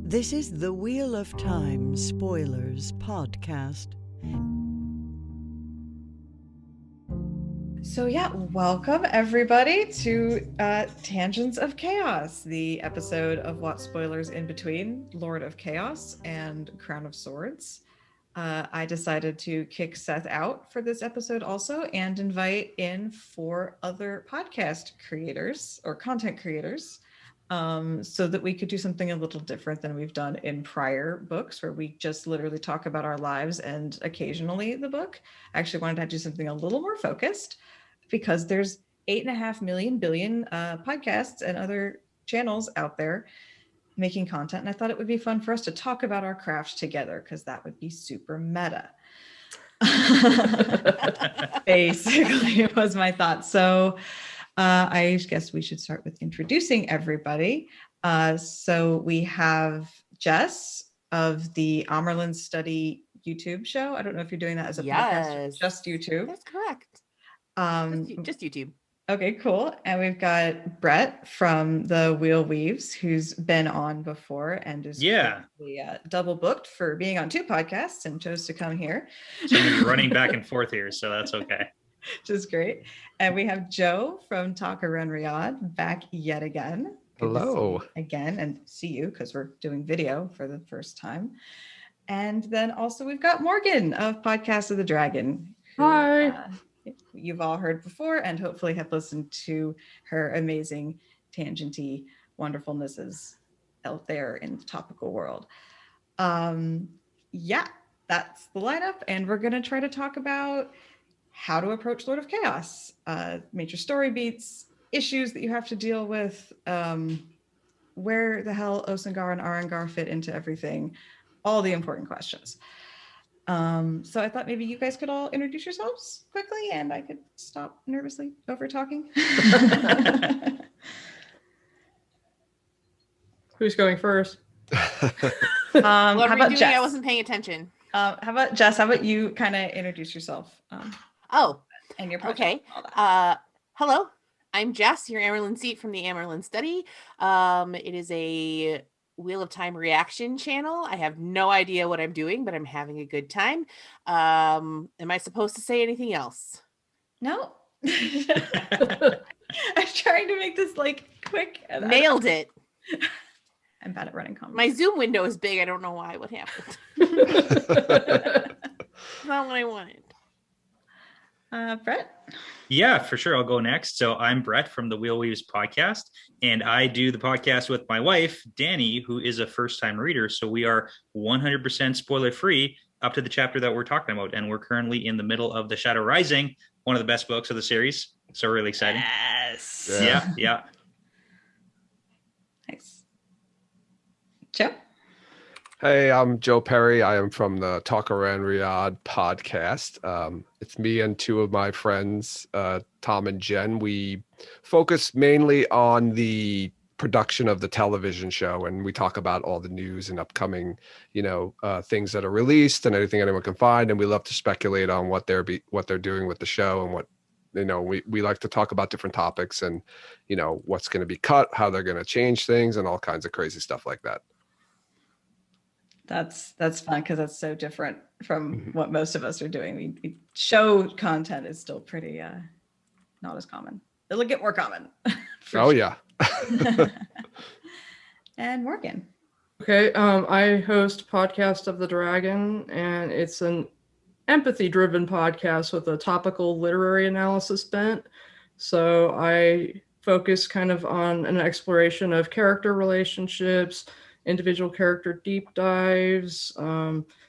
This is the Wheel of Time Spoilers podcast. So yeah, welcome everybody to Tangents of Chaos, the episode of What Spoilers in Between Lord of Chaos and Crown of Swords. I decided to kick Seth out for this episode also and invite in 4 other podcast creators or content creators so that we could do something a little different than we've done in prior books where we just literally talk about our lives and occasionally the book. I actually wanted to do something a little more focused because there's 8.5 million billion podcasts and other channels out there making content. And I thought it would be fun for us to talk about our craft together because that would be super meta. Basically, it was my thought. So I guess we should start with introducing everybody. So we have Jess of the Amerlin Study YouTube show. I don't know if you're doing that as a podcast or just YouTube. That's correct. Just YouTube. Okay, cool. And we've got Brett from the Wheel Weaves, who's been on before and is double booked for being on 2 podcasts and chose to come here. So I'm gonna be running back and forth here, so that's okay. Which is great. And we have Joe from Talk Around Riyadh back yet again. Hello. Again, and see you because we're doing video for the first time. And then also we've got Morgan of Podcast of the Dragon. Hi. You've all heard before and hopefully have listened to her amazing tangenty wonderfulnesses out there in the topical world. Yeah, that's the lineup. And we're going to try to talk about how to approach Lord of Chaos, major story beats, issues that you have to deal with, where the hell Osangar and Arangar fit into everything, all the important questions. So I thought maybe you guys could all introduce yourselves quickly and I could stop nervously over talking. Who's going first? What how were you about doing? Jess? I wasn't paying attention. How about Jess? How about you kind of introduce yourself? And your project. Okay. Hello, I'm Jess, your Amerlin Seat from the Amerlin Study. It is a Wheel of Time reaction channel. I have no idea what I'm doing, but I'm having a good time. Am I supposed to say anything else? No. I'm trying to make this like quick. And Nailed it. I'm bad at running comments. My Zoom window is big. I don't know why. What happened? Not what I wanted. Brett? Yeah, for sure. I'll go next. So I'm Brett from the Wheel Weaves podcast, and I do the podcast with my wife, Danny, who is a first-time reader. So we are 100% spoiler-free up to the chapter that we're talking about. And we're currently in the middle of The Shadow Rising, one of the best books of the series. So really exciting. Yes. Yeah. Nice. Joe? Hey, I'm Joe Perry. I am from the Talk Around Riyadh podcast. It's me and 2 of my friends, Tom and Jen. We focus mainly on the production of the television show, and we talk about all the news and upcoming, things that are released and anything anyone can find. And we love to speculate on what they're doing with the show and what, we like to talk about different topics and, what's going to be cut, how they're going to change things, and all kinds of crazy stuff like that. That's fun because that's so different from what most of us are doing. Show content is still pretty not as common. It'll get more common. Oh, yeah. And Morgan. Okay, I host Podcast of the Dragon, and it's an empathy-driven podcast with a topical literary analysis bent. So I focus kind of on an exploration of character relationships, individual character deep dives,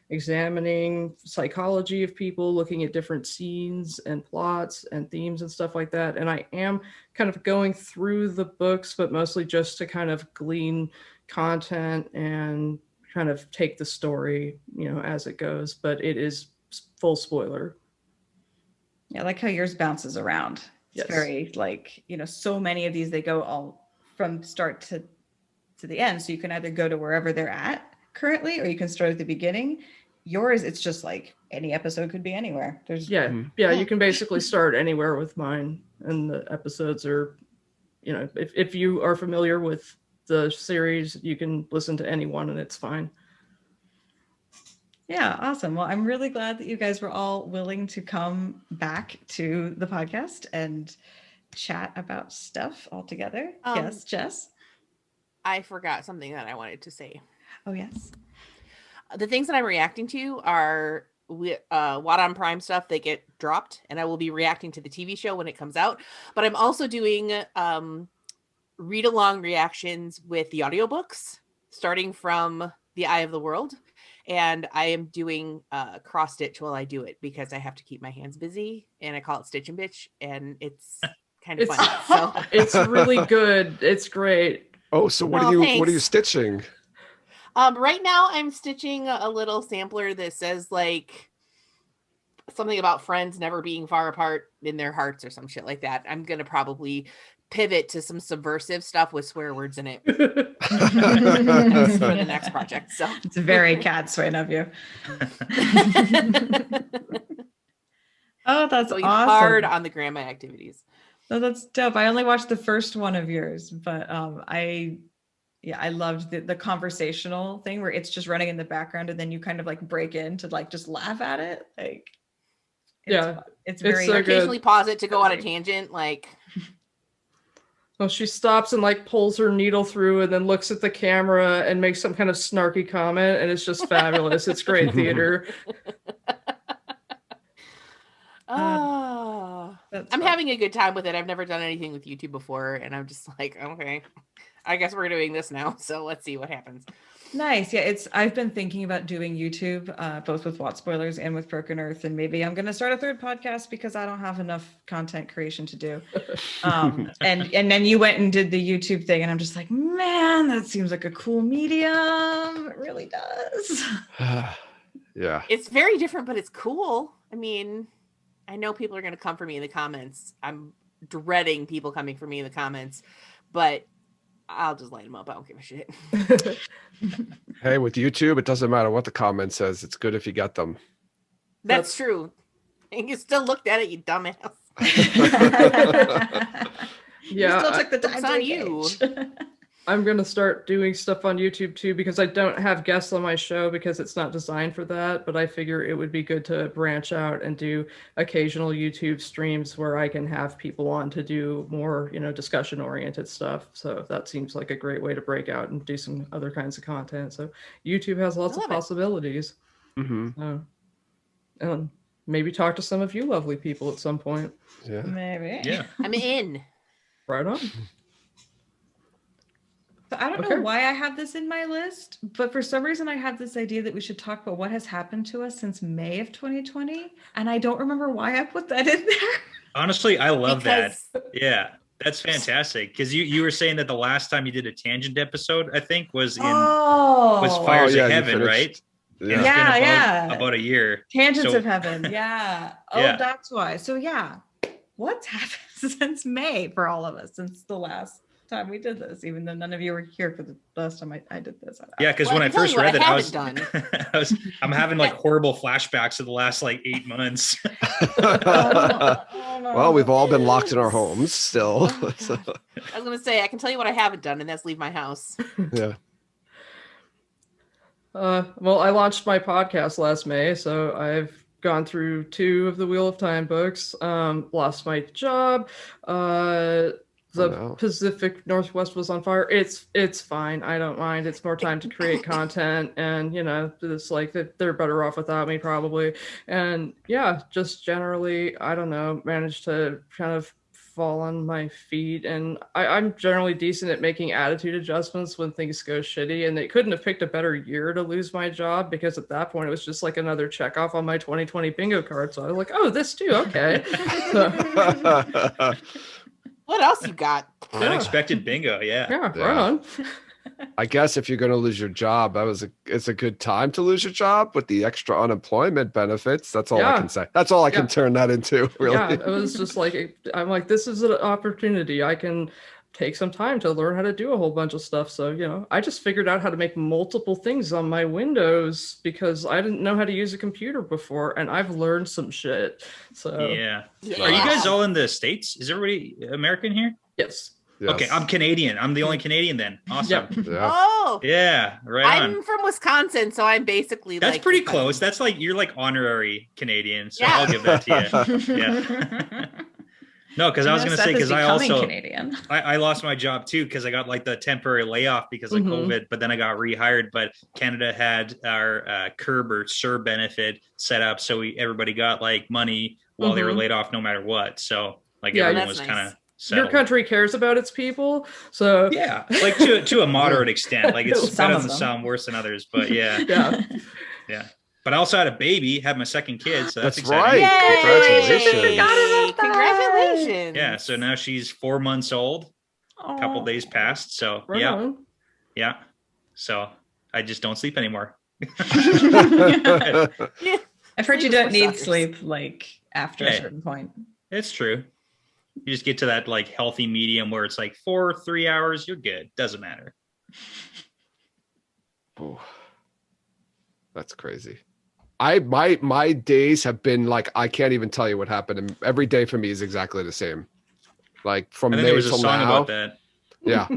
examining psychology of people, looking at different scenes and plots and themes and stuff like that. And I am kind of going through the books, but mostly just to kind of glean content and kind of take the story, as it goes. But it is full spoiler. Yeah, I like how yours bounces around. It's very so many of these, they go all from start to the end. So you can either go to wherever they're at currently, or you can start at the beginning. Yours, it's just like any episode could be anywhere. You can basically start anywhere with mine. And the episodes are, if you are familiar with the series, you can listen to anyone and it's fine. Yeah, awesome. Well, I'm really glad that you guys were all willing to come back to the podcast and chat about stuff all together. Yes, Jess? I forgot something that I wanted to say. Oh, yes. The things that I'm reacting to are Watt on Prime stuff that get dropped, and I will be reacting to the TV show when it comes out. But I'm also doing read-along reactions with the audiobooks, starting from The Eye of the World. And I am doing cross stitch while I do it because I have to keep my hands busy, and I call it Stitch and Bitch, and it's kind of fun. So it's really good. It's great. Oh, so what are you stitching? Right now I'm stitching a little sampler that says like something about friends never being far apart in their hearts or some shit like that. I'm gonna probably pivot to some subversive stuff with swear words in it for the next project. So it's very cat swing of you. Oh, that's going awesome. hard on the grandma activities. Oh, that's dope. I only watched the first one of yours, but I loved the conversational thing where it's just running in the background and then you kind of like break in to like just laugh at it. Like, it's very so occasionally pause it to go on a tangent. Like, well, she stops and like pulls her needle through and then looks at the camera and makes some kind of snarky comment, and it's just fabulous. It's great theater. I'm having a good time with it. I've never done anything with YouTube before, and I'm just like, okay, I guess we're doing this now. So let's see what happens. Nice. Yeah, I've been thinking about doing YouTube, both with Watt Spoilers and with Broken Earth, and maybe I'm going to start a third podcast because I don't have enough content creation to do. And then you went and did the YouTube thing, and I'm just like, man, that seems like a cool medium. It really does. Yeah. It's very different, but it's cool. I mean, I know people are going to come for me in the comments. I'm dreading people coming for me in the comments, but I'll just light them up. I don't give a shit. Hey, with YouTube, it doesn't matter what the comment says. It's good if you get them. That's true. And you still looked at it, you dumbass. You still took the time on to you. I'm going to start doing stuff on YouTube too, because I don't have guests on my show because it's not designed for that. But I figure it would be good to branch out and do occasional YouTube streams where I can have people on to do more, discussion oriented stuff. So that seems like a great way to break out and do some other kinds of content. So YouTube has lots of possibilities. Mm-hmm. And maybe talk to some of you lovely people at some point. Yeah. Maybe. Yeah. I'm in. Right on. So I don't know why I have this in my list, but for some reason I have this idea that we should talk about what has happened to us since May of 2020. And I don't remember why I put that in there. Honestly, I love that. Yeah, that's fantastic. Because you were saying that the last time you did a tangent episode, I think, was Fires of Heaven, right? Yeah. It's been about a year. Tangents of Heaven. Yeah. Oh, Yeah. That's why. So yeah, what's happened since May for all of us since the last time we did this, even though none of you were here for the last time I did this. Yeah, because when I first read it, I'm having like horrible flashbacks of the last like 8 months. Well, we've all been locked in our homes still. So. I was gonna say I can tell you what I haven't done, and that's leave my house. Yeah. Well, I launched my podcast last May, so I've gone through 2 of the Wheel of Time books. Lost my job. Pacific Northwest was on fire. It's fine. I don't mind. It's more time to create content, and it's like that they're better off without me probably. And yeah, just generally, I don't know, managed to kind of fall on my feet, and I'm generally decent at making attitude adjustments when things go shitty, and they couldn't have picked a better year to lose my job, because at that point it was just like another check off on my 2020 bingo card. So I was like, oh, this too, okay. What else you got? Unexpected bingo, yeah. Right on. I guess if you're going to lose your job, it's a good time to lose your job with the extra unemployment benefits. That's all I can say. That's all I can turn that into, really. Yeah, it was just like, I'm like, this is an opportunity. I can take some time to learn how to do a whole bunch of stuff. So, I just figured out how to make multiple things on my Windows because I didn't know how to use a computer before, and I've learned some shit. So yeah. Are you guys all in the States? Is everybody American here? Yes. Yes. Okay, I'm Canadian. I'm the only Canadian then. Awesome. Yep. Yeah. Oh, Yeah, right I'm on. from Wisconsin, so I'm basically That's like pretty the cousin. close. That's like you're like honorary Canadian, so Yeah. I'll give that to you. Yeah. No, because I was know, gonna Seth say is because I becoming also Canadian. I lost my job too because I got like the temporary layoff because of Mhm. COVID, but then I got rehired. But Canada had our CURB or SUR benefit set up, so everybody got like money while they were Mhm. laid off, no matter what. So like Yeah, everyone that's was nice. kind of Your settled. country cares about its people, so Yeah, like to a moderate extent. Like it's Some better of than them. some, worse than others. But yeah, yeah. yeah. But I also had a baby, had my second kid, so that's That's exciting. right. Yay! Congratulations. Forgot about that. Congratulations. Yeah, so now she's 4 months old. A couple days passed, so Right yeah, on. yeah. So I just don't sleep anymore. Yeah. I've heard you Sleep is don't for need suckers. sleep like after a Yeah. certain point. It's true. You just get to that like healthy medium where it's like 3 hours, you're good. Doesn't matter. Ooh. That's crazy. My days have been like I can't even tell you what happened. And every day for me is exactly the same. Like from I think May there was a until song now. about that. Yeah.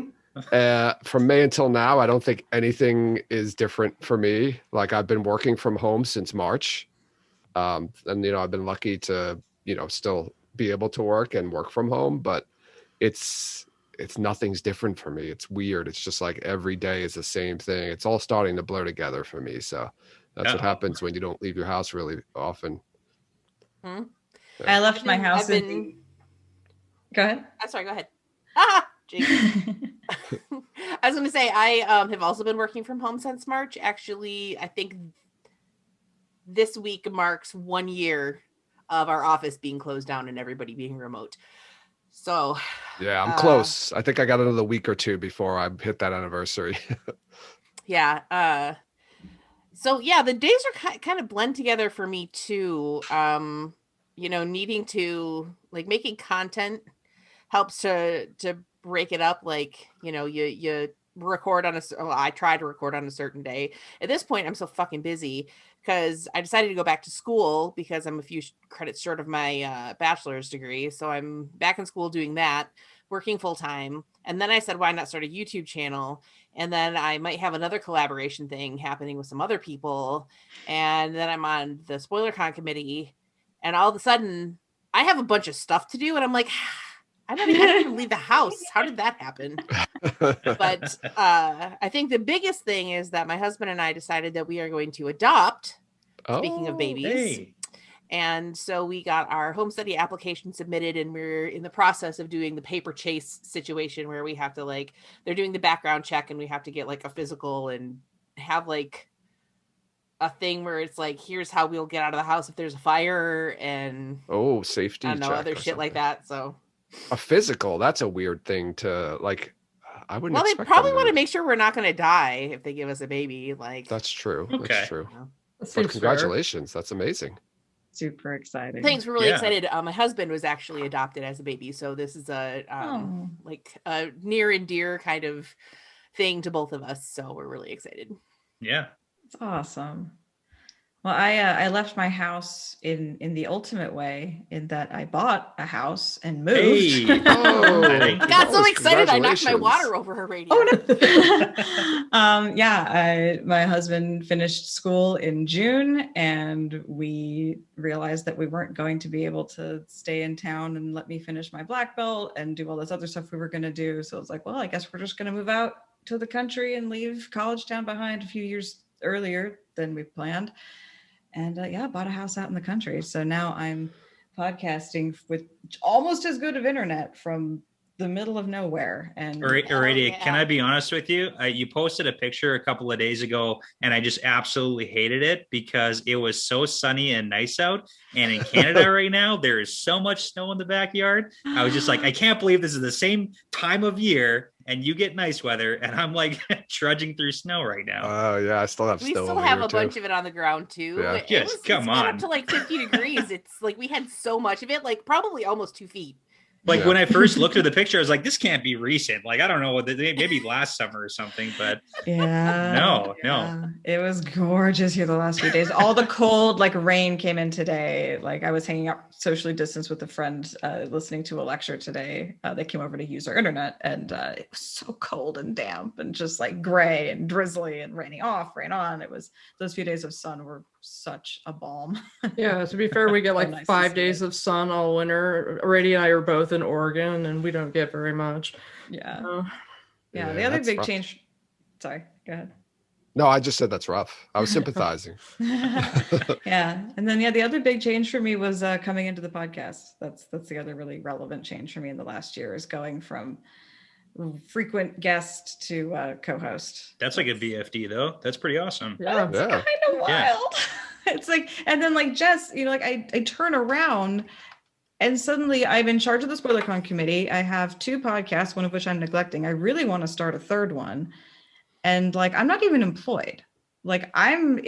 From May until now, I don't think anything is different for me. Like I've been working from home since March. And I've been lucky to, still be able to work and work from home, but it's nothing's different for me. It's weird. It's just like every day is the same thing. It's all starting to blur together for me. So that's what Uh-oh. happens when you don't leave your house really often. I left my house. Go ahead. I'm sorry, go ahead. Ah, Jake. I was going to say, I have also been working from home since March. Actually, I think this week marks 1 year of our office being closed down and everybody being remote. So, Yeah, I'm close. I think I got another week or two before I hit that anniversary. yeah. So, yeah, the days are kind of blend together for me, too. Needing to, like, making content helps to break it up. Like, you record on I try to record on a certain day. At this point, I'm so fucking busy because I decided to go back to school because I'm a few credits short of my bachelor's degree. So I'm back in school doing that, working full time. And then I said, why not start a YouTube channel? And then I might have another collaboration thing happening with some other people. And then I'm on the SpoilerCon committee. And all of a sudden, I have a bunch of stuff to do. And I'm like, I didn't even leave the house. How did that happen? But I think the biggest thing is that my husband and I decided that we are going to adopt, speaking of babies. Hey. And so we got our home study application submitted, and we're in the process of doing the paper chase situation where we have to they're doing the background check and we have to get like a physical and have like a thing where it's like, here's how we'll get out of the house if there's a fire and Safety. I don't know, check other or shit like something. that. So A physical, that's a weird thing to like. I wouldn't. well, they expect probably them want to make sure we're not going to die if they give us a baby. Like That's true. Okay. That's true. That But seems fair. congratulations, that's amazing. Super exciting. thanks, we're really Yeah. excited. My husband was actually adopted as a baby, so this is a Oh. like a near and dear kind of thing to both of us. So we're really excited. Yeah. It's awesome. Well, I left my house in the ultimate way in that I bought a house and moved. Hey. Oh, I Got so excited I knocked my congratulations. water over her radio. Oh no. My husband finished school in June and we realized that we weren't going to be able to stay in town and let me finish my black belt and do all this other stuff we were going to do. So it was like, well, I guess we're just going to move out to the country and leave college town behind a few years earlier than we planned. And bought a house out in the country. So now I'm podcasting with almost as good of internet from the middle of nowhere. And Alrighty, yeah. can I be honest with you? You posted a picture a couple of days ago, and I just absolutely hated it because it was so sunny and nice out. And in Canada right now, there is so much snow in the backyard. I was just like, I can't believe this is the same time of year, and you get nice weather, and I'm like trudging through snow right now. Oh yeah, I still have We snow still over have here, a bunch too. of it on the ground too. Yeah. Yes, come it's got on. up to like 50 degrees. It's like we had so much of it, like probably almost 2 feet. Like Yeah. when I first looked at the picture, I was like, this can't be recent. Like, I don't know, maybe last summer or something, but Yeah. No. It was gorgeous here the last few days. All the cold, like rain came in today. Like I was hanging out socially distanced with a friend, listening to a lecture today. They came over to use our internet, and it was so cold and damp and just like gray and drizzly and raining off, rain on. It was, those few days of sun were such a balm. Yeah, to be fair, we get So like nice to 5 see days it. of sun all winter. Rady and I are both in Oregon, and we don't get very much. Yeah. Uh, Yeah. The Yeah, other that's big rough. change. Sorry, go ahead. No, I just said that's rough. I was sympathizing. Yeah, and then the other big change for me was coming into the podcast. That's the other really relevant change for me in the last year, is going from frequent guest to co-host. that's like a BFD though. That's pretty awesome. yeah. Yeah. Kind of wild. Yeah. It's like, and then like Jess, like I turn around and suddenly I'm in charge of the SpoilerCon committee. I have 2 podcasts, one of which I'm neglecting. I really want to start a third one. And like, I'm not even employed. Like I'm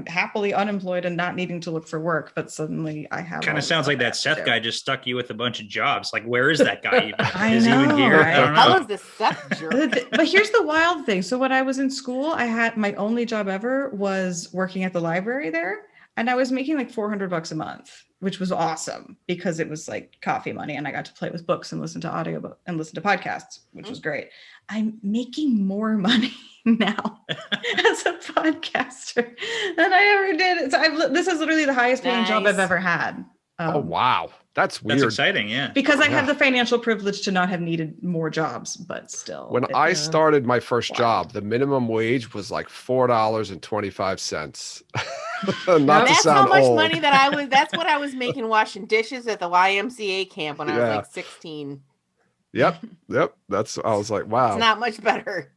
happily unemployed and not needing to look for work, but suddenly I have. Kind all of this sounds stuff like I that have to Seth do. guy just stuck you with a bunch of jobs. Like, where is that guy even? I Is he even know, here? right? I don't How know. is this Seth jerk? But here's the wild thing. So when I was in school, I had my only job ever was working at the library there, and I was making like $400 a month, which was awesome because it was like coffee money, and I got to play with books and listen to audio and listen to podcasts, which was great. I'm making more money now as a podcaster than I ever did. So this is literally the highest paying job I've Nice. ever had. Oh wow, that's That's weird. exciting. Yeah. Because I Yeah. have the financial privilege to not have needed more jobs, but still. When it- I started my first Wild. job, the minimum wage was like $4.25. Not to That's sound how much old. money that's what I was making washing dishes at the YMCA camp when I was Yeah. like 16. Yep. That's. I was like, wow. It's not much better.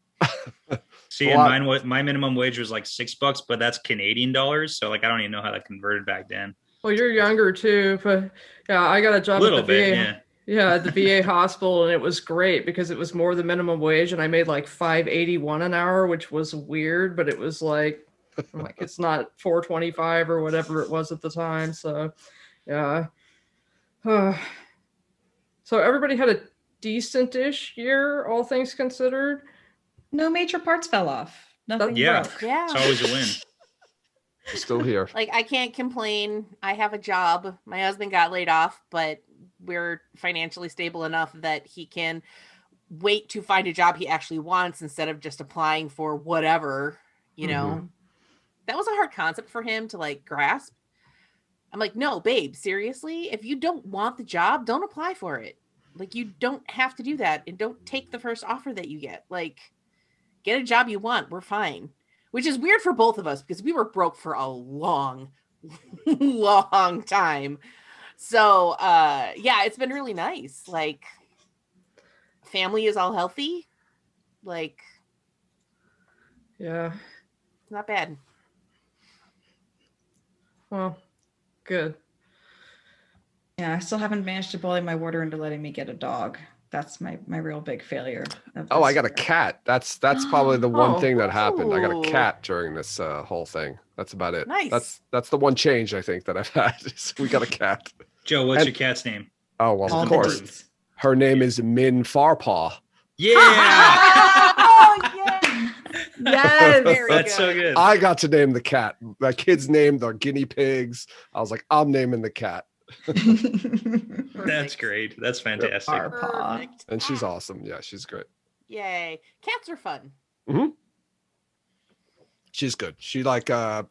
See, A and lot- my minimum wage was like $6, but that's Canadian dollars. So like, I don't even know how that converted back then. Well, you're younger too, but yeah, I got a A job little at the bit. VA. Yeah. Yeah, at the VA hospital, and it was great because it was more than minimum wage, and I made like $5.81 an hour, which was weird, but it was like it's not $4.25 or whatever it was at the time. So, yeah. So everybody had a decent-ish year, all things considered. No major parts fell off. Nothing Yeah. broke. Yeah. It's always a win. Still here. Like I can't complain. I have a job. My husband got laid off, but we're financially stable enough that he can wait to find a job he actually wants instead of just applying for whatever, Mm-hmm. That was a hard concept for him to like grasp. I'm like, no, babe, seriously, if you don't want the job, don't apply for it. Like you don't have to do that, and don't take the first offer that you get. Like get a job you want. We're fine. Which is weird for both of us because we were broke for a long, long time. So yeah, it's been really nice. Like family is all healthy. Like Yeah. not bad. Well, good. Yeah, I still haven't managed to bully my warder into letting me get a dog. That's my real big failure. of Oh, I this got a year. cat. That's probably the one Oh. thing that happened. I got Ooh. a cat during this whole thing. That's about it. Nice. That's the one change I think that I've had. Is we got a cat. Joe, what's And- your cat's name? Oh well, All of the course. deeds. Her name is Min Farpaw. Yeah. Oh yeah. Yes. Very That's so good. I got to name the cat. My kids named their guinea pigs. I was like, I'm naming the cat, That's Perfect. great. That's fantastic. Our paw. Perfect. and she's awesome. Yeah, she's great. Yay. Cats are fun. She's good. She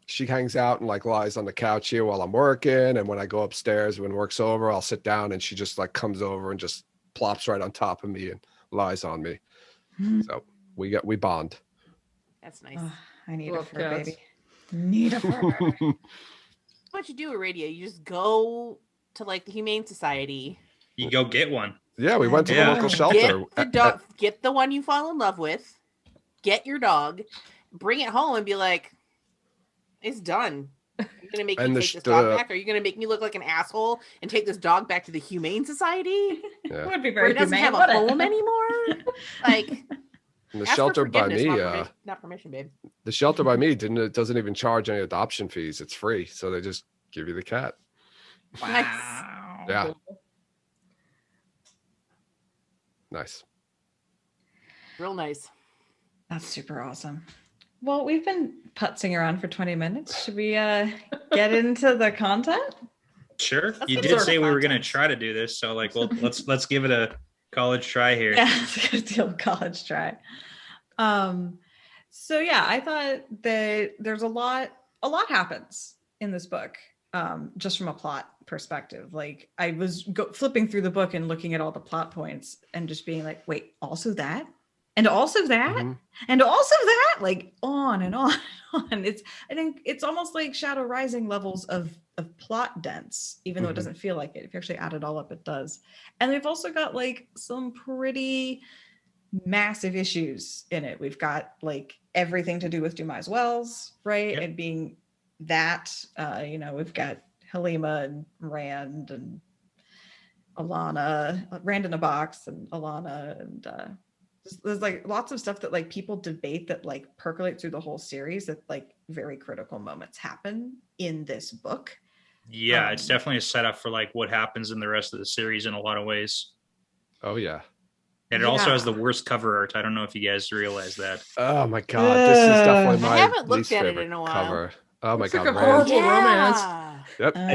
she hangs out and like lies on the couch here while I'm working. And when I go upstairs, when work's over, I'll sit down and she just like comes over and just plops right on top of me and lies on me. So we bond. That's nice. Oh, I need a Love fur cats. baby. Need a fur. What you do, Radio? You just go to like the Humane Society, You go get one. Yeah, we went to Yeah. the local get shelter. the dog, get the one you fall in love with, get your dog, bring it home, and be like, "It's done." You're gonna make And me the take this dog the- back? Are you gonna make me look like an asshole and take this dog back to the Humane Society Yeah. Would be where very it doesn't humane, have a wouldn't it? home anymore? Like, And the ask for shelter by forgiveness, me, not permission, babe. the shelter by me doesn't even charge any adoption fees. It's free, so they just give you the cat. Nice. Wow. Yeah. Nice. Real nice. That's super awesome. Well, we've been putzing around for 20 minutes. Should we get into the content? Sure. Let's You get did into say the we were going to content. try to do this, so like, well, let's give it a college try here. Yeah, it's a good deal of college try. So yeah, I thought that there's a lot happens in this book, just from a plot perspective. Like I was flipping through the book and looking at all the plot points and just being like, wait, also that? And also that? Mhm. And also that? Like on and on and on. I think it's almost like Shadow Rising levels of plot dense, even though it Mhm. doesn't feel like it. If you actually add it all up, it does. And we've also got like some pretty massive issues in it. We've got like everything to do with Dumais Wells, right? Yep. And being that, we've got Halima and Rand and Alana, Rand in a box and Alana, and there's like lots of stuff that like people debate that like percolate through the whole series, that like very critical moments happen in this book. Yeah, it's Um, definitely a setup for like what happens in the rest of the series in a lot of ways. Oh yeah. And it also has the Yeah. worst cover art. I don't know if you guys realize that. Oh my God, this is definitely I my haven't looked least at it favorite in a while. cover. Oh my Looks like God, a Rand. horrible romance. Yep. I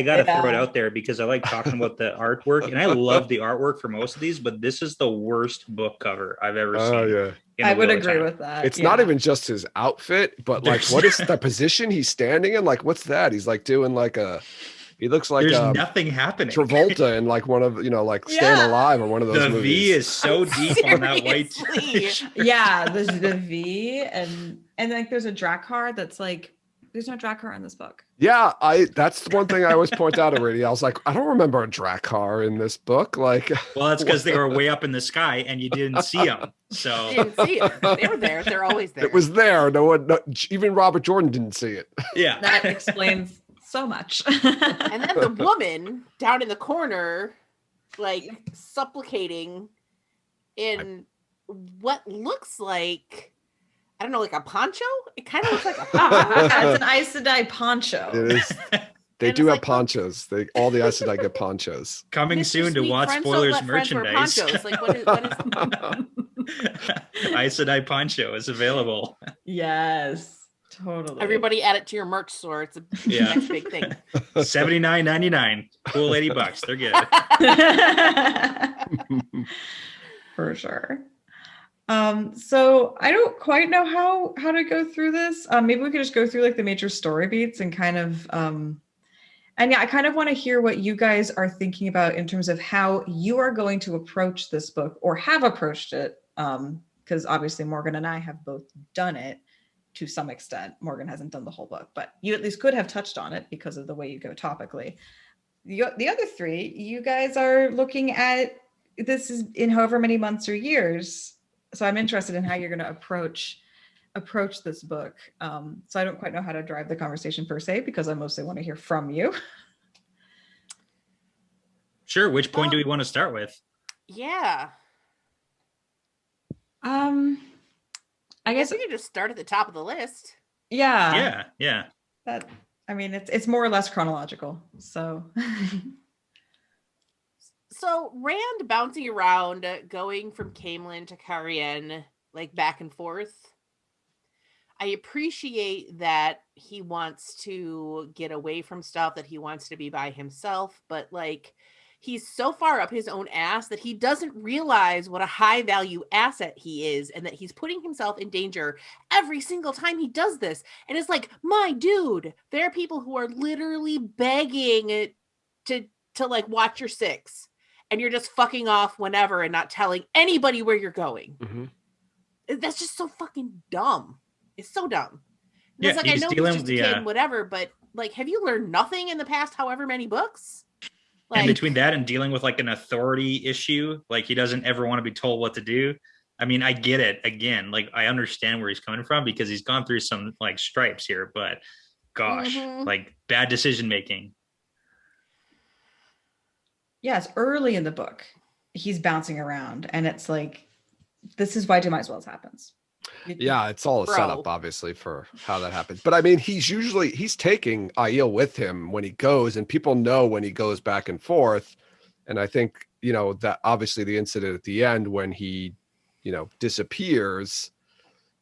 gotta throw it Yeah. out there because I like talking about the artwork, and I love the artwork for most of these, but this is the worst book cover I've ever Oh seen. yeah. in I the would Wheel of agree Time. with that. It's not yeah. even just his outfit, but like There's- what is the position he's standing in? Like what's that? He's like doing like he looks like There's nothing happening. Travolta in like one of like Staying Yeah. Alive or one of those The movies. V is so deep on that white. Seriously. Yeah, there's the V and like there's a Drakkar that's like there's no Drakkar in this book. Yeah, that's the one thing I always point out already. I was like, I don't remember a Drakkar in this book. Like, Well, that's because they were way up in the sky and you didn't see them. So Didn't see it. They were there. They're always there. it was there. No one, even Robert Jordan didn't see it. yeah, That explains so much. And then the woman down in the corner, like supplicating in what looks like, I don't know, like a poncho? It kind of looks like a poncho. Yeah, it's an Aes Sedai poncho. It is. They And do it's have like, well- ponchos. All the Aes Sedai get ponchos. coming Mr. soon to Sweet, Watch friends don't Spoilers let friends wear merchandise. ponchos. Like, what is Aes Sedai poncho is available. Yes, totally. everybody add it to your merch store? It's a Yeah. next big thing. $79.99. Cool $80. They're good. For sure. So I don't quite know how to go through this. Maybe we could just go through like the major story beats and kind of and yeah, I kind of want to hear what you guys are thinking about in terms of how you are going to approach this book or have approached it. Because obviously Morgan and I have both done it to some extent. Morgan hasn't done the whole book, but you at least could have touched on it because of the way you go topically. The other three, you guys are looking at this is in however many months or years. So I'm interested in how you're going to approach this book. So I don't quite know how to drive the conversation per se, because I mostly want to hear from you. Sure. Which point do we want to start with? Yeah. I guess, we could just start at the top of the list. yeah. Yeah. That, I mean, it's more or less chronological. So So Rand bouncing around, going from Caemlyn to Carrion, like back and forth. I appreciate that he wants to get away from stuff, that he wants to be by himself, but like he's so far up his own ass that he doesn't realize what a high value asset he is and that he's putting himself in danger every single time he does this. And it's like, my dude, there are people who are literally begging to like watch your six, and you're just fucking off whenever and not telling anybody where you're going. Mhm. That's just so fucking dumb. It's so dumb. And Yeah, it's like, I he's know he's dealing just a with kid, the, and whatever, but like, have you learned nothing in the past however many books? And Like, between that and dealing with like an authority issue, like he doesn't ever want to be told what to do. I mean, I get it. Again, like I understand where he's coming from because he's gone through some like stripes here, but gosh, Mhm. like bad decision making. yes, early in the book, he's bouncing around, and it's like, this is why Dumais Wells happens. Yeah, it's all a Bro. setup, obviously, for how that happens. But I mean, he's taking Aiel with him when he goes, and people know when he goes back and forth. And I think, you know, that obviously the incident at the end when he, you know, disappears,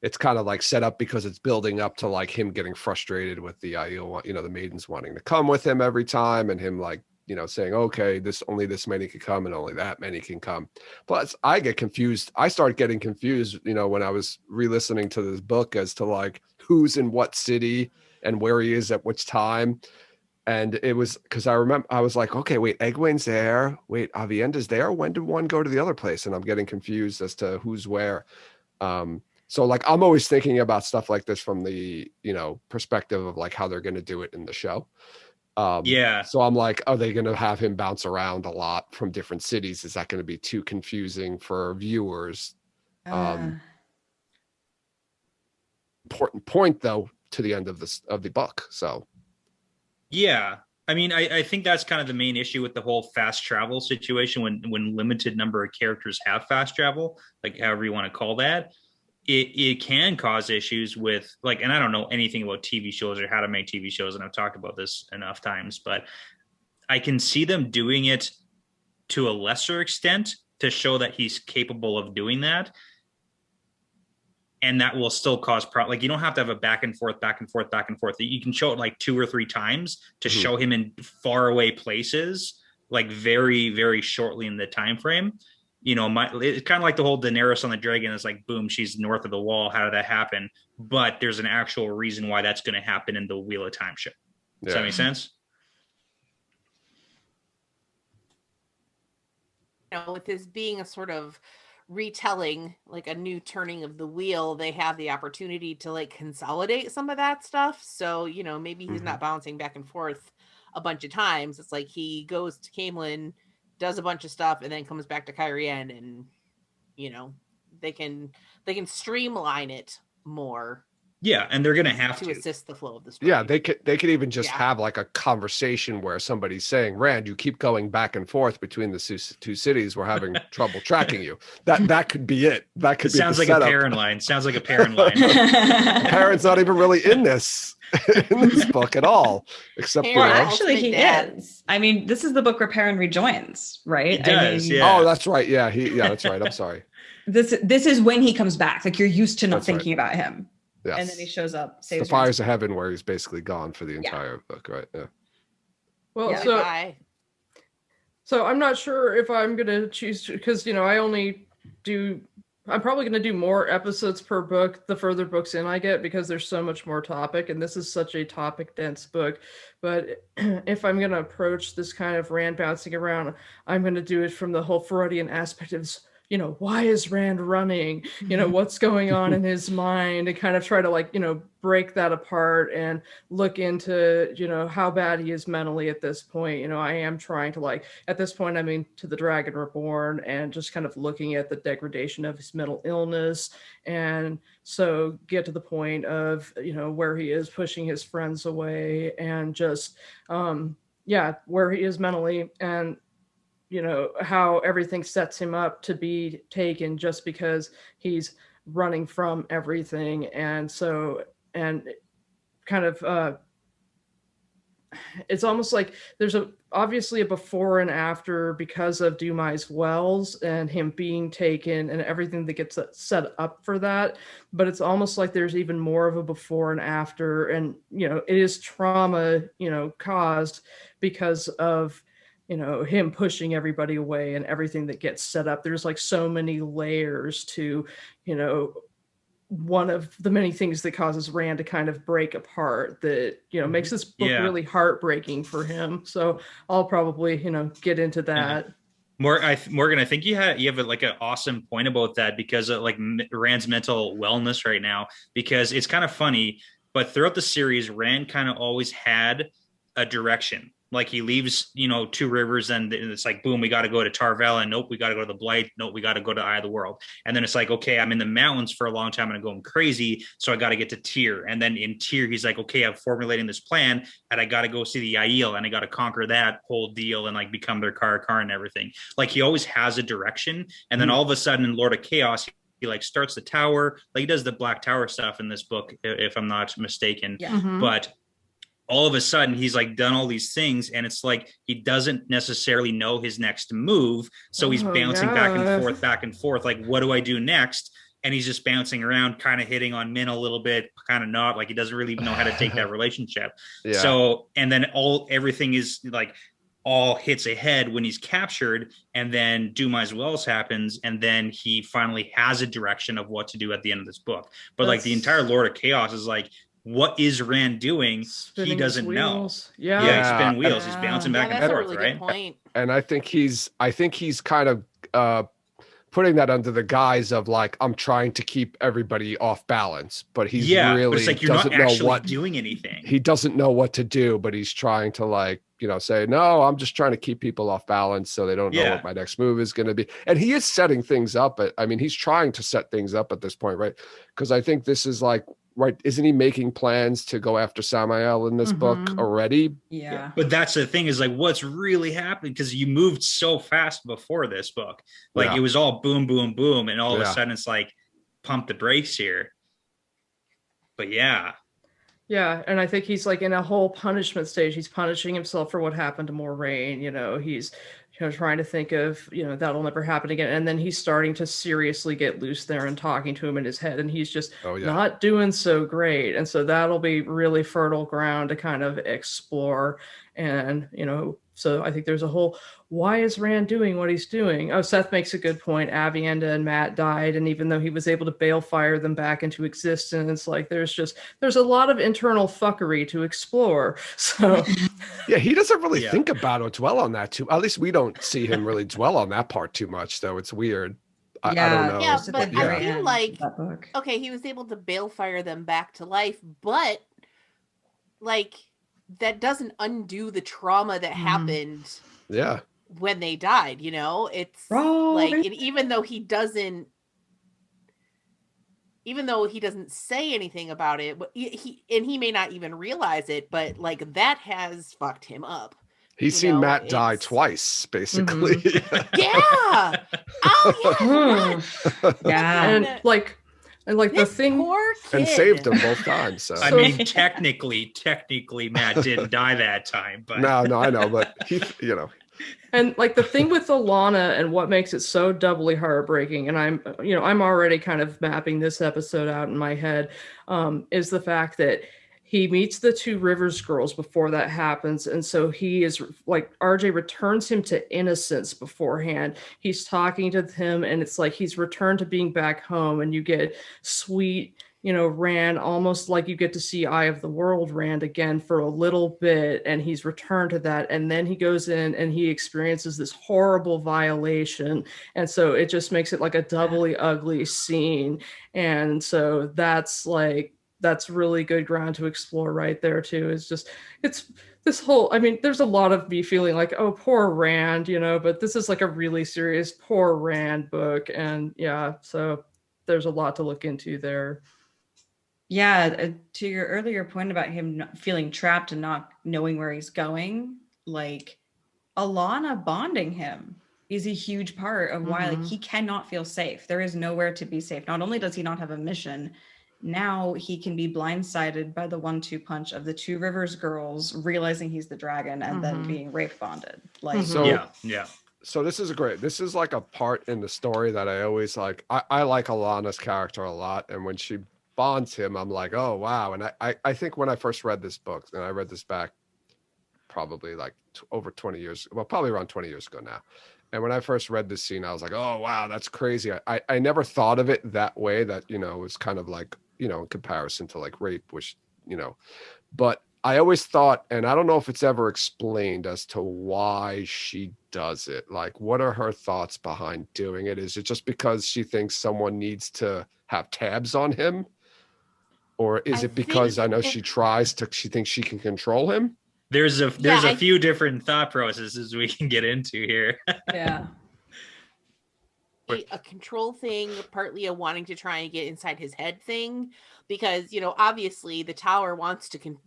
it's kind of like set up because it's building up to like him getting frustrated with the Aiel, you know, the maidens wanting to come with him every time, and him like, you know, saying, okay, only this many can come and only that many can come. Plus I get confused. I start getting confused, you know, when I was re-listening to this book as to like who's in what city and where he is at which time. And it was because I remember I was like, okay, wait, Egwene's there. Wait, Avienda's there. When did one go to the other place? And I'm getting confused as to who's where. So like, I'm always thinking about stuff like this from the, you know, perspective of like how they're going to do it in the show. So I'm like, are they going to have him bounce around a lot from different cities? Is that going to be too confusing for viewers? Important point though, to the end of the book. So. Yeah. I mean, I think that's kind of the main issue with the whole fast travel situation when limited number of characters have fast travel, like however you want to call that. It can cause issues with like, and I don't know anything about TV shows or how to make TV shows, and I've talked about this enough times, but I can see them doing it to a lesser extent to show that he's capable of doing that. And that will still cause like you don't have to have a back and forth. You can show it like 2 or 3 times to show him in far away places, like very, very shortly in the time frame. You know, it's kind of like the whole Daenerys on the dragon is like, boom, she's north of the wall. How did that happen? But there's an actual reason why that's going to happen in the Wheel of Time show. Does that make sense? You know, with this being a sort of retelling, like a new turning of the wheel, they have the opportunity to like consolidate some of that stuff. So, you know, maybe he's not bouncing back and forth a bunch of times. It's like he goes to Caemlyn, does a bunch of stuff, and then comes back to Cairhien, and you know, they can streamline it more. Yeah, and they're gonna have to assist the flow of the story. Yeah, they could even just have like a conversation where somebody's saying, Rand, you keep going back and forth between the two cities. We're having trouble tracking you. That could be it. That could be sounds like a parent line. Sounds like a parent line. Perrin's not even really in this book at all, except well, actually he is. I mean, this is the book where Perrin rejoins, right? He does, Oh, that's right. Yeah, that's right. I'm sorry. This is when he comes back. Like you're used to not thinking about him. Yes. And then he shows up, saves the Fires of Heaven, where he's basically gone for the entire book, right? Yeah. Well, so I'm not sure if I'm gonna choose to, because you know I'm probably gonna do more episodes per book the further books in I get, because there's so much more topic, and this is such a topic dense book. But if I'm gonna approach this kind of Rand bouncing around, I'm gonna do it from the whole Freudian aspect of, you know, why is Rand running? You know, what's going on in his mind, and kind of try to like, you know, break that apart and look into, you know, how bad he is mentally at this point. You know, I am trying to like, at this point, I mean, to the Dragon Reborn, and just kind of looking at the degradation of his mental illness. And so get to the point of, you know, where he is pushing his friends away, and just, where he is mentally, and you know, how everything sets him up to be taken just because he's running from everything. And so, and kind of, it's almost like there's obviously a before and after because of Dumai's Wells and him being taken and everything that gets set up for that. But it's almost like there's even more of a before and after. And, you know, it is trauma, you know, caused because of, you know, him pushing everybody away and everything that gets set up. There's like so many layers to, you know, one of the many things that causes Rand to kind of break apart that, you know, makes this book really heartbreaking for him. So I'll probably, you know, get into that. Morgan, I think you have like an awesome point about that, because of like Rand's mental wellness right now, because it's kind of funny, but throughout the series, Rand kind of always had a direction. Like he leaves, you know, Two Rivers, and it's like, boom, we got to go to Tarvel, and nope, we got to go to the Blight. Nope, we got to go to Eye of the World. And then it's like, okay, I'm in the mountains for a long time and I'm going crazy, so I got to get to Tyr. And then in Tyr, he's like, okay, I'm formulating this plan, and I got to go see the Aiel, and I got to conquer that whole deal and like become their Karakar and everything. Like he always has a direction. And then all of a sudden in Lord of Chaos, he like starts the tower, like he does the Black Tower stuff in this book, if I'm not mistaken. Yeah. But all of a sudden he's like done all these things, and it's like he doesn't necessarily know his next move, so he's bouncing back and forth, like, what do I do next? And he's just bouncing around, kind of hitting on Min a little bit, kind of not, like he doesn't really know how to take that relationship. Yeah. So, and then everything is like all hits ahead when he's captured, and then Do My Wells happens, and then he finally has a direction of what to do at the end of this book. But like the entire Lord of Chaos is like, what is Rand doing? He doesn't know. Yeah, he's spinning wheels. He's bouncing back and forth, really right? Good point. And I think he's kind of putting that under the guise of like, I'm trying to keep everybody off balance, but he's really but it's like you're not actually doing anything. He doesn't know what to do, but he's trying to like, say, no, I'm just trying to keep people off balance so they don't know what my next move is going to be. And he is setting things up. He's trying to set things up at this point, right? Because I think this is like, right, isn't he making plans to go after Samael in this book already? Yeah. But that's the thing, is like, what's really happening? Because you moved so fast before this book. Like it was all boom, boom, boom. And all of a sudden it's like, pump the brakes here. But yeah. Yeah, and I think he's like in a whole punishment stage. He's punishing himself for what happened to Moiraine. He's trying to think of, that'll never happen again. And then he's starting to seriously get loose there and talking to him in his head, and he's just not doing so great. And so that'll be really fertile ground to kind of explore. And, so I think there's a whole, why is Rand doing what he's doing? Oh, Seth makes a good point. Aviendha and Mat died. And even though he was able to balefire them back into existence, like there's a lot of internal fuckery to explore. So yeah, he doesn't really think about or dwell on that too. At least we don't see him really dwell on that part too much, though. It's weird. I don't know. Yeah, but I feel like, okay, he was able to balefire them back to life, but like that doesn't undo the trauma that happened when they died. It's like, and even though he doesn't say anything about it, but he may not even realize it, but like that has fucked him up. He's seen Mat die twice, basically. Yeah. Oh yeah. Yeah. And like the thing, poor kid. And saved him both times. So I mean, technically, Mat didn't die that time, but no, I know, but he. And like the thing with Alana and what makes it so doubly heartbreaking, and I'm already kind of mapping this episode out in my head, is the fact that he meets the two Rivers girls before that happens. And so he is like, RJ returns him to innocence beforehand. He's talking to him and it's like he's returned to being back home, and you get sweet, Rand, almost like you get to see Eye of the World Rand again for a little bit, and he's returned to that. And then he goes in and he experiences this horrible violation. And so it just makes it like a doubly ugly scene. And so that's really good ground to explore right there too. It's this whole, there's a lot of me feeling like, oh, poor Rand, but this is like a really serious poor Rand book. And yeah, so there's a lot to look into there. Yeah, to your earlier point about him feeling trapped and not knowing where he's going, like Alana bonding him is a huge part of why like he cannot feel safe. There is nowhere to be safe. Not only does he not have a mission, now he can be blindsided by the 1-2 punch of the two Rivers girls realizing he's the dragon and then being rape bonded. Like, So this is like a part in the story that I always like. I like Alana's character a lot, and when she bonds him, I'm like, oh wow. And I think when I first read this book, and I read this back probably like over 20 years, well, probably around 20 years ago now. And when I first read this scene, I was like, oh wow, that's crazy. I never thought of it that way, that it was kind of like, in comparison to like rape, which, but I always thought, and I don't know if it's ever explained as to why she does it. Like, what are her thoughts behind doing it? Is it just because she thinks someone needs to have tabs on him? Or is it because she thinks she can control him? There's a few different thought processes we can get into here. Yeah. A control thing, partly a wanting to try and get inside his head thing, because obviously the tower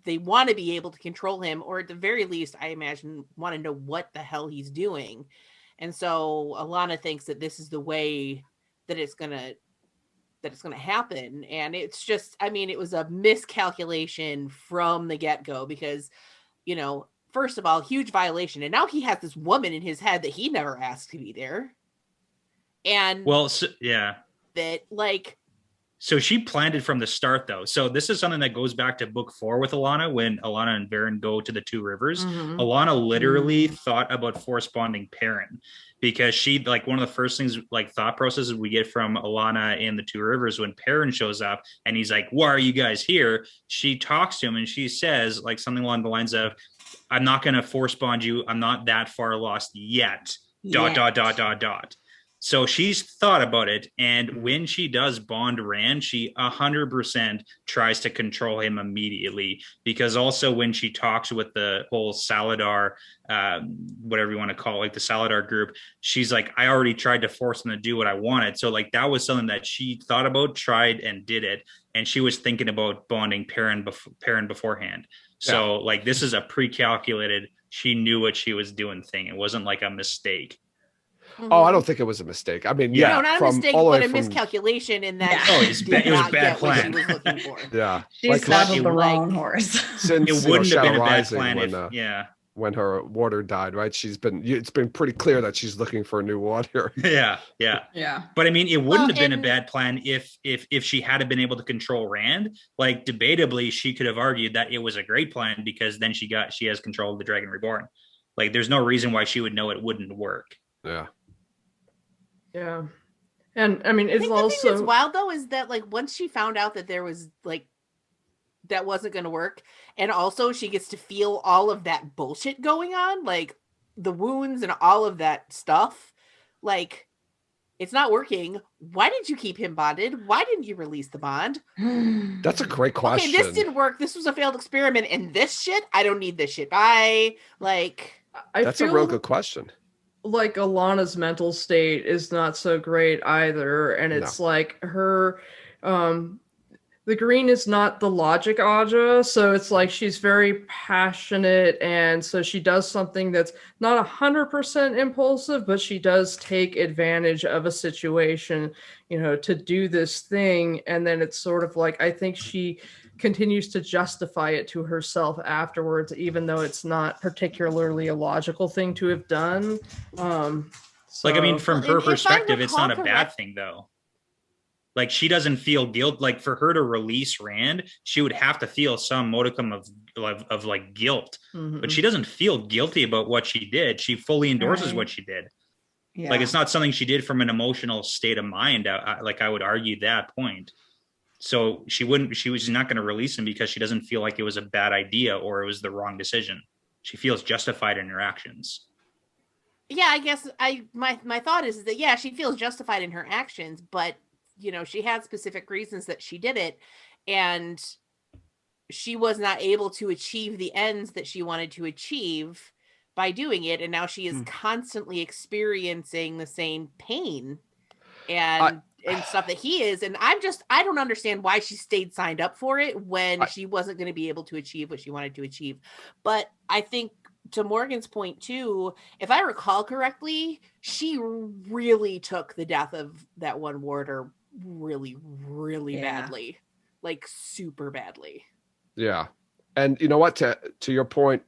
they want to be able to control him, or at the very least I imagine want to know what the hell he's doing. And so Alana thinks that this is the way that that it's going to happen. And it's just, I mean, it was a miscalculation from the get-go because, you know, first of all, huge violation. And now he has this woman in his head that he never asked to be there. And well, so, yeah. that like, So she planned it from the start, though. So this is something that goes back to book 4 with Alana, when Alana and Varen go to the Two Rivers. Mhm. Alana literally thought about force bonding Perrin, because she, like, one of the first things, like, thought processes we get from Alana in the Two Rivers when Perrin shows up and he's like, why are you guys here? She talks to him and she says, like, something along the lines of, I'm not going to force bond you. I'm not that far lost yet. ... So she's thought about it, and when she does bond Rand, she 100% tries to control him immediately, because also when she talks with the whole Saladar, whatever you want to call it, like the Saladar group, she's like, I already tried to force him to do what I wanted. So like that was something that she thought about, tried, and did it, and she was thinking about bonding Perrin beforehand. So like this is a pre-calculated, she knew what she was doing thing. It wasn't like a mistake. Oh, I don't think it was a mistake. I mean, no, not a mistake, but a miscalculation in that it was bad plan. What she was looking for. Yeah, She saddled the wrong horse. Since it wouldn't have been a bad Rising, plan when, when her warder died, right? It's been pretty clear that she's looking for a new warder. Yeah. But I mean, it wouldn't have been a bad plan if she had been able to control Rand. Like, debatably, she could have argued that it was a great plan, because then she has control of the Dragon Reborn. Like, there's no reason why she would know it wouldn't work. Yeah. Yeah. And I mean, it's I think also the thing that's wild though is that like once she found out that there was like that wasn't going to work, and also she gets to feel all of that bullshit going on, like the wounds and all of that stuff, like it's not working. Why did you keep him bonded? Why didn't you release the bond? That's a great question. Okay, this didn't work. This was a failed experiment, and this shit, I don't need this shit. Bye. Like, that's a real good question. Like Alana's mental state is not so great either, and it's like her the green is not the logic Aja, so it's like she's very passionate, and so she does something that's not 100% impulsive, but she does take advantage of a situation, you know, to do this thing. And then it's sort of like, I think she continues to justify it to herself afterwards, even though it's not particularly a logical thing to have done. Like, I mean, from her perspective, it's not a bad thing, though. Like, she doesn't feel guilt. Like, for her to release Rand, she would have to feel some modicum of like guilt. Mm-hmm. But she doesn't feel guilty about what she did. She fully endorses what she did. Yeah. Like, it's not something she did from an emotional state of mind. I would argue that point. So she was not going to release him because she doesn't feel like it was a bad idea or it was the wrong decision. She feels justified in her actions. Yeah, I guess my thought is that, yeah, she feels justified in her actions, but, you know, she had specific reasons that she did it, and she was not able to achieve the ends that she wanted to achieve by doing it. And now she is constantly experiencing the same pain and stuff that he is. And I don't understand why she stayed signed up for it when she wasn't going to be able to achieve what she wanted to achieve. But I think, to Morgan's point too, if I recall correctly, she really took the death of that one warder really, really badly, like super badly. Yeah. And you know what, to your point,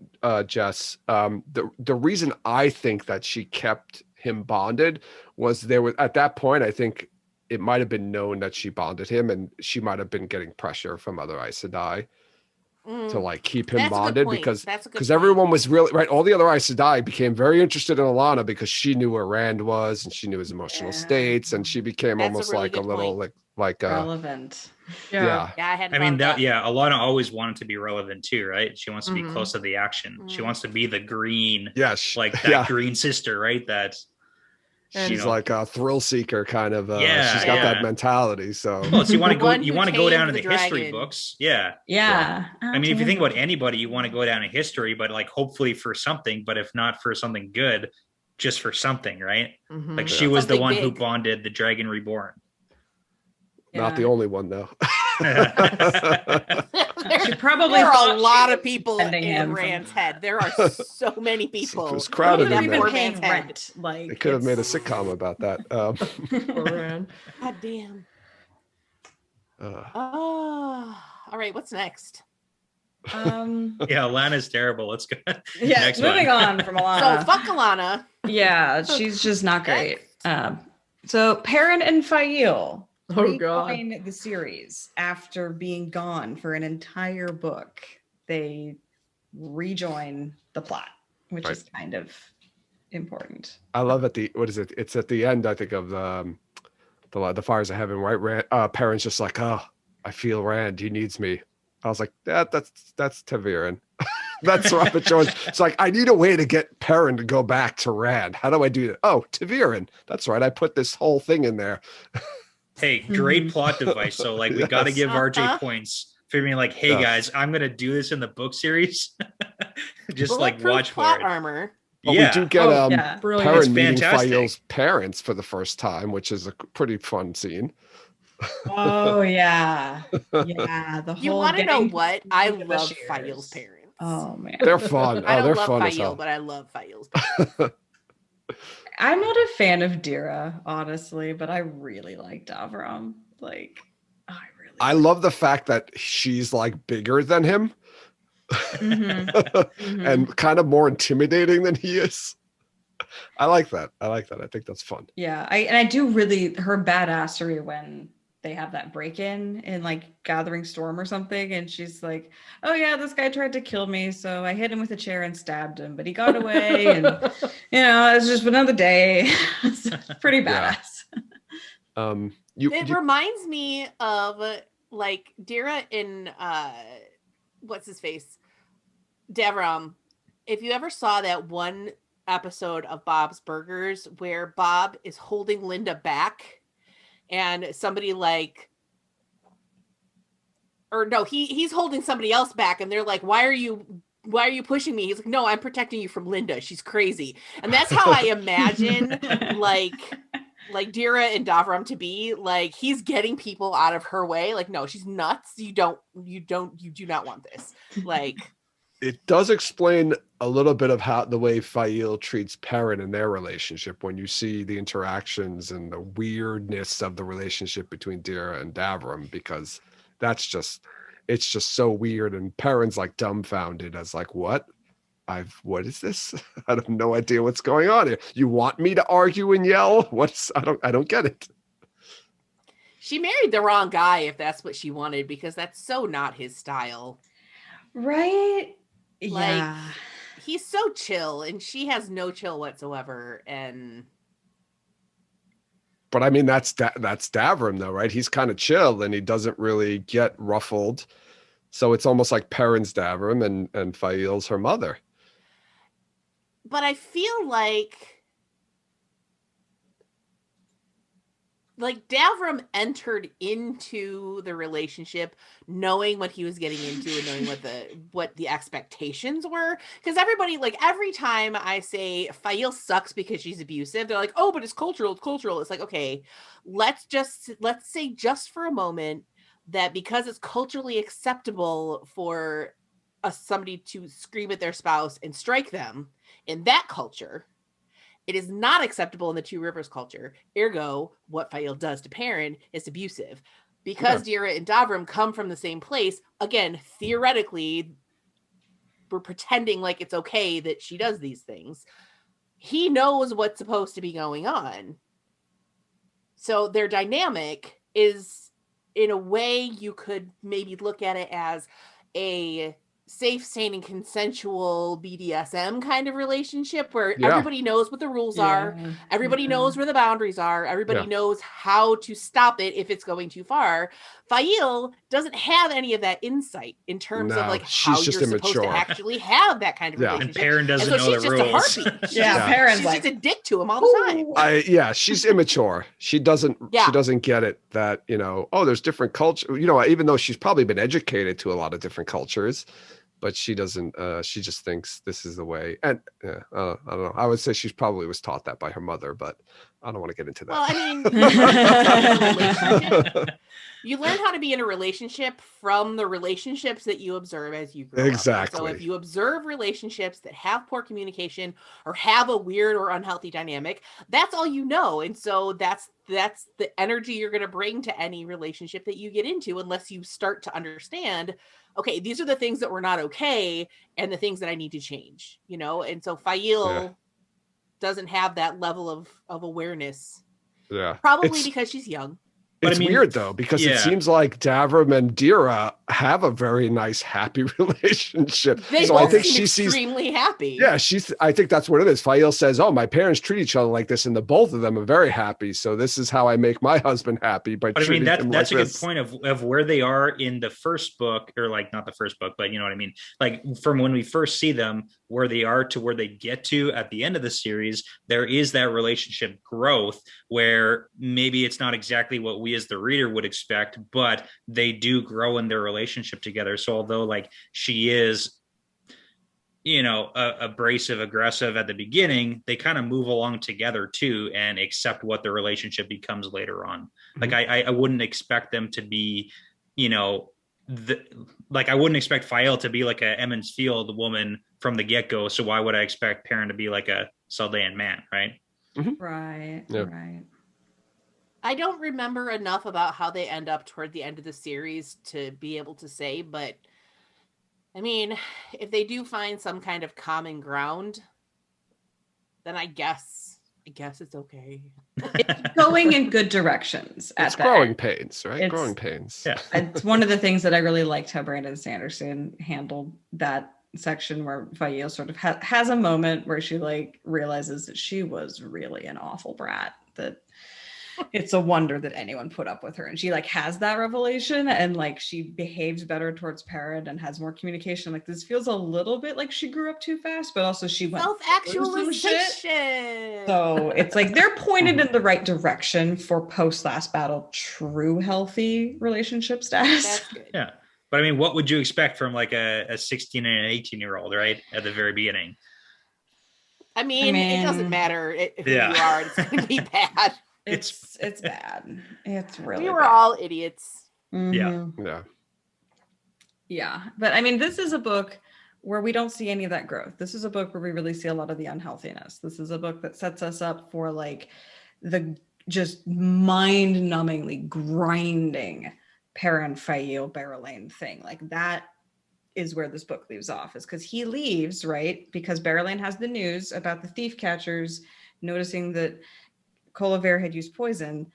Jess, the reason I think that she kept him bonded was at that point, I think it might have been known that she bonded him, and she might have been getting pressure from other Aes Sedai to like keep him bonded, because everyone was really right. All the other Aes Sedai became very interested in Alana because she knew where Rand was and she knew his emotional states, and she became almost like a little like relevant. I hadn't Alana always wanted to be relevant too, right? She wants to be close to the action. She wants to be the green, like that green sister, right? She's like a thrill seeker kind of. She's got that mentality. So, you want to go down in the history books. Yeah. I mean, if you think about anybody, you want to go down in history, but like hopefully for something, but if not for something good, just for something, right? Mm-hmm. Like she was the one who bonded the Dragon Reborn. Not the only one, though. She probably there are a lot of people in Rand's head. There are so many people. It was crowded in there. Paying rent. Like, they could have made a sitcom about that. Rand. God damn. Oh, all right. What's next? Yeah, Alana's terrible. Let's go. Yeah, Next moving one. on from So Alana. fuck Alana. Yeah, she's just not great. Next. So Perrin and Fail Oh, God. rejoin the series after being gone for an entire book. They rejoin the plot, which Right. is kind of important. I love what is it? It's at the end, I think, of the Fires of Heaven, right? Perrin's just like, oh, I feel Rand. He needs me. I was like, that's Taviran. That's Robert Jones. It's like, I need a way to get Perrin to go back to Rand. How do I do that? Oh, Taviran. That's right. I put this whole thing in there. Hey, great plot device. So like we got to Yes. give RJ Uh-huh. points for being like, hey Yes. guys, I'm gonna do this in the book series. Just like Bulletproof watch for plot it. armor. But Yeah. we do get Oh, yeah. Brilliant. Perrin It's meeting fantastic. Fael's parents for the first time, which is a pretty fun scene. Oh yeah, yeah. The whole You want to know getting what? to I meet the love Bashirs. Fael's parents. Oh man, They're fun. I Oh, don't they're love fun as Fael, hell. but I love Fael's parents. I'm not a fan of Dira, honestly, but I really like Davram. Like, I really. I love the fact that she's like bigger than him Mhm, mhm. and kind of more intimidating than he is. I like that. I think that's fun. Yeah, I do really her badassery when they have that break-in in like Gathering Storm or something, and she's like, "Oh yeah, this guy tried to kill me, so I hit him with a chair and stabbed him, but he got away, and it's just another day." It's pretty Yeah. badass. It reminds me of like Dira in what's his face? Davram. If you ever saw that one episode of Bob's Burgers where Bob is holding Linda back and somebody like or no, he's holding somebody else back and they're like, why are you pushing me? He's like, no, I'm protecting you from Linda. She's crazy. And that's how I imagine like Dira and Davram to be. Like, he's getting people out of her way. Like, no, she's nuts. You do not want this. Like, It does explain a little bit of how the way Fael treats Perrin in their relationship when you see the interactions and the weirdness of the relationship between Dira and Davram, because it's just so weird. And Perrin's like dumbfounded as like, what is this? I have no idea what's going on here. You want me to argue and yell? I don't get it. she married the wrong guy if that's what she wanted, because that's so not his style. Right? Like, Yeah. He's so chill and she has no chill whatsoever. And But I mean, that's Davram though, right? He's kind of chill and he doesn't really get ruffled. So it's almost like Perrin's Davram and Fael's her mother. but I feel like Davram entered into the relationship knowing what he was getting into and knowing what the expectations were. Because everybody, like, every time I say Fael sucks because she's abusive, they're like, oh, but it's cultural. It's like, okay, let's say just for a moment that because it's culturally acceptable for somebody to scream at their spouse and strike them in that culture, it is not acceptable in the Two Rivers culture. Ergo, what Fael does to Perrin is abusive. Because Dira and Davram come from the same place, again, theoretically, we're pretending like it's okay that she does these things. He knows what's supposed to be going on. So their dynamic is, in a way, you could maybe look at it as a safe, sane, and consensual BDSM kind of relationship where everybody knows what the rules are. Everybody knows where the boundaries are. Everybody knows how to stop it if it's going too far. Fael doesn't have any of that insight in terms of like how you're supposed to actually have that kind of relationship. And Perrin doesn't know she's the just rules. a heartbeat. Perrin's she's like, just a dick to him all the time. She's immature. She doesn't get it that, there's different culture, even though she's probably been educated to a lot of different cultures, but she doesn't, she just thinks this is the way. And I don't know. I would say she probably was taught that by her mother, but I don't want to get into that. Well, I mean, you learn how to be in a relationship from the relationships that you observe as you grow up. Exactly. So if you observe relationships that have poor communication or have a weird or unhealthy dynamic, that's all you know. And so that's that's the energy you're going to bring to any relationship that you get into, unless you start to understand, okay, these are the things that were not okay and the things that I need to change, you know? And so Fail doesn't have that level of awareness. Yeah. Probably because she's young. But It's I mean, weird though, because it seems like Davram and Dira have a very nice, happy relationship. They so both I think seem she sees extremely happy. Yeah, I think that's what it is. Fail says, "Oh, my parents treat each other like this, and the both of them are very happy. So this is how I make my husband happy." But I mean, that's him a like good point of where they are in the first book, or like not the first book, but you know what I mean. Like from when we first see them, where they are to where they get to at the end of the series, there is that relationship growth where maybe it's not exactly what we as the reader would expect, but they do grow in their relationship together. So although like she is, you know, abrasive, aggressive at the beginning, they kind of move along together too and accept what the relationship becomes later on. Mm-hmm. Like I wouldn't expect them to be, you know, I wouldn't expect Fael to be like a Emmons Field woman from the get-go. So why would I expect Perrin to be like a Saldean man, right? Mm-hmm. Right. I don't remember enough about how they end up toward the end of the series to be able to say, but I mean, if they do find some kind of common ground, then I guess it's okay. It's going in good directions. It's growing pains, right? It's growing pains. Yeah. It's one of the things that I really liked how Brandon Sanderson handled that section where Fael sort of has a moment where she like realizes that she was really an awful brat, that it's a wonder that anyone put up with her, and she like has that revelation, and like she behaves better towards Perrin and has more communication. Like this feels a little bit like she grew up too fast, but also she went self-actualization. So it's like they're pointed in the right direction for post last battle true healthy relationship status. That's good. Yeah, but I mean, what would you expect from like a 16 and an 18-year-old, right, at the very beginning? I mean it doesn't matter who you are. It's going to be bad. It's bad. It's really we were bad. all idiots. Mm-hmm. Yeah. But I mean, this is a book where we don't see any of that growth. This is a book where we really see a lot of the unhealthiness. This is a book that sets us up for like the just mind-numbingly grinding Perrin Fael Berelain thing. Like that is where this book leaves off, is because he leaves, right? Because Berelain has the news about the thief catchers noticing that Colliver had used poison.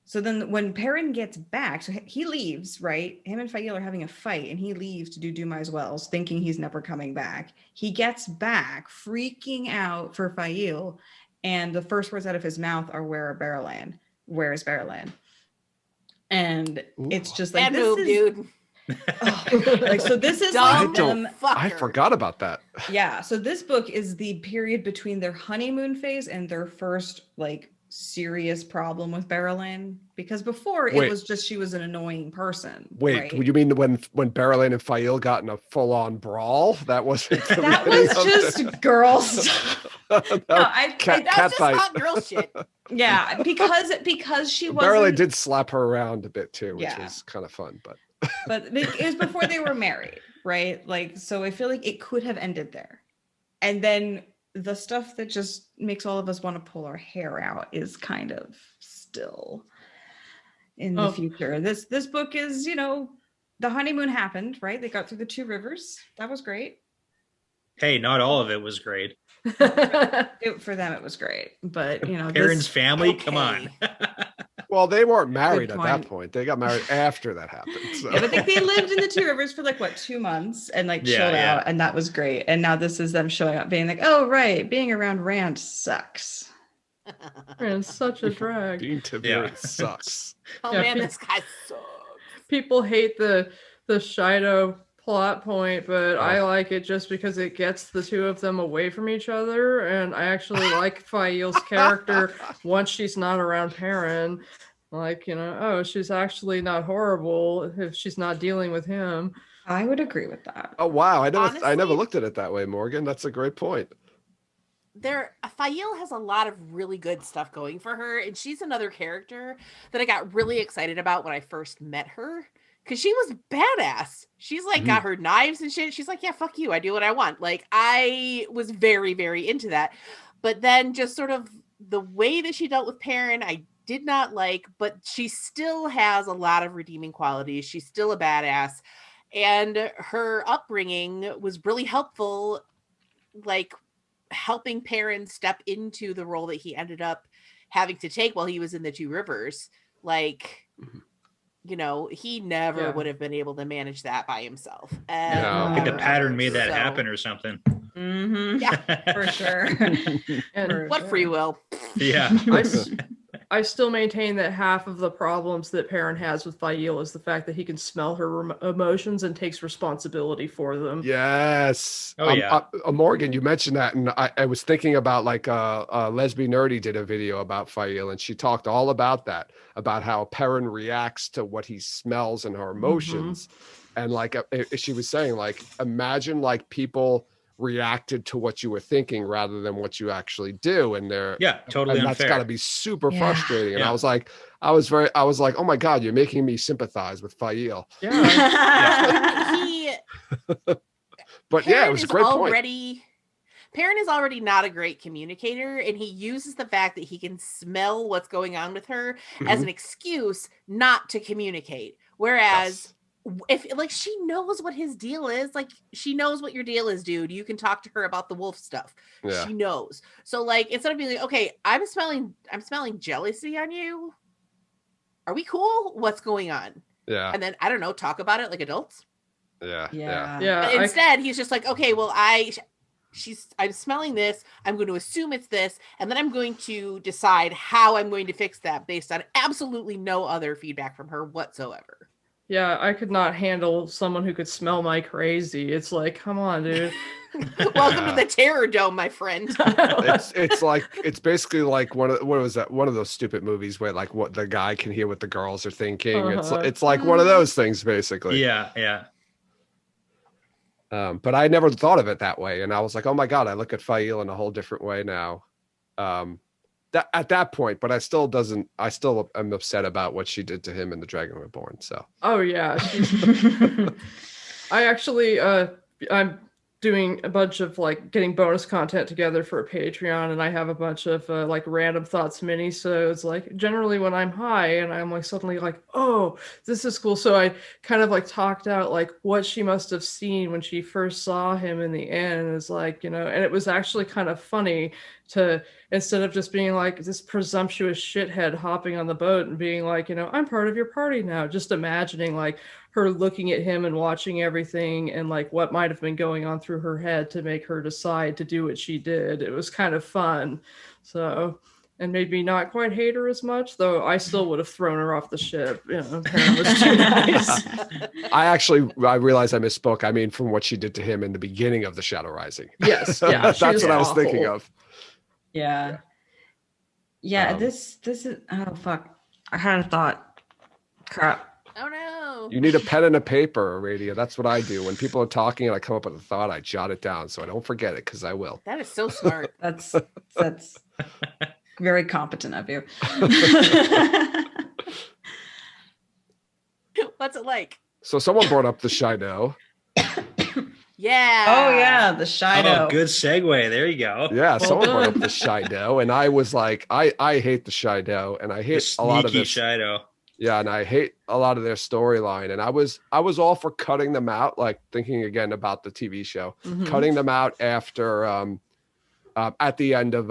So then when Perrin gets back, so he leaves, right? Him and Fael are having a fight, and he leaves to do Dumai's Wells, thinking he's never coming back. He gets back, freaking out for Fael, and the first words out of his mouth are, "Where is Berelain?" And it's just like, dude. Oh, like, so this is like I forgot about that. Yeah. So this book is the period between their honeymoon phase and their first like serious problem with Berelain, because before it was just she was an annoying person. Wait, right? You mean when Berelain and Fael got in a full-on brawl? That wasn't that was just girl stuff. That's just hot girl shit. Yeah, because she was Berelain did slap her around a bit too, which was kind of fun, but it was before they were married, right? Like, so I feel like it could have ended there. And then the stuff that just makes all of us want to pull our hair out is kind of still in the future. This book is, you know, the honeymoon happened, right? They got through the 2 rivers. That was great. Hey, not all of it was great. For them, it was great. But, you know, Perrin's family, come on. Well, they weren't married at that point. They got married after that happened. So. Yeah, but they lived in the 2 rivers for like 2 months and like chilled out, and that was great. And now this is them showing up, being like, "Oh, right, being around Rand sucks." Rand's such a drag. Being Tiberius sucks. Oh man, this guy sucks. People hate the Shido plot point, but I like it just because it gets the 2 of them away from each other, and I actually like Fael's character once she's not around Perrin. Like, you know, she's actually not horrible if she's not dealing with him. I would agree with that. Oh wow, I never looked at it that way, Morgan. That's a great point. Fael has a lot of really good stuff going for her, and she's another character that I got really excited about when I first met her. Because she was badass. She's like got her knives and shit. She's like, yeah, fuck you. I do what I want. Like, I was very, very into that. But then just sort of the way that she dealt with Perrin, I did not like, but she still has a lot of redeeming qualities. She's still a badass. And her upbringing was really helpful, like helping Perrin step into the role that he ended up having to take while he was in the Two Rivers. Like, you know, he never would have been able to manage that by himself. I think the pattern made that So- happen or something. Yeah, For sure. And what free will? Yeah. I still maintain that half of the problems that Perrin has with Fail is the fact that he can smell her emotions and takes responsibility for them. Yes. Oh, yeah. Morgan, you mentioned that, and I was thinking about like Lesbian Nerdy did a video about Fail, and she talked all about that, about how Perrin reacts to what he smells and her emotions. And like she was saying, like, imagine like people reacted to what you were thinking rather than what you actually do, and they're totally and unfair. that's got to be super Yeah. frustrating. And Yeah. I was like, oh my god, you're making me sympathize with Fail. Yeah. He But yeah, it Perrin was a is great point. Perrin is already not a great communicator, and he uses the fact that he can smell what's going on with her as an excuse not to communicate. Whereas if like she knows what his deal is, like she knows what your deal is, dude. You can talk to her about the wolf stuff. Yeah. She knows. So like instead of being like, okay, I'm smelling jealousy on you. Are we cool? What's going on? Yeah. And then I don't know, talk about it like adults. Yeah. Yeah. But instead, he's just like, okay, well, I'm smelling this. I'm going to assume it's this, and then I'm going to decide how I'm going to fix that based on absolutely no other feedback from her whatsoever. Yeah, I could not handle someone who could smell my crazy. It's like, come on, dude. Welcome to the Terror Dome, my friend. It's basically like what was that? One of those stupid movies where like what the guy can hear what the girls are thinking. It's like one of those things basically. Yeah. But I never thought of it that way, and I was like, oh my god, I look at Fail in a whole different way now. At that point, but I still am upset about what she did to him in The Dragon Reborn. So. Oh yeah. I actually I'm doing a bunch of like getting bonus content together for a Patreon, and I have a bunch of like random thoughts mini-sodes, like generally when I'm high and I'm like suddenly like, oh, this is cool. So I kind of like talked out like what she must have seen when she first saw him in the end. Is like, you know, and it was actually kind of funny to, instead of just being like this presumptuous shithead hopping on the boat and being like, you know, I'm part of your party now, just imagining like her looking at him and watching everything and like what might have been going on through her head to make her decide to do what she did. It was kind of fun. So, and made me not quite hate her as much, though I still would have thrown her off the ship. You know, Perrin was too nice. I realized I misspoke. I mean, from what she did to him in the beginning of The Shadow Rising. Yes, yeah, That's she what was I was awful. thinking of. Yeah. This is, oh fuck. I had a thought. Crap. Oh no. You need a pen and a paper, Aradia. That's what I do. When people are talking and I come up with a thought, I jot it down so I don't forget it, because I will. That is so smart. That's very competent of you. What's it like? So someone brought up the Shido. Yeah. Oh yeah, the Shido. Oh, good segue. There you go. Yeah, someone brought up done. the Shido, and I was like, I hate the Shido, and I The hate a lot of sneaky this. Shido. Yeah, and I hate a lot of their storyline. And I was all for cutting them out, like thinking again about the TV show, Mhm. cutting them out after at the end of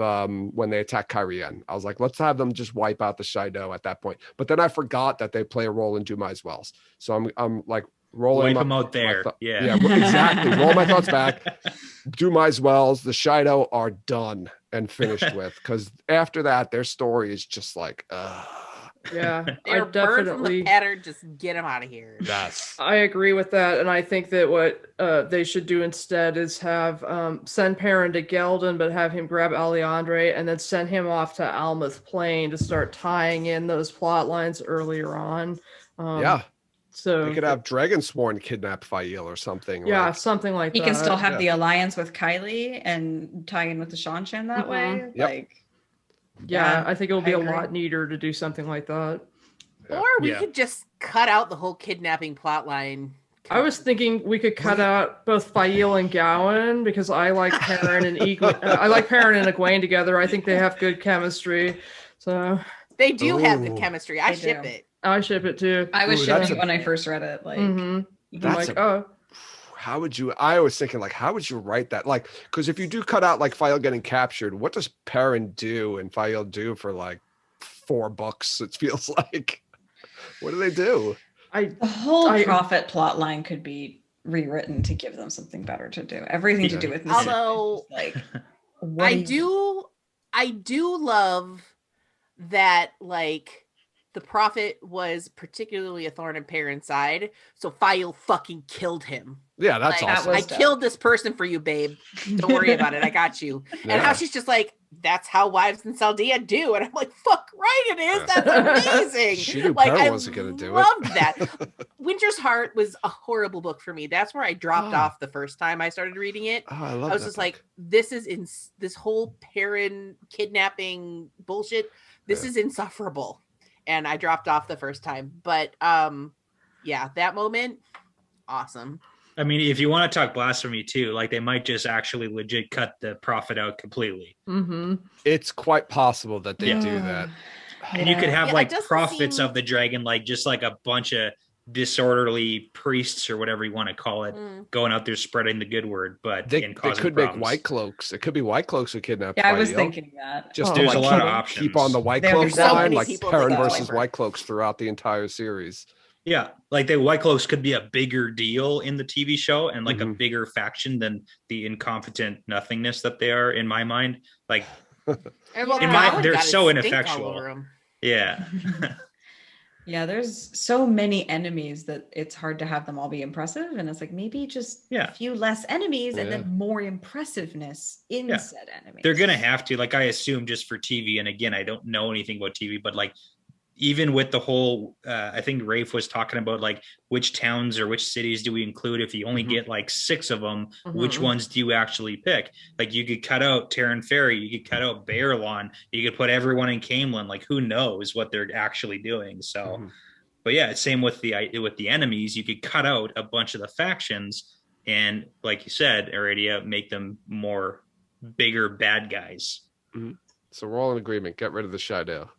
when they attack Kyrian. I was like, let's have them just wipe out the Shido at that point. But then I forgot that they play a role in Dumai's Wells. So I'm like rolling Wipe my- them out my there. thought- Yeah. exactly. Roll my thoughts back. Dumai's Wells, the Shido are done and finished with, because after that, their story is just like, Yeah, They're I birds on the definitely. pattern. Just get them out of here. yes. I agree with that, and I think that what they should do instead is have send Perrin to Geldon, but have him grab Alliandre and then send him off to Almouth Plain to start tying in those plot lines earlier on. Yeah. So They could have Dragonsworn kidnap Fail or something. yeah, like- something like He that. can still have yeah. the alliance with Kylie and tie in with the Shanshan that way. Yep. Like, Yeah, I think it would be I a agree. lot neater to do something like that. Yeah. Or we Yeah. could just cut out the whole kidnapping plot line. I was thinking we could cut out both Fail and Gowan, because I like Perrin and I like Perrin and Egwene together. I think they have good chemistry. So They do have good Ooh. chemistry. I They ship do. it. I ship it too. I was Ooh, that's shipping it a- when I first read it. Like, I'm That's like, a- oh, How would you? I was thinking like, how would you write that? Like, because if you do cut out like Fael getting captured, what does Perrin do and Fael do for like 4 books? It feels like. What do they do? the whole I- prophet plot line could be rewritten to give them something better to do. Everything to do with Mississippi. Although, like, what I do love that, like, the prophet was particularly a thorn in Perrin's side, so Fael fucking killed him. Yeah, that's Like, awesome. I was dope. killed this person for you, babe. Don't worry about it. I got you. And Yeah. how she's just like, that's how wives in Saldia do. And I'm like, fuck right it is. That's amazing. She knew Like, Perrin I wasn't gonna do it. loved that. Winter's Heart was a horrible book for me. That's where I dropped Oh. off the first time I started reading it. Oh, I love I was that just book. like, this is this whole Perrin kidnapping bullshit. This Yeah. is insufferable. And I dropped off the first time. But yeah, that moment, awesome. I mean, if you want to talk blasphemy too, like they might just actually legit cut the prophet out completely. It's quite possible that they Yeah. do that. And you could have Yeah, it like doesn't prophets seem- of the dragon, like just like a bunch of disorderly priests or whatever you want to call it, going out there spreading the good word, but They and causing could problems. make White Cloaks. It could be White Cloaks who kidnapped. Yeah, I was Fael. thinking that. Just Oh, to, There's like, a lot of keep- options. Keep on the White There's Cloaks so line, many like people Perrin that go versus over. White Cloaks throughout the entire series. Yeah, like the White Cloaks could be a bigger deal in the TV show and like a Mhm. bigger faction than the incompetent nothingness that they are in my mind. Like, And well, In my- Gowan they're got his so stink all ineffectual. over him. yeah, Yeah, there's so many enemies that it's hard to have them all be impressive. And it's like maybe just Yeah. a few less enemies and Yeah. then more impressiveness in Yeah. said enemies. they're gonna have to. Like, I assume just for TV. And again, I don't know anything about TV, but like, even with the whole, I think Rafe was talking about like which towns or which cities do we include if you only Mhm. get like 6 of them. Which Mhm. ones do you actually pick? Like, you could cut out Terran Ferry, you could cut out Baerlon, you could put everyone in Camelin. Like, who knows what they're actually doing? So, Mhm. but yeah, same with the enemies. You could cut out a bunch of the factions, and like you said, Aradia, make them more bigger bad guys. So we're all in agreement. Get rid of the Shadow.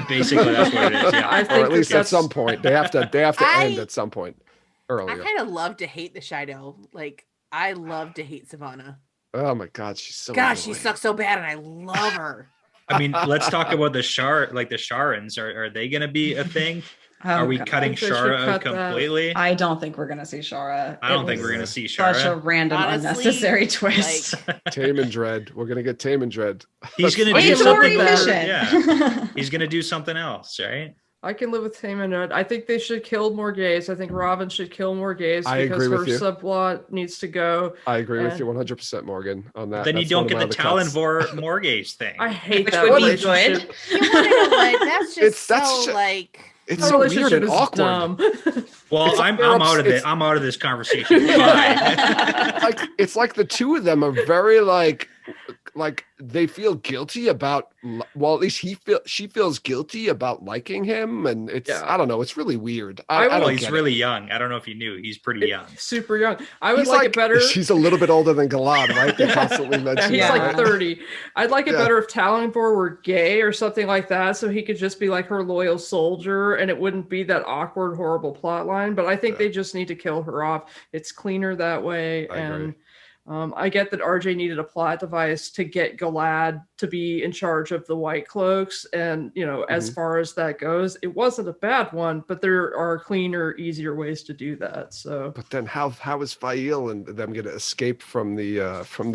Basically, that's what it is. Yeah. I Or think at least at that's some point. They have to end at some point I earlier. kind of love to hate the Shido. Like, I love to hate Savannah. Oh my god, she's so Gosh, she annoying. sucks so bad, and I love her. I mean, let's talk about the Sharans. Are they going to be a thing? Oh, Are we God. cutting I think they should Shara out cut that. completely? I don't think we're gonna see Shara. I don't It think we're was going to see such a Shara. random, Honestly, unnecessary twist. Like, Tame and Dread. We're gonna get Tame and Dread. He's going to I do can Way more live something. with efficient. Yeah, he's going to do something else, right? I can live with Tame and Red. I think they should kill more gays. I think Robin should kill more gays I because agree her with you. subplot needs to go. I agree with And- you 100%, Morgan, on that. Then you That's don't one get of the my other cuts. Talonvor Morgase thing. I hate Which that would be relationship. good. you want to know what? That's just That's so, ju- like... It's That so weird relationship and is awkward. dumb. Well, It's like I'm they're out of it. it's- I'm out of this conversation. Bye. like it's like the two of them are very like they feel guilty about well, at least she feels guilty about liking him, and it's Yeah. I don't know, it's really weird. I I Well, don't he's get it. really young. I don't know if you knew. He's pretty young. Super young. I would He's like it better. She's a little bit older than Galad, right? They constantly Yeah, mention he's that, like right? 30. I'd like it Yeah. better if Talonvor were gay or something like that, so he could just be like her loyal soldier and it wouldn't be that awkward, horrible plot line. But I think Yeah. they just need to kill her off. It's cleaner that way. I agree. And I get that RJ needed a plot device to get Galad to be in charge of the White Cloaks. And, you know, as Mm-hmm. far as that goes, it wasn't a bad one, but there are cleaner, easier ways to do that. So But then how is Fael and them gonna escape from the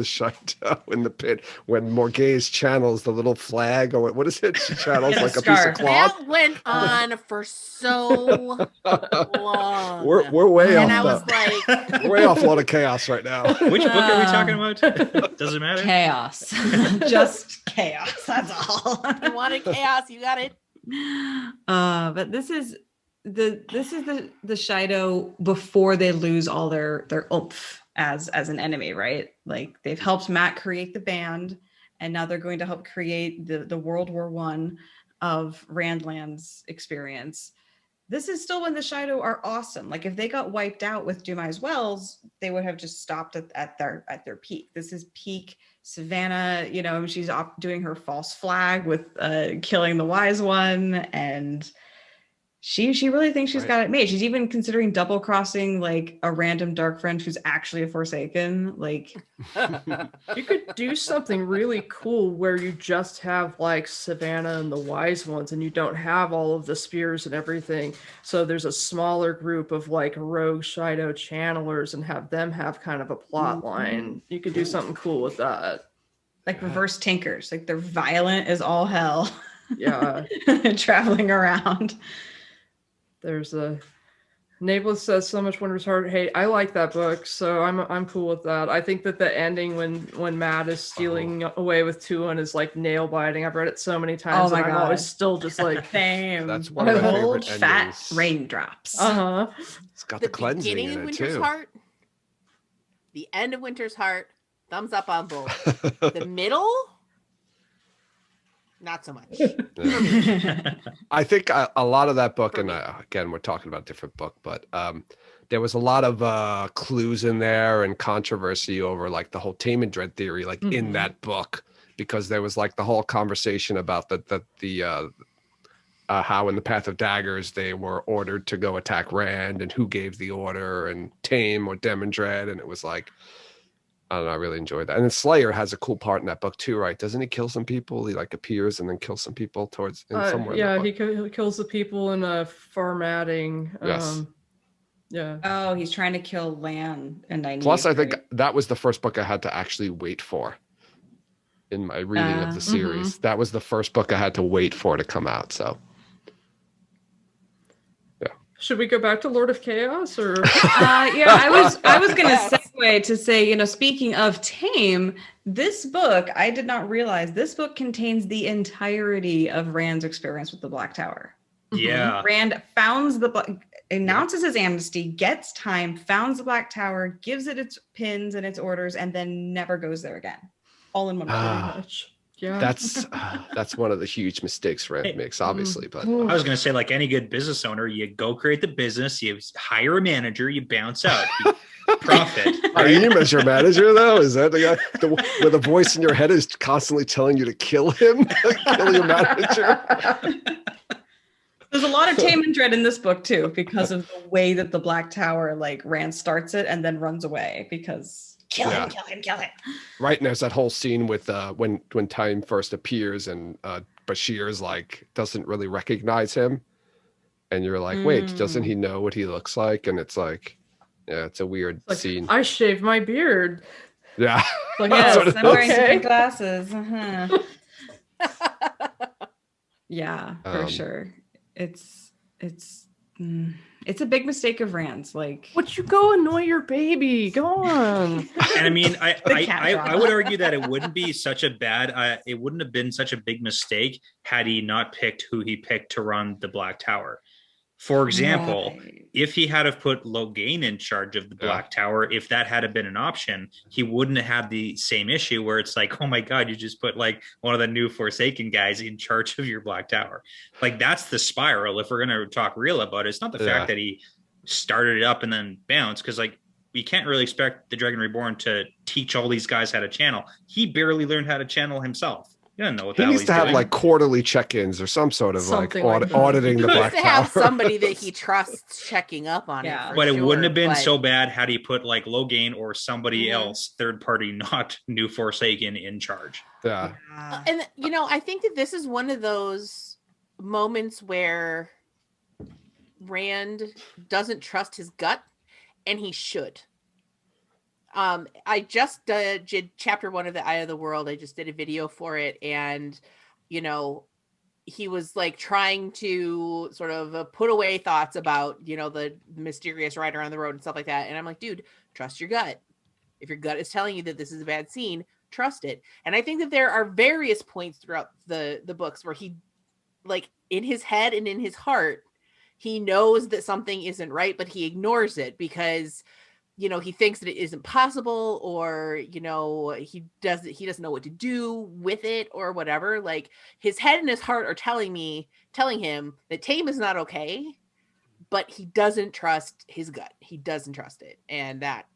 Shadow in the pit when Morghese channels the little flag, or what is it? She channels Yeah, like a piece scarf. of cloth. That went on for so long. We're way and off I was the- like, we're way off a lot of chaos right now. Which book are we talking about? Doesn't matter. Chaos. Just chaos. That's all. you wanted chaos, you got it. But this is the Shido before they lose all their oomph as an enemy, right? Like they've helped Matt create the band, and now they're going to help create the World War I of Randland's experience. this is still when the Shido are awesome. Like if they got wiped out with Dumai's Wells, they would have just stopped at their peak. This is peak Savannah. You know, she's doing her false flag with killing the wise one, and she really thinks she's got it made. She's even considering double crossing like a random dark friend who's actually a Forsaken. Like You could do something really cool where you just have like Savannah and the wise ones, and you don't have all of the spears and everything. So there's a smaller group of like rogue Shido channelers, and have them have kind of a plot line. You could do something cool with that. like reverse Tinkers. Like they're violent as all hell. Yeah. Traveling around. There's a Nameless says so much Wondrous Heart. Hey, I like that book, so I'm cool with that. I think that the ending when Matt is stealing away with Tuon is like nail biting. I've read it so many times, my and I'm God. always still just like, Same. That's one of my Old favorite fat endings. raindrops. It's got the cleansing beginning in of it Winter's too. Heart, the end of Winter's Heart, thumbs up on both. The middle, not so much. I think a lot of that book, and again, we're talking about a different book, but there was a lot of clues in there and controversy over like the whole Tame and Dread theory, like in that book, because there was like the whole conversation about the how in the Path of Daggers they were ordered to go attack Rand, and who gave the order, and Tame or Demandred, and it was like, I don't know, I really enjoyed that. And then Slayer has a cool part in that book too, right? Doesn't he kill some people? He like appears and then kills some people towards somewhere. yeah, in the book. he kills the people in Farmatting. Yes. Yeah. Oh, he's trying to kill Lan and Nynaeve. Plus, I think right? that was the first book I had to actually wait for in my reading of the series. That was the first book I had to wait for to come out. So, Should we go back to Lord of Chaos or? Yeah, I was gonna segue to say, you know, speaking of Tame, this book, I did not realize this book contains the entirety of Rand's experience with the Black Tower. Yeah. Rand announces his amnesty, gets time, founds the Black Tower, gives it its pins and its orders, and then never goes there again. All in one book. Much. Yeah. that's one of the huge mistakes Rand makes, obviously. But I was going to say, like any good business owner, you go create the business, you hire a manager, you bounce out, you profit. are you your manager though? Is that the guy where the voice in your head is constantly telling you to kill him, kill your manager? There's a lot of Tame and Dread in this book too, because of the way that the Black Tower, like Rand starts it and then runs away because kill him. Right, and there's that whole scene with when Time first appears and Bashir's like doesn't really recognize him, and you're like, wait, doesn't he know what he looks like? And it's like, yeah, it's a weird scene. I shaved my beard. Yeah, Like, Yes, That's what it I'm wearing okay. different glasses. Yeah, for Um, sure. It's a big mistake of Rand's. Like, Would you go annoy your baby? Go on. And I mean, cat I drama. would argue that it wouldn't be such a bad, it wouldn't have been such a big mistake had he not picked who he picked to run the Black Tower. For example, right. if he had have put Logain in charge of the Black Tower, if that had been an option, he wouldn't have had the same issue where it's like, oh my God, you just put like one of the new Forsaken guys in charge of your Black Tower. Like that's the spiral. If we're going to talk real about it, it's not the fact that he started it up and then bounced, because like we can't really expect the Dragon Reborn to teach all these guys how to channel. He barely learned how to channel himself. He doesn't know what the he hell needs he's to have doing. like quarterly check-ins or some sort of Something like like that. auditing the He Black needs to have Tower. somebody that he trusts checking up on Yeah. it. for But it sure, wouldn't have been but- so bad had he put like Logain or somebody Mhm. else, third party, not new Forsaken, in charge. Yeah, And you know, I think that this is one of those moments where Rand doesn't trust his gut, and he should. I just did chapter 1 of the Eye of the World. I just did a video for it, and you know, he was like trying to sort of put away thoughts about, you know, the mysterious rider on the road and stuff like that. And I'm like, dude, trust your gut. If your gut is telling you that this is a bad scene, trust it. And I think that there are various points throughout the books where he, like, in his head and in his heart, he knows that something isn't right, but he ignores it because, you know, he thinks that it isn't possible, or, you know, he doesn't know what to do with it or whatever. Like, his head and his heart are telling him that Tame is not okay, but he doesn't trust his gut. He doesn't trust it. And that.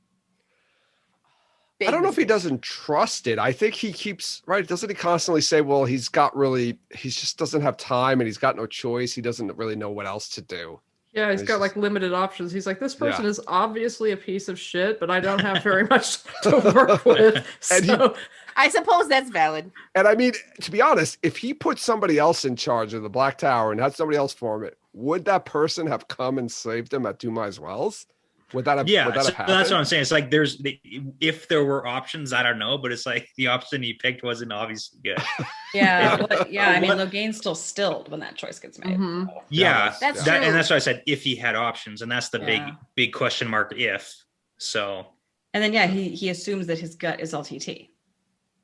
I don't know if he doesn't trust it. I think he keeps, right? Doesn't he constantly say, well, he just doesn't have time and he's got no choice. He doesn't really know what else to do. Yeah, he's got like limited options. He's like, this person is obviously a piece of shit, but I don't have very much to work with. So I suppose that's valid. And I mean, to be honest, if he put somebody else in charge of the Black Tower and had somebody else form it, would that person have come and saved him at Dumai's Wells? Would that have, would that have happened? That's what I'm saying. It's like if there were options, I don't know, but it's like the option he picked wasn't obviously good. Yeah, I mean, Logain's still stilled when that choice gets made. Mm-hmm. Yeah, that's true. And that's why I said if he had options, and that's the big question mark. If so, and then he assumes that his gut is LTT.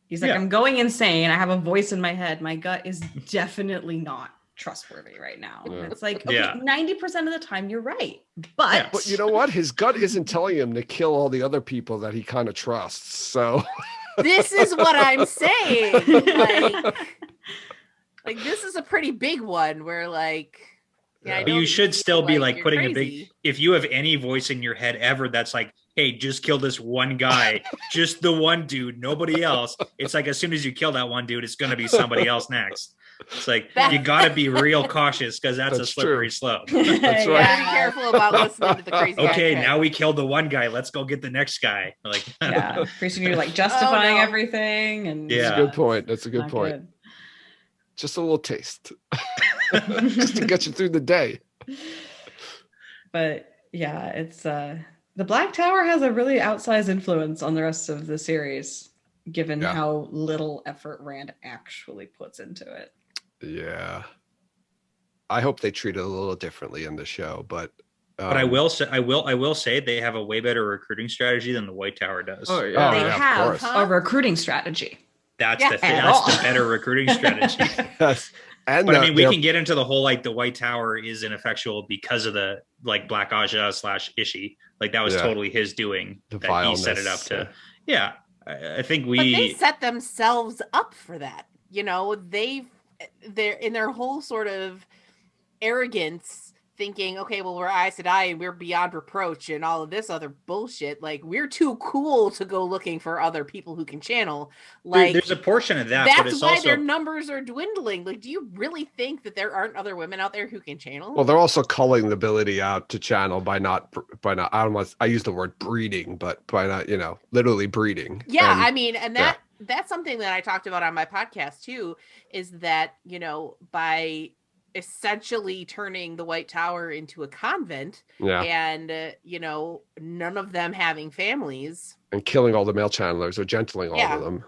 He's like, I'm going insane. I have a voice in my head. My gut is definitely not trustworthy right now. Yeah. It's like, okay, 90% of the time you're right. But you know what? His gut isn't telling him to kill all the other people that he kind of trusts. So this is what I'm saying. Like this is a pretty big one where like but you should still be like putting crazy. A big, if you have any voice in your head ever that's like, hey, just kill this one guy, just the one dude, nobody else. It's like as soon as you kill that one dude, it's going to be somebody else next. It's like you got to be real cautious because that's a slippery slope. That's right. Yeah, be careful about listening to the crazy. Okay, now we killed the one guy. Let's go get the next guy. Like, pretty soon you're like justifying everything, and that's a good point. That's a good point. Good. Just a little taste, just to get you through the day. But yeah, it's the Black Tower has a really outsized influence on the rest of the series, given how little effort Rand actually puts into it. Yeah, I hope they treat it a little differently in the show, but I will say they have a way better recruiting strategy than the White Tower does. Oh yeah, they have a recruiting strategy. That's the better recruiting strategy. Yes. But I mean, we can get into the whole like the White Tower is ineffectual because of the like Black Aja / Ishii. Like that was totally his doing. That he set it up to. Yeah, I think But they set themselves up for that. You know, they're in their whole sort of arrogance, thinking, okay, well, we're Aes Sedai and we're beyond reproach and all of this other bullshit. Like, we're too cool to go looking for other people who can channel. Like, there's a portion of that. That's but it's why also... their numbers are dwindling. Like, do you really think that there aren't other women out there who can channel? Well, they're also culling the ability out to channel by not. I use the word breeding, but by not, literally breeding. Yeah, I mean, and that's something that I talked about on my podcast too, is that, by essentially turning the White Tower into a convent and none of them having families and killing all the male channelers or gentling all of them.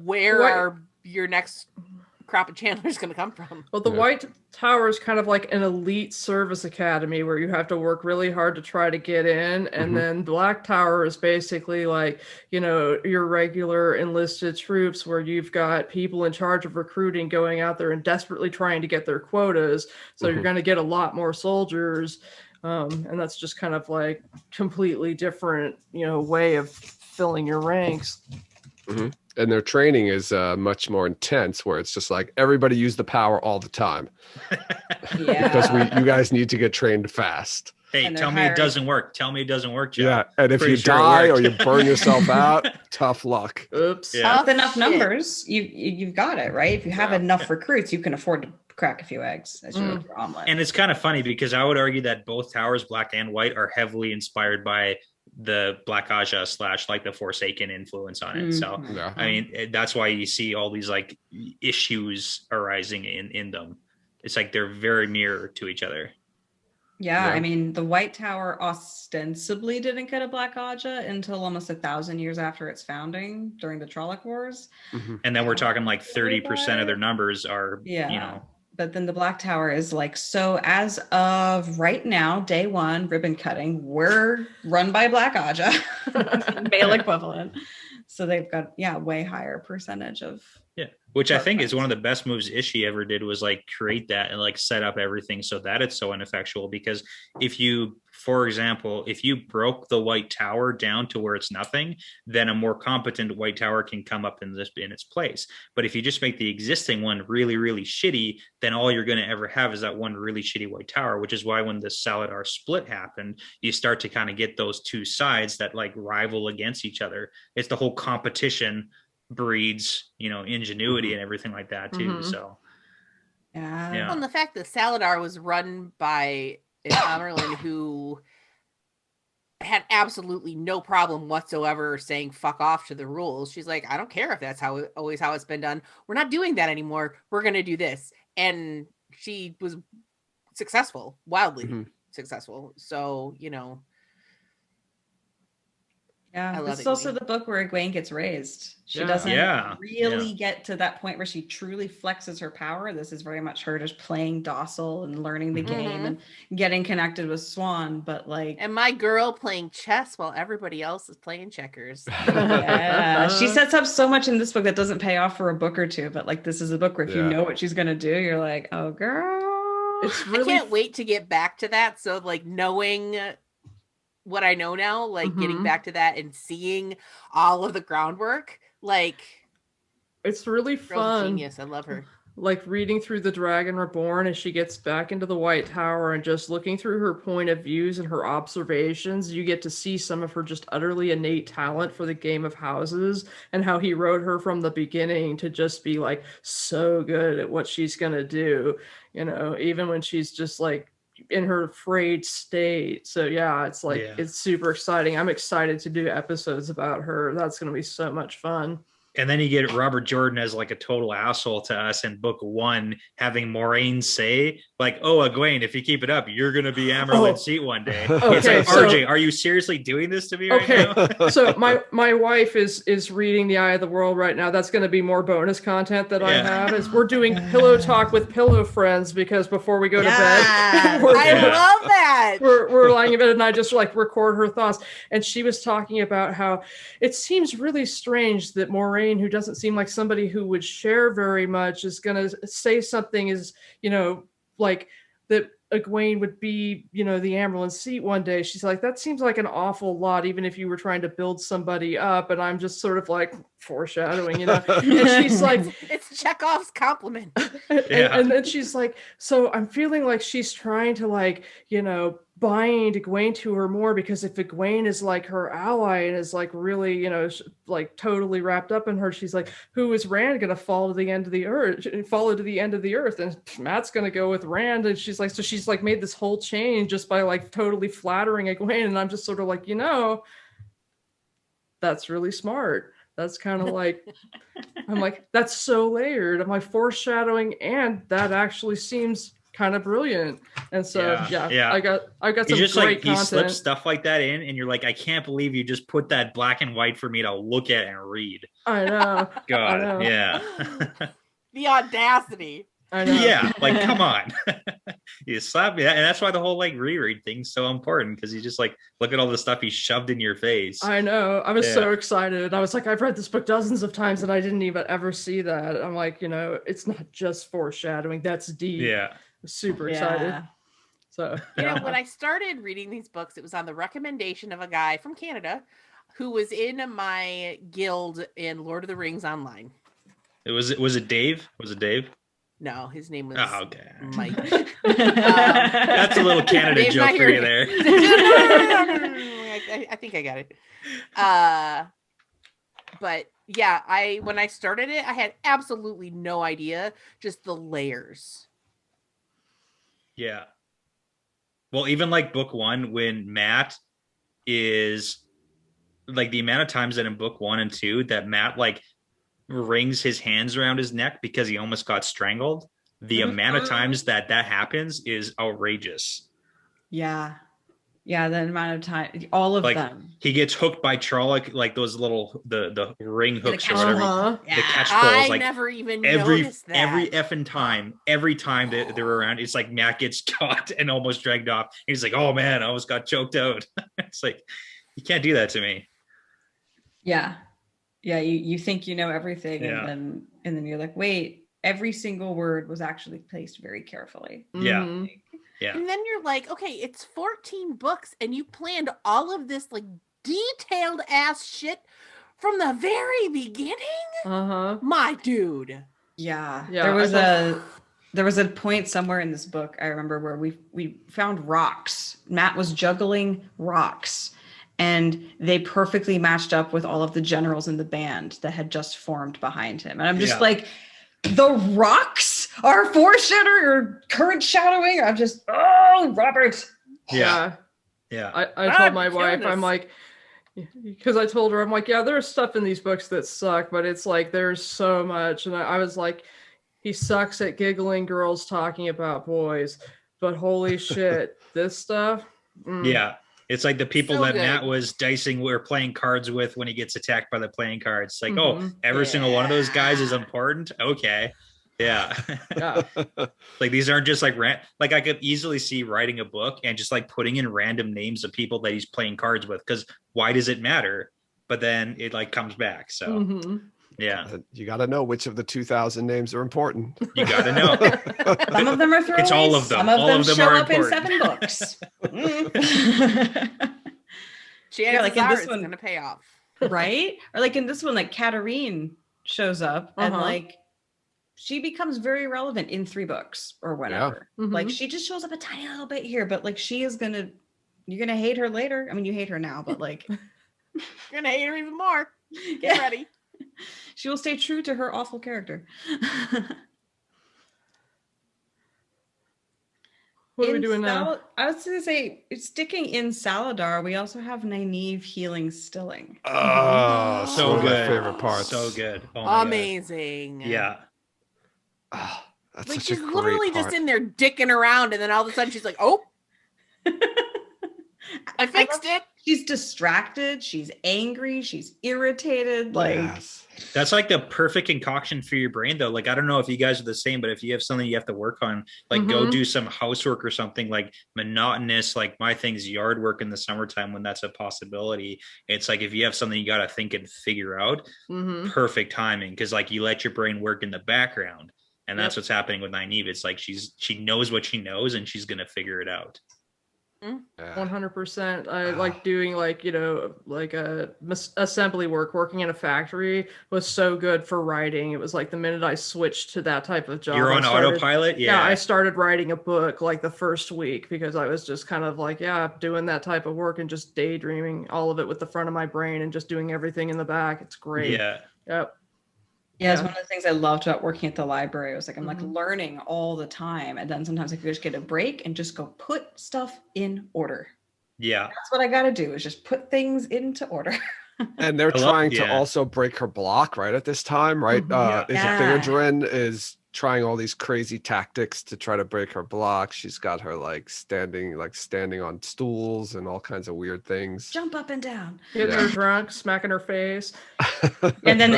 Where are your next crop of channelers going to come from? Well, the White Tower is kind of like an elite service academy where you have to work really hard to try to get in, and then Black Tower is basically like, your regular enlisted troops where you've got people in charge of recruiting going out there and desperately trying to get their quotas. So you're going to get a lot more soldiers, and that's just kind of like completely different, way of filling your ranks. And their training is much more intense, where it's just like everybody use the power all the time. Because you guys need to get trained fast. Hey, tell me it doesn't work. Tell me it doesn't work, Joe. Yeah, and if you die or you burn yourself out, tough luck. Oops. Yeah. With enough numbers, you've got it, right? If you have enough recruits, you can afford to crack a few eggs as your omelet. And it's kind of funny because I would argue that both towers, Black and White, are heavily inspired by the Black Aja / like the Forsaken influence on it. So I mean, that's why you see all these like issues arising in them. It's like they're very near to each other. Yeah, I mean, the White Tower ostensibly didn't get a Black Aja until almost 1,000 years after its founding during the Trolloc Wars. And then we're talking like 30% of their numbers are, But then the Black Tower is like, so as of right now, day one, ribbon cutting, we're run by Black Aja, male equivalent. So they've got, way higher percentage of. Yeah, which I think is one of the best moves Ishii ever did, was like create that and like set up everything so that it's so ineffectual. Because if you for example, if you broke the White Tower down to where it's nothing, then a more competent White Tower can come up in its place. But if you just make the existing one really, really shitty, then all you're going to ever have is that one really shitty White Tower, which is why when the Saladar split happened, you start to kind of get those two sides that like rival against each other. It's the whole competition breeds, ingenuity and everything like that too. So Yeah. Well, and the fact that Saladar was run by an Amerlin who had absolutely no problem whatsoever saying fuck off to the rules. She's like, I don't care if that's always how it's been done. We're not doing that anymore. We're going to do this. And she was successful, wildly successful. So, Yeah, I love it's it, also Egwene. the book where Egwene gets raised. She Yeah. doesn't Yeah, really yeah. get to that point where she truly flexes her power. This is very much her just playing docile and learning the game and getting connected with Swan. But like, And my girl playing chess while everybody else is playing checkers. yeah, she sets up so much in this book that doesn't pay off for a book or two. But like, this is a book where if you Yeah. know what she's gonna do, you're like, oh girl. It's I really can't wait to get back to that. So like knowing what I know now, like getting back to that and seeing all of the groundwork, like it's really girl's a fun. genius. I love her. Like reading through The Dragon Reborn as she gets back into the White Tower and just looking through her point of views and her observations, you get to see some of her just utterly innate talent for the Game of Houses and how he wrote her from the beginning to just be like so good at what she's gonna do, even when she's just like in her afraid state. So yeah, it's like it's super exciting. I'm excited to do episodes about her. That's gonna be so much fun. And then you get Robert Jordan as like a total asshole to us in book 1, having Moraine say like, "Oh, Egwene, if you keep it up, you're gonna be Amerlin's seat one day." It's Okay, like, so- RJ, are you seriously doing this to me right Okay, now? so my wife is reading The Eye of the World right now. That's going to be more bonus content that I Yeah. have. Is we're doing pillow talk with pillow friends because before we go to Yes. bed, we're, I love that. we're lying in bed and I just like record her thoughts. And she was talking about how it seems really strange that Moraine, who doesn't seem like somebody who would share very much, is going to say something like that Egwene would be, the Amerlin seat one day. She's like, that seems like an awful lot, even if you were trying to build somebody up. And I'm just sort of like foreshadowing, And she's like, It's Chekhov's compliment. and then she's like, so I'm feeling like she's trying to like, bind Egwene to her more, because if Egwene is like her ally and is like really, like totally wrapped up in her, she's like, who is Rand going to fall to the end of the earth, and Matt's going to go with Rand. And she's like, so she's like made this whole change just by like totally flattering Egwene. And I'm just sort of like, that's really smart. That's kind of like, I'm like, that's so layered. I'm like foreshadowing, and that actually seems kind of brilliant. And so Yeah. I got You some just great you slip content. stuff like that in, and you're like, I can't believe you just put that black and white for me to look at and read. I know. God, know. yeah. The audacity. I know. Yeah, like come on. You slap me, and that's why the whole like reread thing's so important, because you just like look at all the stuff he shoved in your face. I know. I was Yeah. so excited. I was like, I've read this book dozens of times and I didn't even ever see that. I'm like, it's not just foreshadowing. That's deep. Yeah. Super excited. Yeah. So When I started reading these books, it was on the recommendation of a guy from Canada who was in my guild in Lord of the Rings Online. Was it Dave? Was it Dave? No, his name was Oh, okay. Mike. That's a little Canada Dave's joke not for here. you there. No. I think I got it. But yeah, when I started it, I had absolutely no idea, just the layers. Yeah. Well, even like book 1, when Matt is like, the amount of times that in book 1 and 2 that Matt like wrings his hands around his neck because he almost got strangled, the amount of times that happens is outrageous. Yeah. Yeah, the amount of time, all of Like them. he gets hooked by Trolloc, like those little the ring hooks or catch whatever. Uh-huh. The catch I poles, like never even every noticed that. effing time, every time that they're around, it's like Matt gets caught and almost dragged off. He's like, "Oh man, I almost got choked out." It's like, you can't do that to me. Yeah. Yeah, you think you know everything, Yeah. and then you're like, wait, every single word was actually placed very carefully. Yeah. Mhm. Yeah. And then you're like, okay, it's 14 books and you planned all of this like detailed ass shit from the very beginning? Uh-huh. My dude. Yeah. Yeah, There was a point somewhere in this book I remember where we found rocks. Matt was juggling rocks, and they perfectly matched up with all of the generals in the band that had just formed behind him. And I'm just Yeah. like, the rocks are foreshadowing or current shadowing. I'm just, oh, Robert. Yeah. Yeah. I told my wife, I'm like, because I told her, I'm like, yeah, there's stuff in these books that suck, but it's like there's so much. And I was like, he sucks at giggling girls talking about boys, but holy shit, this stuff. Yeah. It's like the people So that good. Matt was dicing or playing cards with when he gets attacked by the playing cards. It's like, oh, Mhm. every single one of those guys is important. Okay. Yeah. Yeah. Like these aren't just like like I could easily see writing a book and just like putting in random names of people that he's playing cards with, because why does it matter? But then it like comes back. So Mhm. yeah, You got to know which of the 2,000 names are important. you gotta know. Some of them are throwaways. It's all of them. Some of All them of them show are up important. in 7 books. Mm. Chances like in are this it's one- going to pay off. Right? Or like in this one, like Katarine shows up and Uh-huh. like she becomes very relevant in 3 books or whatever. Like Mhm. she just shows up a tiny little bit here, but like you're gonna hate her later. I mean, you hate her now, but like You're going to hate her even more. Get yeah, ready. she will stay true to her awful character. What are we doing now? I was gonna say, sticking in Saladar, we also have Nynaeve healing Stilling. Oh, So so one of my good. favorite parts. So good. Oh my God. Amazing. Yeah. Oh, that's Like such a she's great literally part. just in there dicking around, and then all of a sudden she's like, "Oh, I fixed it." She's distracted, she's angry, she's irritated, like Yes. That's like the perfect concoction for your brain, though. Like, I don't know if you guys are the same, but if you have something you have to work on, like go Mhm. do some housework or something like monotonous, like my thing's yard work in the summertime when that's a possibility. It's like if you have something you got to think and figure out, Mhm. perfect timing, because like you let your brain work in the background. And that's Yep. what's happening with Nynaeve. It's like she knows what she knows and she's going to figure it out. Yeah. 100%. I like doing like, like assembly work, working in a factory was so good for writing. It was like the minute I switched to that type of job. You're I on started- autopilot? Yeah, I Yeah. started writing a book like the first week because I was just kind of like, yeah, doing that type of work and just daydreaming all of it with the front of my brain and just doing everything in the back. It's great. Yeah. Yep. yeah, it's Yeah. one of the things I loved about working at the library. It was like I'm like Mhm. learning all the time. And then sometimes I could just get a break and just go put stuff in order. Yeah. That's what I gotta do is just put things into order. And they're I love- trying to yeah. also break her block right at this time, right? Mhm. Is Yeah. Therdrin is trying all these crazy tactics to try to break her block. She's got her standing on stools and all kinds of weird things. Jump up and down. Getting Yeah. her drunk, smacking her face. And then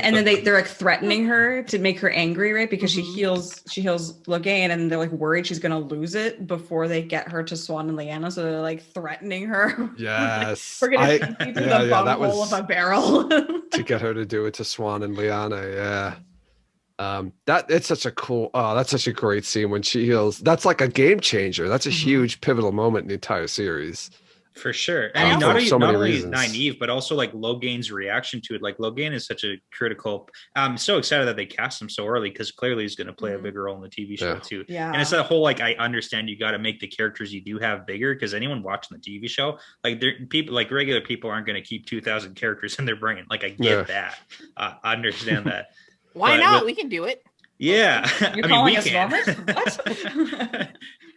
they're like threatening her to make her angry, right? Because Mhm. she heals Logain, and they're like worried she's gonna lose it before they get her to Swan and Lyanna. So they're like threatening her. Yes. We're gonna sink you through the that bunghole was of a barrel. to get her to do it to Swan and Liana. Yeah. That's such a great scene when she heals. That's like a game changer. That's a Mhm. huge pivotal moment in the entire series. For sure. I I mean, also- not, For so not many only reasons. Nynaeve, but also like Logain's reaction to it. Like Logain is such a critical. I'm so excited that they cast him so early because clearly he's going to play a Mhm. bigger role in the TV show Yeah. too. Yeah. And it's that whole like I understand you got to make the characters you do have bigger because anyone watching the TV show, like people like regular people aren't going to keep 2,000 characters in their brain. Like I get that. I understand that. Why But- not? but- We can do it. Yeah. You're I mean, calling we us can. Robert? What?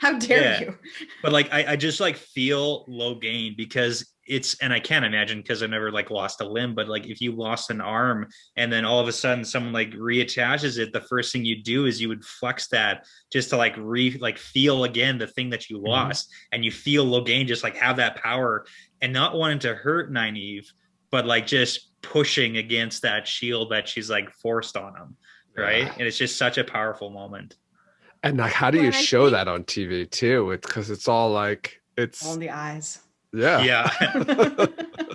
How dare Yeah. you? But like I just like feel Logain because it's, and I can't imagine because I've never like lost a limb, but like if you lost an arm and then all of a sudden someone like reattaches it, the first thing you do is you would flex that just to like feel again the thing that you lost. And you feel Logain just like have that power and not wanting to hurt Nynaeve, but like just pushing against that shield that she's like forced on him. Right. Yeah. And it's just such a pourful moment. And like, how do Well, you and I show think- that on TV too? Because it's all like it's On the eyes. yeah. Yeah.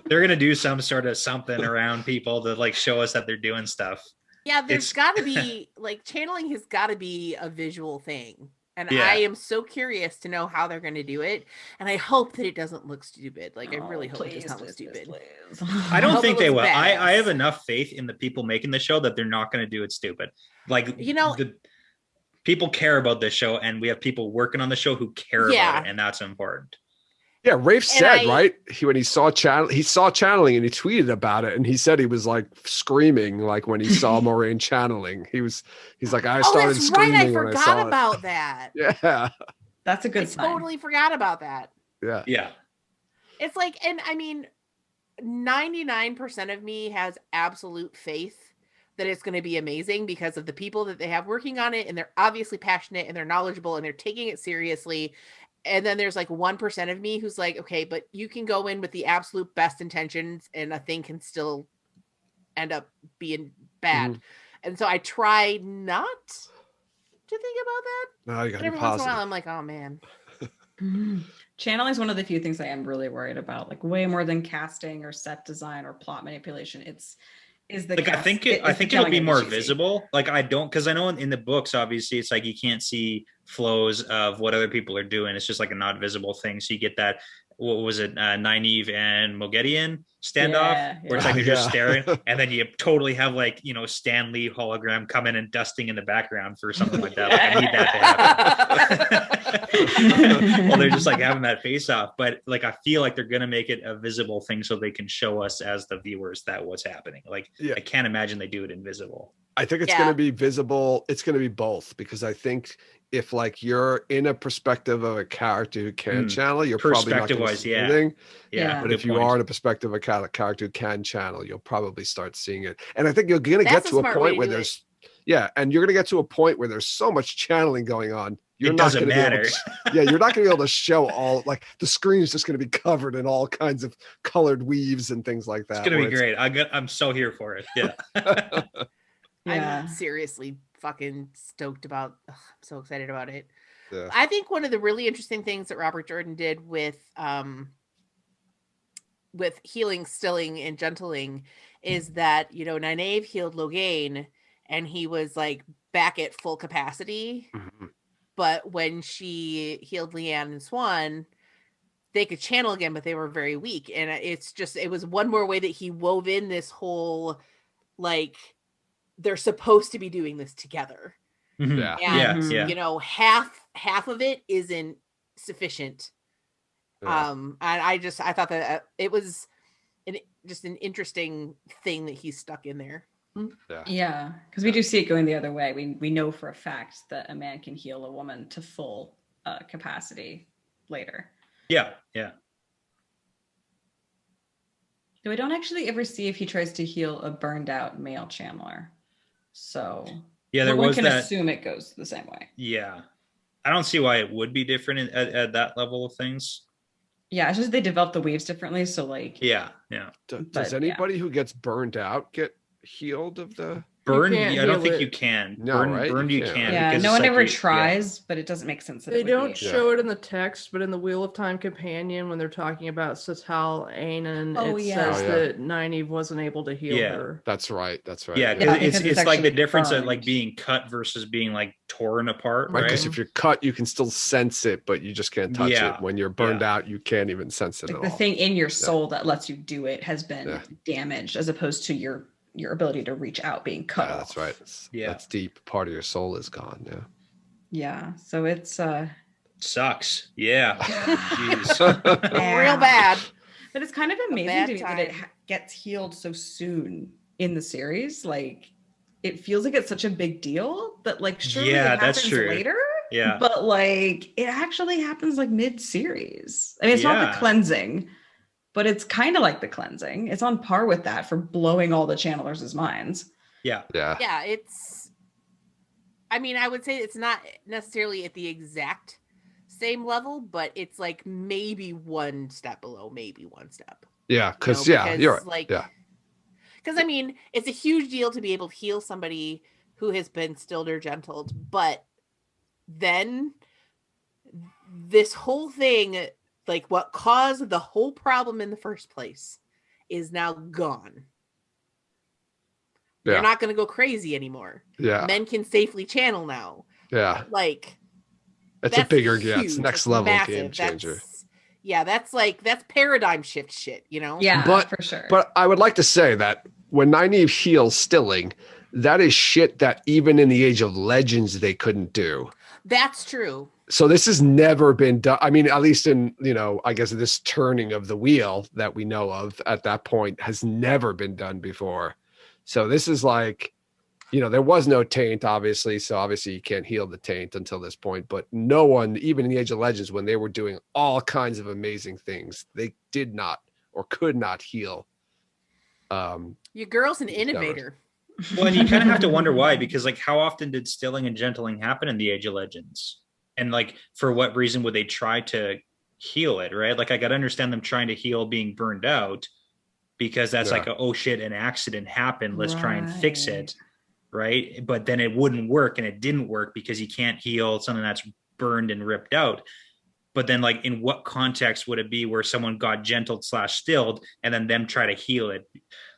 They're gonna do some sort of something around people to like show us that they're doing stuff. Yeah, there's It's- got to be like channeling has got to be a visual thing. And Yeah. I am so curious to know how they're going to do it. And I hope that it doesn't look stupid. Like, I really hope it does not look stupid. I don't hope think it they looks will. I have badass. enough faith in the people making the show that they're not going to do it stupid. Like, You know- the people care about this show, and we have people working on the show who care Yeah. about it, and that's important. Yeah, Rafe said, I- right? When he saw channeling and he tweeted about it, and he said he was like screaming like when he saw Moraine channeling. He's like, I Oh, started that's right. screaming I when I forgot saw about that. it. Yeah. That's a I good sign. totally forgot about that. Yeah. Yeah. It's like, and I mean, 99% of me has absolute faith that it's going to be amazing because of the people that they have working on it, and they're obviously passionate and they're knowledgeable and they're taking it seriously. And then there's like 1% of me who's like, okay, but you can go in with the absolute best intentions and a thing can still end up being bad. And so I try not to think about that. No, you But gotta be every once in a positive. while, I'm like, oh man. Channeling is one of the few things I am really worried about, like way more than casting or set design or plot manipulation. Is the Like, I cast- think is I the think it'll channeling be gonna more cheesy. visible. Like, I don't, because I know in the books, obviously, it's like you can't see flows of what other people are doing. It's just like a not visible thing. So you get that, what was it, Nynaeve and Moghedien standoff, Yeah, where it's yeah. like they're just Yeah. staring, and then you totally have like, you know, Stan Lee hologram coming and dusting in the background for something like that. Like, I need that to happen. Well, they're just like having that face off, but like I feel like they're gonna make it a visible thing so they can show us as the viewers that what's happening. Like, Yeah. I can't imagine they do it invisible. I think it's Yeah. going to be visible. It's going to be both, because I think if like you're in a perspective of a character who can channel, you're probably not going to Perspective-wise, see yeah. anything. Yeah. But good if you point. are in a perspective of a character who can channel, you'll probably start seeing it. And I think you're going to get That's a to a smart way point to where do it. there's, and you're going to get to a point where there's so much channeling going on. You're It not doesn't going to be able matter. to, you're not going to be able to show all, like the screen is just going to be covered in all kinds of colored weaves and things like that. It's gonna where be great. I'm so here for it. Yeah. Yeah. I'm seriously fucking stoked about. I'm so excited about it. Yeah. I think one of the really interesting things that Robert Jordan did with healing, stilling, and gentling is that, you know, Nynaeve healed Logain and he was like back at full capacity. Mhm. But when she healed Leanne and Swan, they could channel again, but they were very weak. And it was one more way that he wove in this whole, like, they're supposed to be doing this together. Mhm. Yeah. And, Mhm. Yeah. you know, half of it isn't sufficient. Yeah. And I thought that it was just an interesting thing that he stuck in there. Yeah, because we do see it going the other way. We know for a fact that a man can heal a woman to full capacity later. Yeah. Yeah. Though we don't actually ever see if he tries to heal a burned out male channeler. So Yeah. There one was can that. assume it goes the same way. Yeah. I don't see why it would be different at that level of things. Yeah, it's just they develop the weaves differently. So like, Yeah. Yeah. Does But, yeah. anybody who gets burned out get healed of the? Burn. can't I don't heal think it. you can. No, right? Burned You you can't. can. yeah, because no it's one like ever you- tries, but it doesn't make sense. That They it would don't be. show it in the text, but in the Wheel of Time companion, when they're talking about Satal Anan, Oh, it yeah. says Oh, yeah. that Nynaeve wasn't able to heal Yeah. her. That's right. That's right. Yeah, Yeah, because because it's it's like the actually difference of like burned. being cut versus being like torn apart, Right, right? because if you're cut, you can still sense it, but you just can't touch Yeah. it. When you're burned out, you can't even sense it Like at the all. thing in your soul that lets you do it has been Yeah. damaged, as opposed to your ability to reach out being cut Yeah, off. that's right. Yeah. That's deep. Part of your soul is gone. Yeah. Yeah, so it's Sucks. Yeah. Jeez. Real bad. but it's kind of amazing bad to me that it time. gets healed so soon in the series. Like it feels like it's such a big deal that like surely Yeah, it that's happens true. later. Yeah. But like it actually happens like mid-series. I mean, it's not Yeah. the cleansing, but it's kind of like the cleansing. It's on par with that for blowing all the channelers' minds. Yeah. Yeah. Yeah, I mean, I would say it's not necessarily at the exact same level, but it's like maybe one step below, maybe one step. Yeah. Because You know, yeah, you're right. like, Yeah. because I mean, it's a huge deal to be able to heal somebody who has been stilled or gentled, but then this whole thing, like what caused the whole problem in the first place, is now gone. Yeah. They're not going to go crazy anymore. Yeah. Men can safely channel now. Yeah. Like, It's a bigger, yeah, huge. it's next That's level massive. game changer. That's paradigm shift shit, you know? Yeah, But- for sure. But I would like to say that when Nynaeve heals Stilling, that is shit that even in the Age of Legends they couldn't do. That's true. So this has never been done. I mean, at least in, I guess this turning of the wheel that we know of at that point has never been done before. So this is like, there was no taint, obviously. So obviously you can't heal the taint until this point. But no one, even in the Age of Legends, when they were doing all kinds of amazing things, they did not or could not heal. Your girl's an innovator. Well, and you kind of have to wonder why, because like how often did Stilling and Gentling happen in the Age of Legends? And like for what reason would they try to heal it, right? Like I got to understand them trying to heal being burned out, because that's like oh shit, an accident happened, let's try and fix it, right? But then it wouldn't work, and it didn't work because you can't heal something that's burned and ripped out. But then like in what context would it be where someone got gentled / stilled and then them try to heal it?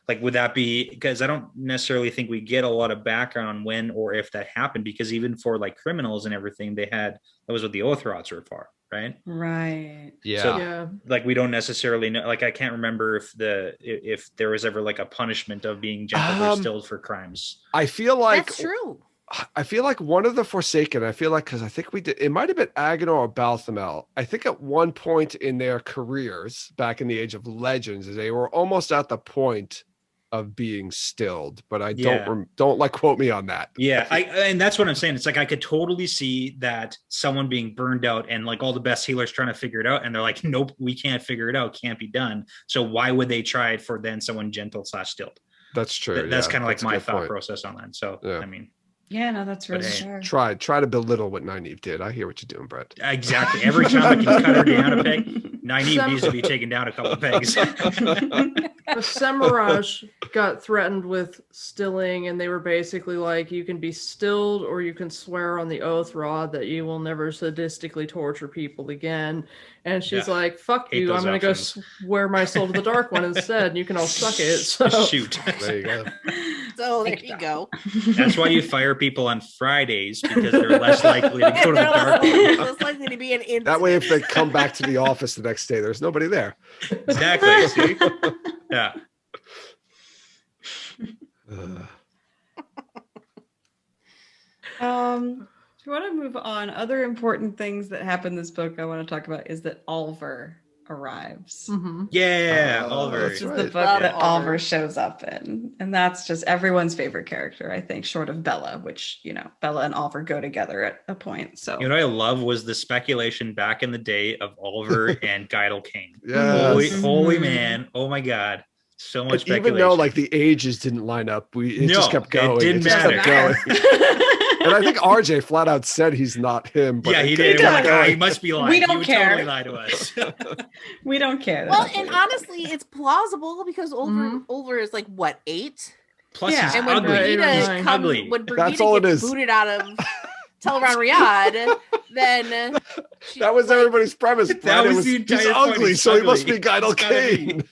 Like, would that be, because I don't necessarily think we get a lot of background on when or if that happened, because even for like criminals and everything, that was what the oath rods were for, right? Right. Yeah. So, like, we don't necessarily know, like, I can't remember if there was ever like a punishment of being gentled or stilled for crimes. I feel like That's true. I feel like one of the Forsaken, because I think we did, it might have been Agenor or Balthamel. I think at one point in their careers back in the Age of Legends, they were almost at the point of being stilled, but I don't like quote me on that. Yeah, and that's what I'm saying. It's like I could totally see that someone being burned out and like all the best healers trying to figure it out, and they're like, nope, we can't figure it out, can't be done. So why would they try it for then someone gentle / stilled? That's true. That's kind of like my thought process on that. So I mean, yeah, no, that's really hey, sure. Try to belittle what Nynaeve did. I hear what you're doing, Brett. Exactly. Every time I can cut her down a peg, Nynaeve needs to be taken down a couple of pegs. The Semiraj got threatened with stilling, and they were basically like, you can be stilled or you can swear on the oath rod that you will never sadistically torture people again. And she's like, fuck you, I'm going to go swear my soul to the Dark One instead, and you can all suck it. So shoot. There you go. So there you go. That's why you fire people on Fridays, because they're less likely to go to the Dark One. Less likely to be an incident. That way, if they come back to the office the next day, there's nobody there. Exactly. See? Yeah. Do you want to move on? Other important things that happen in this book I want to talk about is that Oliver arrives. Mm-hmm. Yeah, Oh, Oliver. This is right. the book Love that Oliver. Oliver shows up in. And that's just everyone's favorite character, I think, short of Bella, which, Bella and Oliver go together at a point. So You know what I love was the speculation back in the day of Oliver and Guidel Kane. Yes. Holy man. Oh my God. So much And speculation. even though like the ages didn't line up, it just kept going. It didn't just kept matter. going. And I think RJ flat out said he's not him. But yeah, it he kept did. We're like, going. he must be lying. We don't He would care. totally lie to us. we don't care. Well, and honestly, it's plausible because Oliver is like, what, 8? Plus, Yeah. he's And when ugly. Brigida Ugly. That's all it gets is. booted out of Teleron Riyadh, then That was everybody's premise. That Brandon was the he's entire point. ugly, He's so he must ugly. be Guidel It's gotta be. Kane.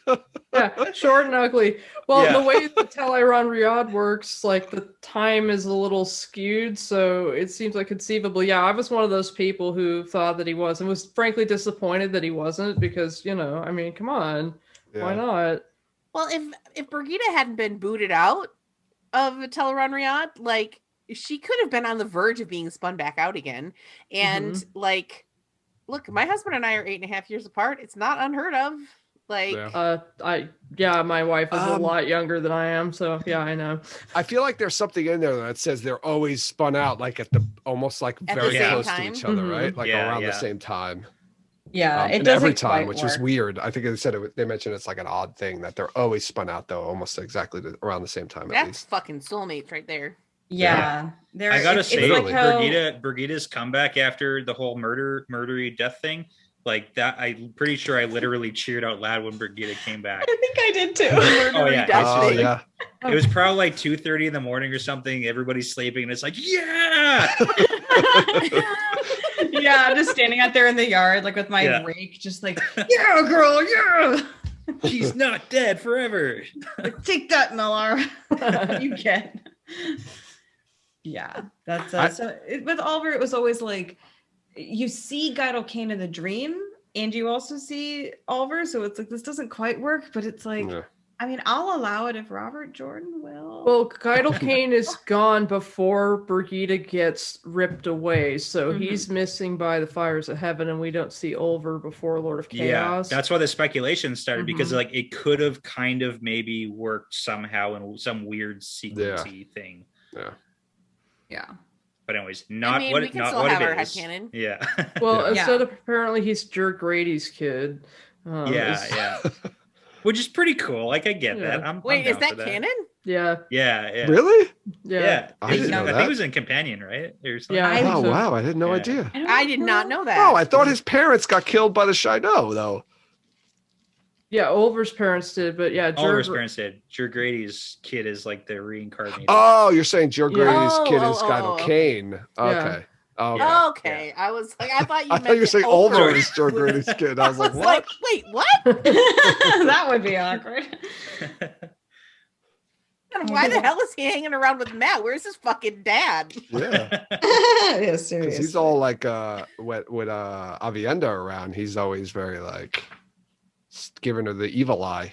Yeah, short and ugly. Well, Yeah. the way the Teleron Riyadh works, like the time is a little skewed, so it seems like conceivably, yeah, I was one of those people who thought that he was, and was frankly disappointed that he wasn't, because, I mean, come on, why not? Well, if Brigida hadn't been booted out of Teleron Riyadh, like, she could have been on the verge of being spun back out again. And like, look, my husband and I are 8.5 years apart. It's not unheard of. Like, My wife is a lot younger than I am, so yeah, I know. I feel like there's something in there that says they're always spun out, like almost like At the very same close time? to each other, Mhm. right? Like Yeah, around yeah. the same time. yeah, it And doesn't every time, quite which was work. weird. I think they said they mentioned it's like an odd thing that they're always spun out though, almost exactly around the same time at that's least. fucking soulmates right there. Yeah. There, I gotta it's say, like how- Brigida's comeback after the whole murdery death thing, like that, I'm pretty sure I literally cheered out loud when Brigida came back. I think I did too. Oh yeah, Oh yeah. it was probably like 2:30 in the morning or something. Everybody's sleeping, and it's like, yeah, Yeah, I'm just standing out there in the yard, like with my Yeah. rake, just like, yeah, girl, yeah. she's not dead forever. Take that, Miller. You get. Yeah, that's with Oliver. It was always like you see Guidal Kane in the dream, and you also see Oliver. So it's like this doesn't quite work, but it's like, Yeah. I mean, I'll allow it if Robert Jordan will. Well, Guidal Kane is gone before Brigida gets ripped away, so he's missing by the fires of heaven, and we don't see Oliver before Lord of Chaos. Yeah, that's why the speculation started, because like it could have kind of maybe worked somehow in some weird sequency thing. Yeah. But anyways, I not mean, what we can not still what have it our is. headcanon. Yeah. Well, Yeah. instead of apparently he's Jer Grady's kid. Yeah. Which is pretty cool. Like I get that. I'm Wait, I'm is down for that canon? Yeah. Yeah. Really? Yeah. I didn't know I think that. it was in Companion, right? Or something. Yeah. I think Oh so. wow, I had no Yeah. idea. I did not know that. Oh, I thought his parents got killed by the Shido, though. Yeah, Oliver's parents did, but yeah, Oliver's parents did. Jer Grady's kid is like the reincarnated. Oh, you're saying Joe Grady's Oh, kid oh, is oh, Guidal okay. Kane. Yeah. Okay. Oh, okay. Yeah. Okay, I was like, I thought you I meant thought you were saying Oliver Oliver is Joe Grady's kid. I was like, what? like, wait, what? That would be awkward. And why the hell is he hanging around with Matt? Where's his fucking dad? Yeah. Yeah, Because seriously. he's all like with Avienda around, he's always very like giving her the evil eye.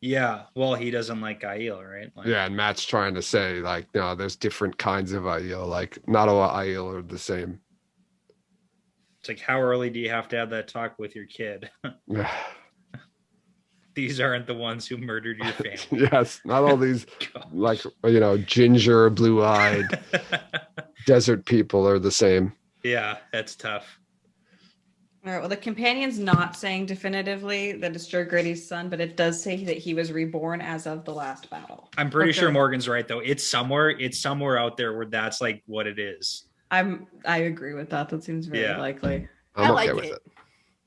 Yeah. Well, he doesn't like Aiel, right? Like, Yeah, and Matt's trying to say like, no, there's different kinds of Aiel. Like not all Aiel are the same. It's like, how early do you have to have that talk with your kid? These aren't the ones who murdered your family. Yes, not all these like ginger, blue-eyed desert people are the same. Yeah, that's tough. All right. Well, the companion's not saying definitively that it's Jer Grady's son, but it does say that he was reborn as of the last battle. I'm pretty Okay. sure Morgan's right though. It's somewhere out there where that's like what it is. I agree with that. That seems very Yeah. likely. I'm I okay like with it. it.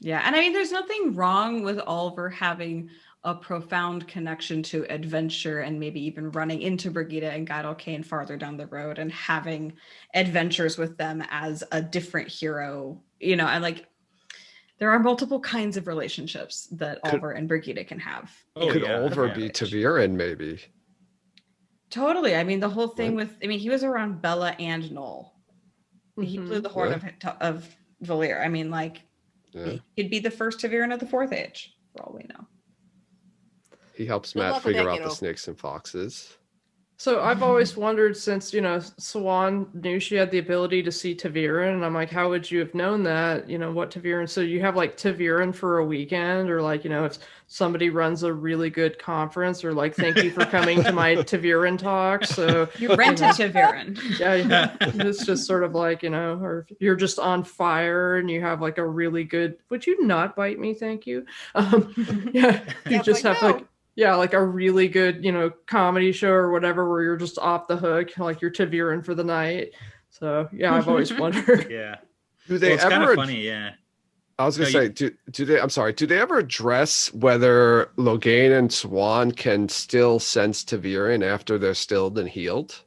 Yeah, and I mean, there's nothing wrong with Oliver having a profound connection to adventure and maybe even running into Brigida and Guidal Kane farther down the road and having adventures with them as a different hero, and like there are multiple kinds of relationships that Oliver and Brigida can have. Oh, Could yeah, Oliver yeah. be Taviran maybe? Totally. I mean, the whole thing he was around Bella and Noel. He blew the horn of Valir. I mean, like, Yeah. he'd be the first Taviran of the Fourth Age, for all we know. He helps Good Matt luck with figure that, out the kiddo. snakes and foxes. So I've always wondered, since Swan knew she had the ability to see Taviran, and I'm like, how would you have known that? What Taviran? So you have like Taviran for a weekend, or like if somebody runs a really good conference, or like, thank you for coming to my Taviran talk. So You rented Taviran. yeah, it's just sort of like or if you're just on fire and you have like a really good. Would you not bite me? Thank you. Yeah, you Yeah, just like, have no. like. Yeah, like a really good, comedy show or whatever where you're just off the hook, like you're Taviran for the night. So yeah, I've always wondered. Yeah. Do they Well, it's kind ever? of funny, yeah. I was gonna No, say, do they? I'm sorry. Do they ever address whether Logain and Swan can still sense Taviran after they're stilled and healed?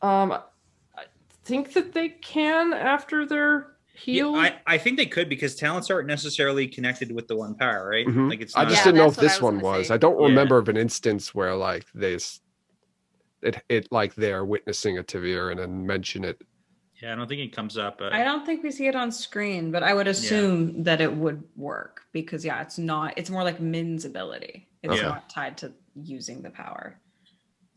I think that they can after they're healed. Yeah, I think they could, because talents aren't necessarily connected with the one power, right? Mhm. Like it's I not, just Yeah, didn't know that's if what I this was one gonna was. say. I don't Yeah. remember of an instance where like it like they're witnessing a Taviran and mention it. yeah, I don't think it comes up. But I don't think we see it on screen, but I would assume that it would work because it's more like Min's ability. It's Okay. not tied to using the power.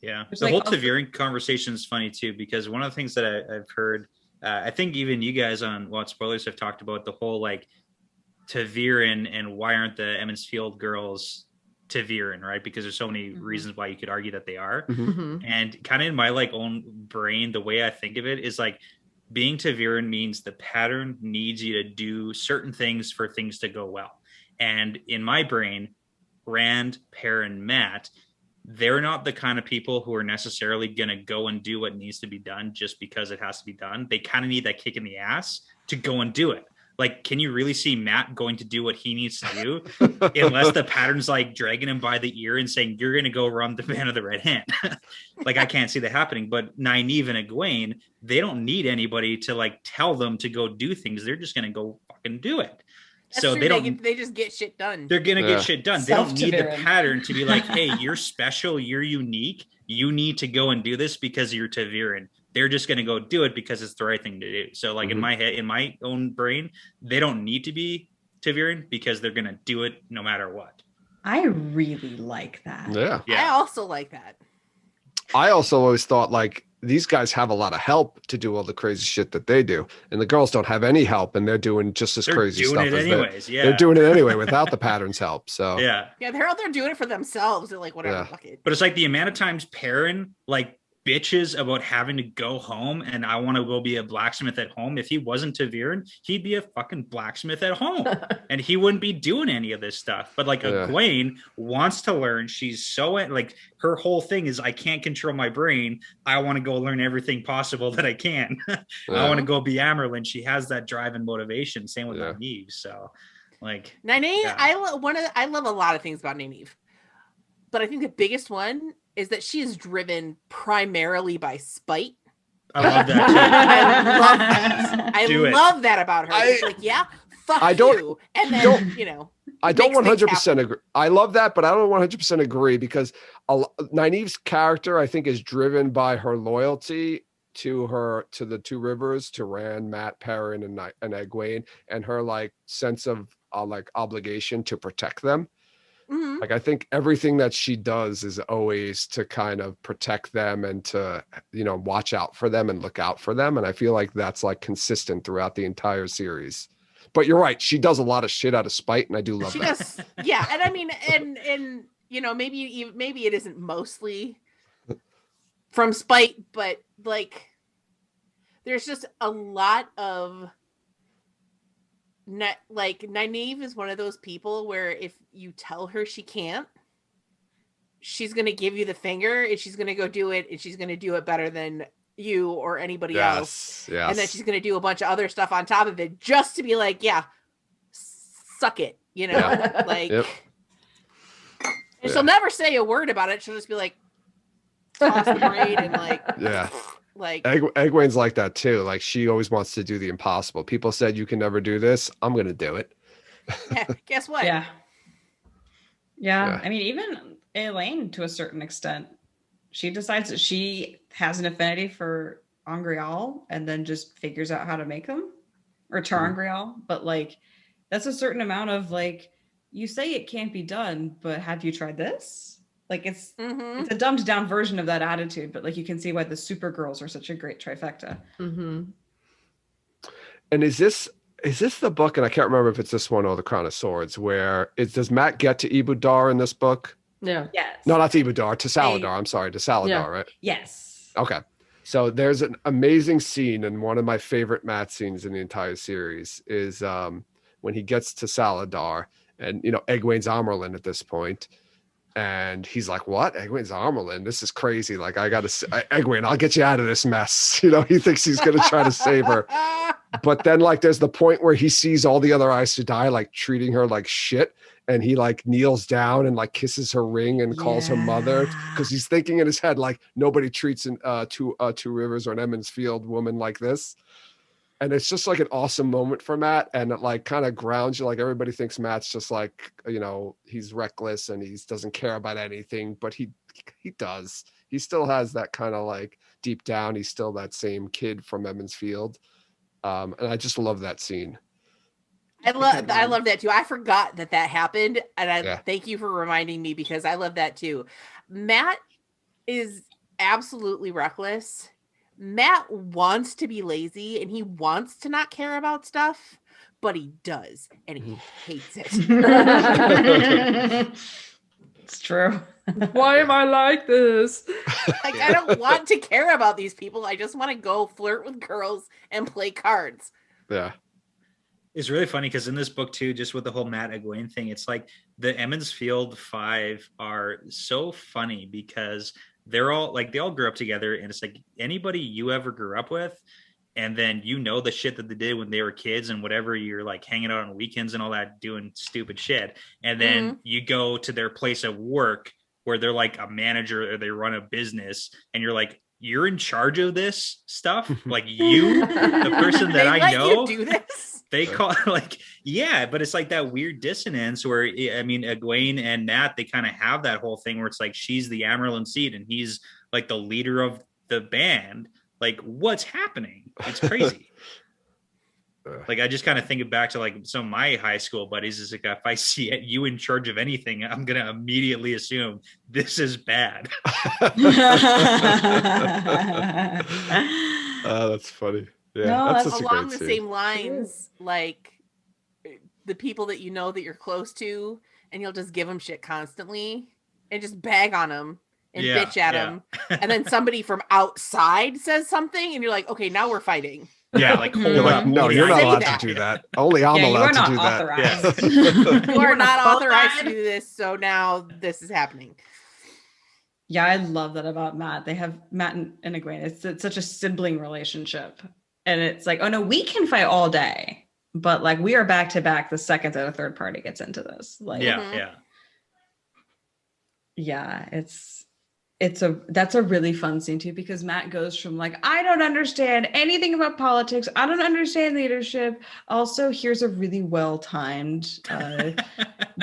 yeah, It's the like whole also- Taviran conversation is funny too, because one of the things that I've heard, I think even you guys on What Spoilers have talked about the whole like Taviran and why aren't the Emmons Field girls Taviran, right? Because there's so many reasons why you could argue that they are. Mhm. And kind of in my like own brain, the way I think of it is like being Taviran means the pattern needs you to do certain things for things to go well. And in my brain, Rand, Per, and Matt, they're not the kind of people who are necessarily going to go and do what needs to be done just because it has to be done. They kind of need that kick in the ass to go and do it. Like, can you really see Matt going to do what he needs to do unless the pattern's like dragging him by the ear and saying, you're going to go run the Band of the Red Hand? Like, I can't see that happening. But Nynaeve and Egwene, they don't need anybody to like tell them to go do things. They're just going to go fucking do it. That's So true. they don't, They just get shit done. they're going to Yeah. get shit done. They don't need the Self-Taviran. pattern to be like, hey, you're special, you're unique. You need to go and do this because you're Taviran. they're just going to go do it because it's the right thing to do. So like in my head, in my own brain, they don't need to be ta'veren because they're going to do it no matter what. I really like that. Yeah. I also like that. I also always thought like these guys have a lot of help to do all the crazy shit that they do, and the girls don't have any help, and they're doing just as They're crazy doing stuff it as anyways. Yeah. they're doing it anyway without the pattern's help. So Yeah. Yeah, they're out there doing it for themselves. They're like, whatever, Yeah. fuck it. But it's like the amount of times Perrin like bitches about having to go home and I want to go be a blacksmith at home. If he wasn't ta'veren, he'd be a fucking blacksmith at home and he wouldn't be doing any of this stuff. But like Egwene wants to learn. She's so like her whole thing is I can't control my brain. I want to go learn everything possible that I can. I want to go be Amyrlin. She has that drive and motivation. Same with Nynaeve. So like Nynaeve, I love a lot of things about Nynaeve. But I think the biggest one is that she is driven primarily by spite. I love that too. I love that. I love that about her. She's like, yeah, fuck you. And then, you know. I don't 100% agree. I love that, but I don't 100% agree because Nynaeve's character, I think, is driven by her loyalty to the Two Rivers, to Rand, Mat, Perrin, and Egwene, and her like sense of like obligation to protect them. Like I think everything that she does is always to kind of protect them and to, you know, watch out for them and look out for them. And I feel like that's like consistent throughout the entire series. But you're right, she does a lot of shit out of spite, and I do love that. Does, yeah, and I mean, and you know, maybe it isn't mostly from spite, but like there's just a lot of like Nynaeve is one of those people where if you tell her she can't, she's gonna give you the finger and she's gonna go do it, and she's gonna do it better than you or anybody else. Yes. And then she's gonna do a bunch of other stuff on top of it just to be like, yeah, suck it, you know. Like and she'll never say a word about it. She'll just be like, toss the braid and like like Egwene's like that too. Like she always wants to do the impossible. People said you can never do this, I'm gonna do it. Yeah, guess what? Yeah. I mean, even Elaine to a certain extent, she decides that she has an affinity for Angreal and then just figures out how to make them, or Ter'angreal. But like that's a certain amount of like, you say it can't be done, but have you tried this? Like it's a dumbed down version of that attitude, but like you can see why the Supergirls are such a great trifecta. And is this the book? And I can't remember if it's this one or the Crown of Swords. Where does Mat get to Ibudar in this book? Yeah. Yes. No, not to Ibudar. To Saladar. I'm sorry, to Saladar. Right. Yes. Okay. So there's an amazing scene, and one of my favorite Mat scenes in the entire series is when he gets to Saladar, and you know Egwene's Amyrlin at this point. And he's like, what? Egwene's Amyrlin? This is crazy. Like, I got to Egwene, I'll get you out of this mess. You know, he thinks he's going to try to save her. But then, like, there's the point where he sees all the other Aes Sedai, like, treating her like shit. And he, like, kneels down and, like, kisses her ring and calls her mother. Because he's thinking in his head, like, nobody treats Two Rivers or an Emond's Field woman like this. And it's just like an awesome moment for Mat, and it like kind of grounds you. Like everybody thinks Mat's just like, you know, he's reckless and he doesn't care about anything, but he does. He still has that kind of like deep down, he's still that same kid from Emond's Field. And I just love that scene. I love that too. I forgot that happened, and I thank you for reminding me because I love that too. Mat is absolutely reckless. Mat wants to be lazy and he wants to not care about stuff, but he does, and he hates it. It's true. Why am I like this? Like, I don't want to care about these people. I just want to go flirt with girls and play cards. Yeah. It's really funny because in this book too, just with the whole Mat Egwene thing, it's like the Emond's Field 5 are so funny because they're all like, they all grew up together, and it's like anybody you ever grew up with, and then you know the shit that they did when they were kids and whatever, you're like hanging out on weekends and all that, doing stupid shit, and then you go to their place of work where they're like a manager or they run a business, and you're like, you're in charge of this stuff, like you, the person that I know, you do this? They call like, yeah, but it's like that weird dissonance where, I mean, Egwene and Mat, they kind of have that whole thing where it's like she's the Amyrlin seat and he's like the leader of the band. Like, what's happening? It's crazy. Like, I just kind of think back to like some of my high school buddies. Is like, if I see you in charge of anything, I'm gonna immediately assume this is bad. That's funny. Yeah, No, that's that's such a Along great the scene. same lines, like the people that you know that you're close to, and you'll just give them shit constantly and just bag on them and Yeah, bitch at yeah. them. And then somebody from outside says something, and you're like, okay, now we're fighting. Yeah, like hold You're like, up. no, Only you're I not say can allowed that. to do that. Only I'm Yeah, you allowed are to not do that. authorized. You are not authorized to qualified. do this, so now this is happening. Yeah, I love that about Matt. They have Matt and Egwene. It's such a sibling relationship. And it's like, oh no, we can fight all day. But like we are back to back the second that a third party gets into this. Like Yeah, Mhm. yeah. yeah, that's a really fun scene too, because Matt goes from like, I don't understand anything about politics. I don't understand leadership. Also, here's a really well-timed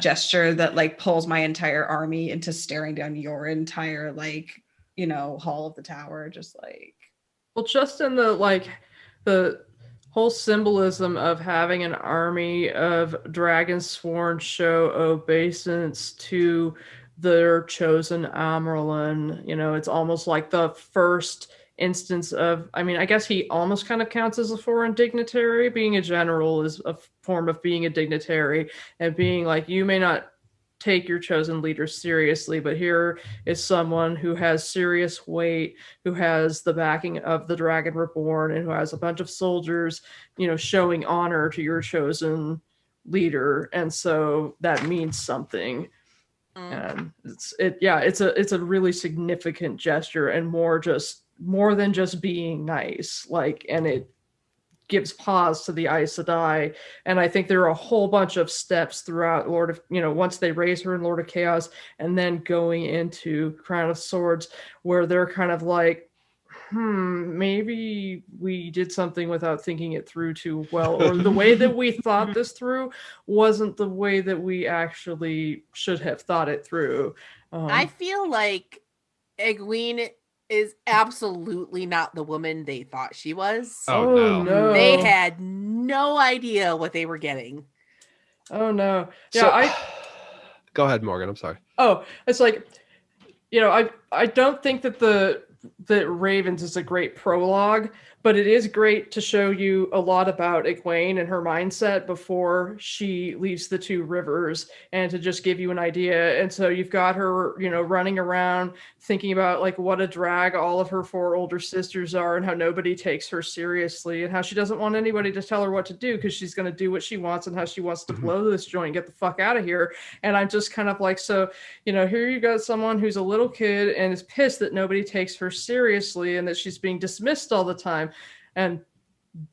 gesture that like pulls my entire army into staring down your entire like, hall of the tower. Just like, Well, just in the whole symbolism of having an army of dragon sworn show obeisance to their chosen Amerlin, it's almost like the first instance of, I mean, I guess he almost kind of counts as a foreign dignitary. Being a general is a form of being a dignitary, and being like, you may not take your chosen leader seriously, but here is someone who has serious weight, who has the backing of the Dragon Reborn, and who has a bunch of soldiers, showing honor to your chosen leader. And so that means something. And it's a really significant gesture, and more than just being nice. Like, and it gives pause to the Aes Sedai. And I think there are a whole bunch of steps throughout once they raise her in Lord of Chaos, and then going into Crown of Swords, where they're kind of like, maybe we did something without thinking it through too well, or the way that we thought this through wasn't the way that we actually should have thought it through. I feel like Egwene is absolutely not the woman they thought she was. Oh, no. They had no idea what they were getting. Oh no. So, Yeah, go ahead, Morgan. I'm sorry. Oh, it's like, I don't think that Ravens is a great prologue, but it is great to show you a lot about Egwene and her mindset before she leaves the two rivers, and to just give you an idea. And so you've got her, running around thinking about like what a drag all of her four older sisters are, and how nobody takes her seriously, and how she doesn't want anybody to tell her what to do because she's going to do what she wants, and how she wants to blow this joint, get the fuck out of here. And I'm just kind of like, so, here you got someone who's a little kid and is pissed that nobody takes her seriously and that she's being dismissed all the time. And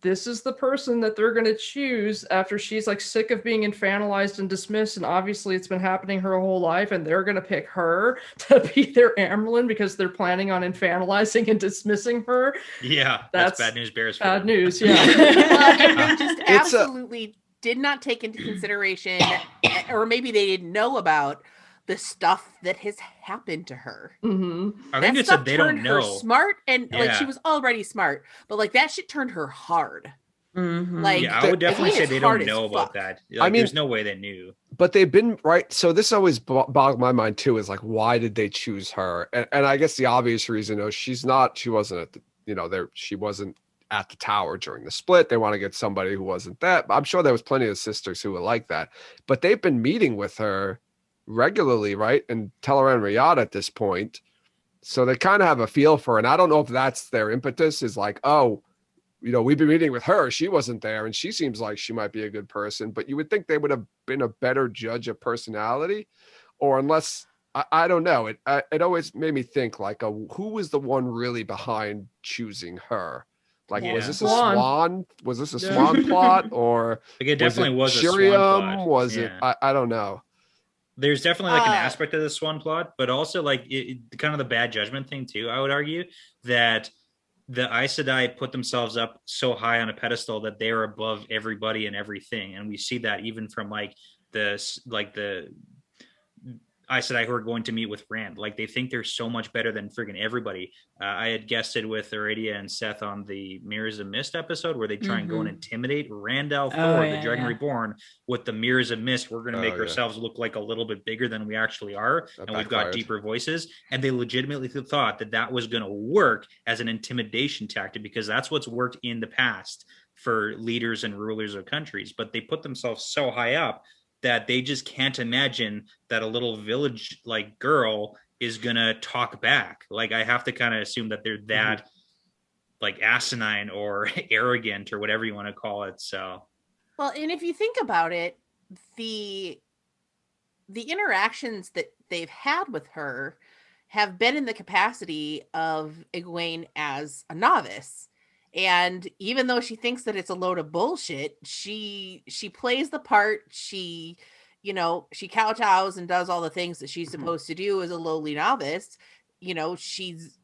this is the person that they're going to choose after she's like sick of being infantilized and dismissed. And obviously it's been happening her whole life, and they're going to pick her to be their Amerlin because they're planning on infantilizing and dismissing her. Yeah, that's bad news bears. Bad news. Yeah. They just It's absolutely did not take into consideration, or maybe they didn't know about the stuff that has happened to her. Mm-hmm. I think That it's stuff that they don't turned her know. smart, and like Yeah. she was already smart, but like that shit turned her hard. mhm. Like, Yeah, I would definitely Egwene say is they hard don't as know about fuck. that. I Like, mean- there's no way they knew. But they've been right. So this always bogged my mind too, is like, why did they choose her? And I guess the obvious reason is she wasn't at the, she wasn't at the tower during the split. They want to get somebody who wasn't that. I'm sure there was plenty of sisters who were like that, but they've been meeting with her regularly, right? And Teleran Riyadh at this point. So they kind of have a feel for her. And I don't know if that's their impetus, is like, oh, we've been meeting with her. She wasn't there, and she seems like she might be a good person. But you would think they would have been a better judge of personality, or unless I don't know. It always made me think like, who was the one really behind choosing her? Like, Yeah. was this a Swan. swan? Was this a Yeah. swan plot, or Like, it definitely was a swan Shiriam? plot. Was Yeah. it? I don't know. There's definitely like an Uh, aspect of the swan plot, but also like kind of the bad judgment thing too. I would argue that the Aes Sedai put themselves up so high on a pedestal that they're above everybody and everything, and we see that even from like the Aes Sedai who are going to meet with Rand. Like they think they're so much better than friggin' everybody. I had guested with Iridia and Seth on the Mirrors of Mist episode where they try and go and intimidate Rand al'Thor, the Dragon Reborn, with the Mirrors of Mist. We're going to make ourselves look like a little bit bigger than we actually are, and we've got deeper voices. And they legitimately thought that that was going to work as an intimidation tactic because that's what's worked in the past for leaders and rulers of countries. But they put themselves so high up that they just can't imagine that a little village like girl is gonna talk back. Like I have to kind of assume that they're that like asinine or arrogant or whatever you want to call it. So well, and if you think about it, the interactions that they've had with her have been in the capacity of Egwene as a novice. And even though she thinks that it's a load of bullshit, she plays the part. She, you know, she kowtows and does all the things that she's supposed to do as a lowly novice. You know, she's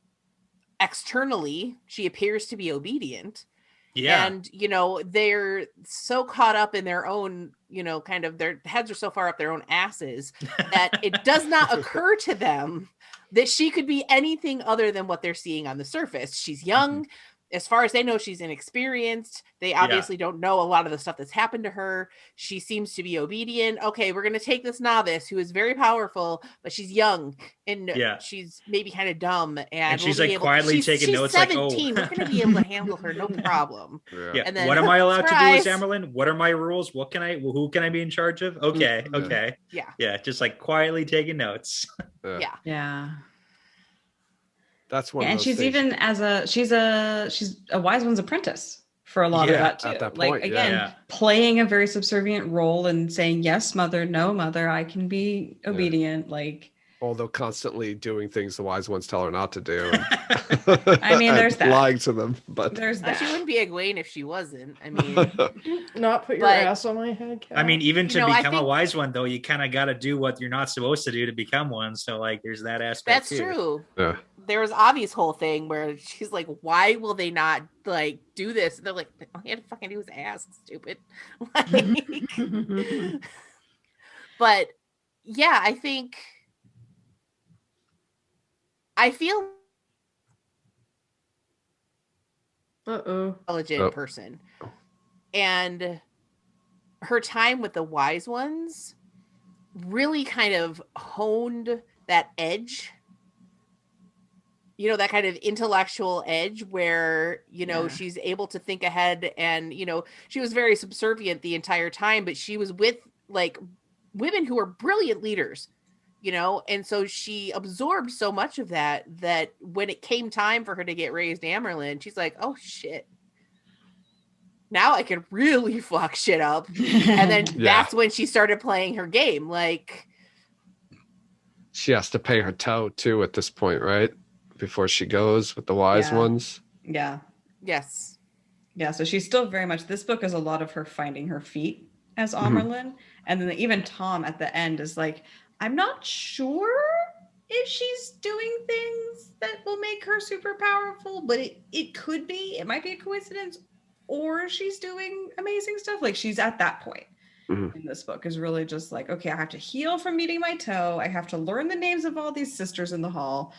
externally, she appears to be obedient. Yeah. And, you know, they're so caught up in their own, you know, kind of their heads are so far up their own asses that it does not occur to them that she could be anything other than what they're seeing on the surface. She's young. As far as they know, she's inexperienced. They obviously don't know a lot of the stuff that's happened to her. She seems to be obedient. Okay, we're going to take this novice who is very powerful, but she's young and she's maybe kind of dumb. And she's like quietly taking notes. She's 17. We're going to be able to handle her, no problem. Yeah. And then, what am I allowed to do as Amyrlin? What are my rules? Who can I be in charge of? Okay. Yeah. Just like quietly taking notes. Yeah. That's one. And she's things. Even she's a wise one's apprentice for a lot of that too. At that point, like again, playing a very subservient role and saying, yes, mother, no, mother, I can be obedient. Like although constantly doing things the wise ones tell her not to do. I mean, there's that. Lying to them, but there's that. She wouldn't be Egwene if she wasn't. I mean, not put your ass on my head, Kat. I mean, even to become a wise one, though, you kind of got to do what you're not supposed to do to become one. So, like, there's that aspect. That's true. Yeah. There was Avi's whole thing where she's like, "Why will they not like do this?" And they're like, "All he had to fucking do was ask, stupid." Like, but yeah, I feel intelligent person, and her time with the wise ones really kind of honed that edge. You know, that kind of intellectual edge where, you know, she's able to think ahead and, you know, she was very subservient the entire time, but she was with like women who are brilliant leaders, you know, and so she absorbed so much of that when it came time for her to get raised Amyrlin, she's like, oh shit, now I can really fuck shit up. And then that's when she started playing her game. Like, she has to pay her toe too at this point, right? Before she goes with the wise ones. Yeah. Yes. Yeah. So she's still very much, this book is a lot of her finding her feet as Amyrlin. And then even Tom at the end is like, I'm not sure if she's doing things that will make her super powerful, but it could be, it might be a coincidence, or she's doing amazing stuff. Like she's at that point in this book is really just like, okay, I have to heal from meeting my toe. I have to learn the names of all these sisters in the hall.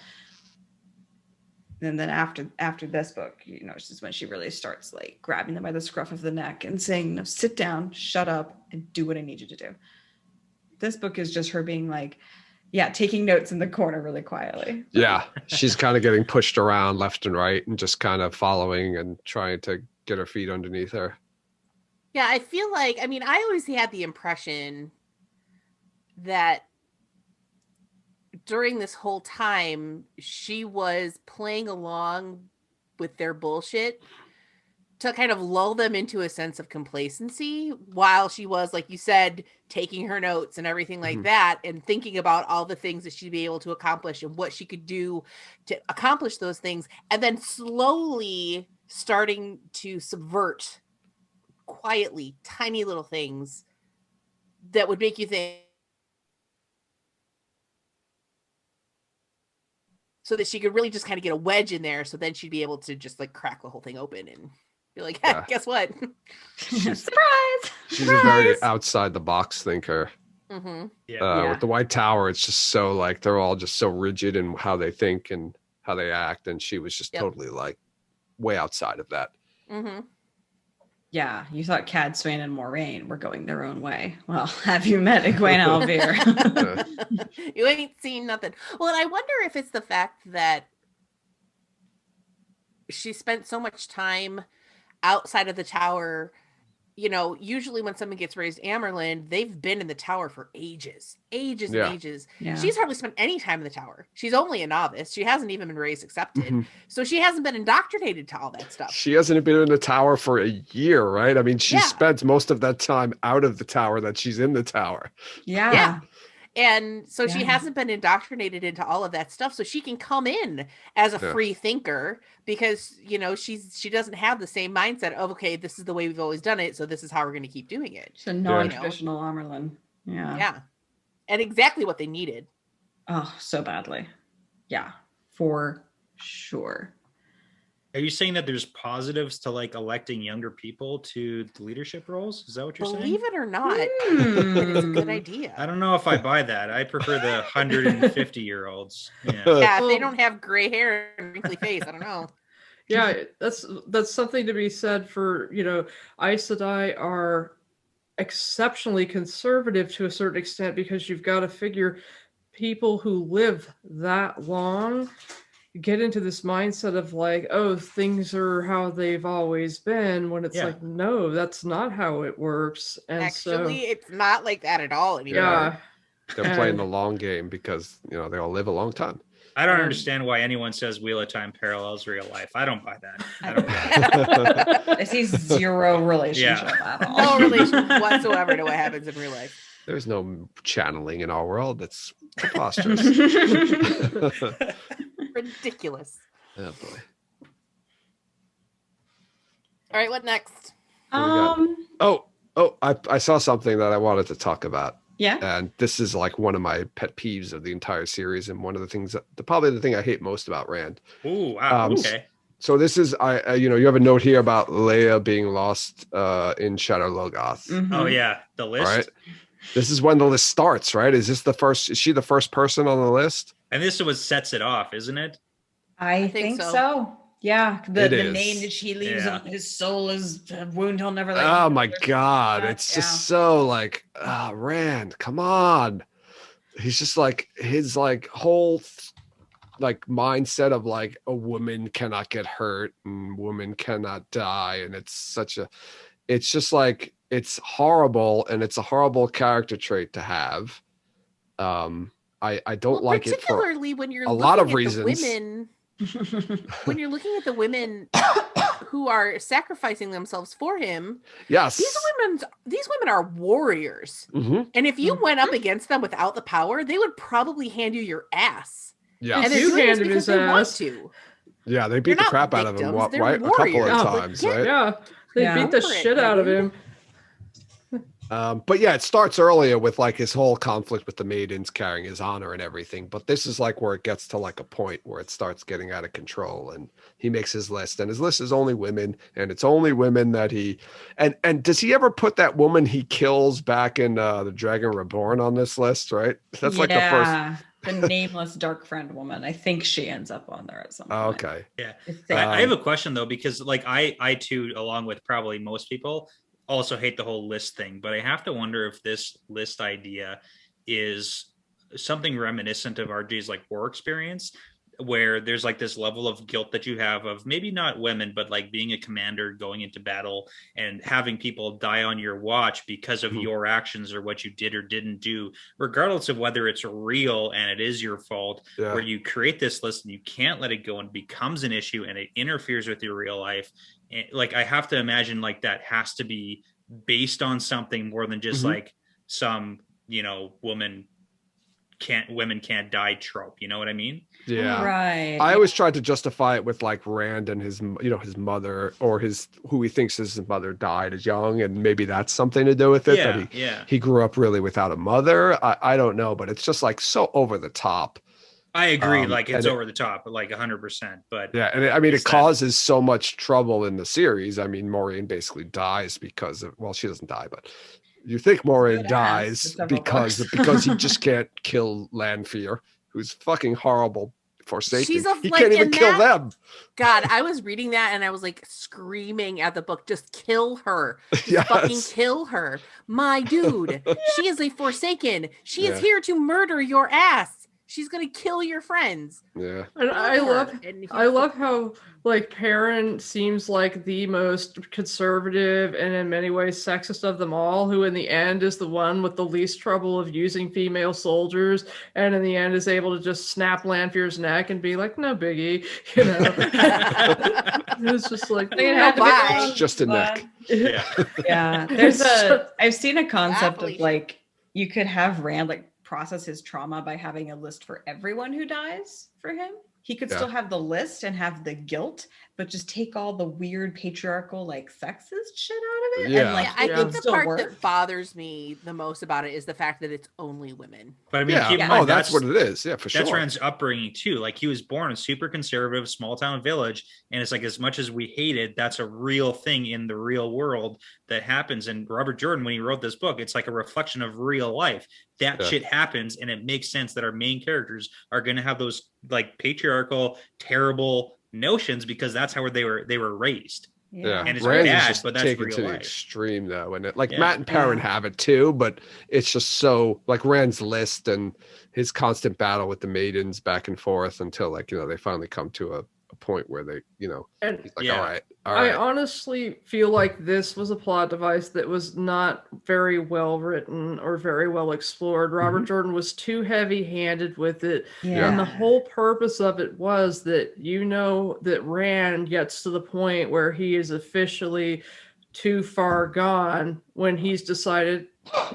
And then after this book, you know, this is when she really starts like grabbing them by the scruff of the neck and saying, no, sit down, shut up, and do what I need you to do. This book is just her being like, taking notes in the corner really quietly. Yeah, she's kind of getting pushed around left and right and just kind of following and trying to get her feet underneath her. Yeah, I feel like, I mean, I always had the impression that during this whole time, she was playing along with their bullshit to kind of lull them into a sense of complacency while she was, like you said, taking her notes and everything like that and thinking about all the things that she'd be able to accomplish and what she could do to accomplish those things. And then slowly starting to subvert quietly tiny little things that would make you think, so that she could really just kind of get a wedge in there. So then she'd be able to just like crack the whole thing open and be like, hey, guess what? Surprise! She's a very outside the box thinker. Mm-hmm. Yeah. With the White Tower, it's just so like they're all just so rigid in how they think and how they act, and she was just Yep. totally like way outside of that. Mm-hmm. Yeah, you thought Cad, Swain, and Moraine were going their own way. Well, have you met Egwene Alvear? You ain't seen nothing. Well, and I wonder if it's the fact that she spent so much time outside of the tower. You know, usually when someone gets raised Amerlin, they've been in the tower for ages and ages. Yeah. She's hardly spent any time in the tower. She's only a novice. She hasn't even been raised accepted. Mhm. So she hasn't been indoctrinated to all that stuff. She hasn't been in the tower for a year, right? I mean, she Yeah. spends most of that time out of the tower that she's in the tower. Yeah. And so she Yeah. hasn't been indoctrinated into all of that stuff. So she can come in as a Yeah. free thinker because, you know, she doesn't have the same mindset of, okay, this is the way we've always done it. So this is how we're going to keep doing it. She's a non-traditional Amerlin. Yeah. Yeah. And exactly what they needed. Oh, so badly. Yeah, for sure. Are you saying that there's positives to like electing younger people to the leadership roles? Is that what you're saying? Believe it or not, it is a good idea. I don't know if I buy that. I prefer the 150-year-olds. Yeah. Yeah, if they Well- don't have gray hair and wrinkly face, I don't know. Yeah, that's something to be said for, you know, Aes Sedai are exceptionally conservative to a certain extent because you've got to figure people who live that long get into this mindset of like, oh, things are how they've always been, when it's Yeah. like, no, that's not how it works. And Actually, it's not like that at all so anymore. yeah, They're playing the long game because, you know, they all live a long time. I don't Um, understand why anyone says Wheel of Time parallels real life. I don't buy that. I don't buy that. I see zero relationship at all. No relation whatsoever to what happens in real life. There's no channeling in our world. That's preposterous. Ridiculous. Oh boy. All right, what next? I saw something that I wanted to talk about. Yeah. And this is like one of my pet peeves of the entire series, and one of the things that probably the thing I hate most about Rand. Ooh, wow. Okay. So this is you know, you have a note here about Leia being lost in Shadow Logoth, Mhm. Oh yeah, the list. right? This is when the list starts, right? Is she the first person on the list? And this is what sets it off, isn't it? I think think so. so. Yeah. It The is. name that she leaves Yeah. on his soul is a wound he'll never let Oh go. my God. Yeah. It's just so like, Rand, come on. He's just like his like whole like mindset of like a woman cannot get hurt and woman cannot die. And it's just like, it's horrible, and it's a horrible character trait to have. I don't like it for particularly when you're a lot of looking at the reasons. women, when you're looking at the women who are sacrificing themselves for him. yes. These women are warriors, Mhm. and if you went up against them without the power, they would probably hand you your ass. Yeah. And If they're you doing this handed because his they want ass. to. Yeah, they They're beat the not crap out of him, victims, they're right? A couple warriors. of Like, times, yeah. right? yeah, they Yeah. beat the Go for it, shit out of dude. him. But yeah, it starts earlier with like his whole conflict with the maidens carrying his honor and everything. But this is like where it gets to like a point where it starts getting out of control, and he makes his list, and his list is only women, and it's only women that he and does he ever put that woman he kills back in the Dragon Reborn on this list? Right, that's like the first. Yeah, the nameless dark friend woman. I think she ends up on there at some point. Oh, okay. Yeah. I think. I have a question though, because like I too, along with probably most people, also hate the whole list thing, but I have to wonder if this list idea is something reminiscent of RJ's like war experience, where there's like this level of guilt that you have of maybe not women, but like being a commander going into battle and having people die on your watch because of Mhm. your actions or what you did or didn't do, regardless of whether it's real and it is your fault, Yeah. where you create this list and you can't let it go and it becomes an issue and it interferes with your real life. And like, I have to imagine like that has to be based on something more than just Mhm. like some, you know, women can't die trope. You know what I mean? Yeah. Right. I always tried to justify it with like Rand and his, you know, his mother, or who he thinks his mother died as young, and maybe that's something to do with it. Yeah. That Yeah. he grew up really without a mother. I don't know, but it's just like so over the top. I agree. Um, Like it's and it- over the top, like 100%. But Yeah, and I mean, Is it that- causes so much trouble in the series. I mean, Maureen basically dies because of, well, she doesn't die, but You think Morin Good ass dies for several because he just can't kill Lanfear, who's fucking horrible Forsaken. She's He can't even kill them. God, I was reading that and I was like screaming at the book, just kill her. Just fucking kill her. My dude, she is a Forsaken. She is here to murder your ass. She's gonna kill your friends. Yeah. And I love how like Perrin seems like the most conservative and in many ways sexist of them all, who in the end is the one with the least trouble of using female soldiers, and in the end is able to just snap Lanfear's neck and be like, no biggie, you know. It's just like, it's just a neck. Yeah. I've seen a concept of like you could have Rand like process his trauma by having a list for everyone who dies for him. He could still have the list and have the guilt, but just take all the weird patriarchal like sexist shit out of it. Yeah. And, like, I think the part work. that bothers me the most about it is the fact that it's only women. But I mean, keep in mind, that's what it is. Yeah, for sure. That's Rand's upbringing too. Like he was born in a super conservative small town village, and it's like as much as we hate it, that's a real thing in the real world that happens. And Robert Jordan, when he wrote this book, it's like a reflection of real life. That shit happens, and it makes sense that our main characters are going to have those like patriarchal, terrible notions because that's how they were raised. Yeah, and it's Rand bad, is just but that's taken real to the life. extreme though, and like Matt and Perrin have it too, but it's just so like Rand's list and his constant battle with the maidens back and forth until like they finally come to a point where they and he's like, all right. I honestly feel like this was a plot device that was not very well written or very well explored. Robert Jordan was too heavy-handed with it. And the whole purpose of it was that that Rand gets to the point where he is officially too far gone when he's decided,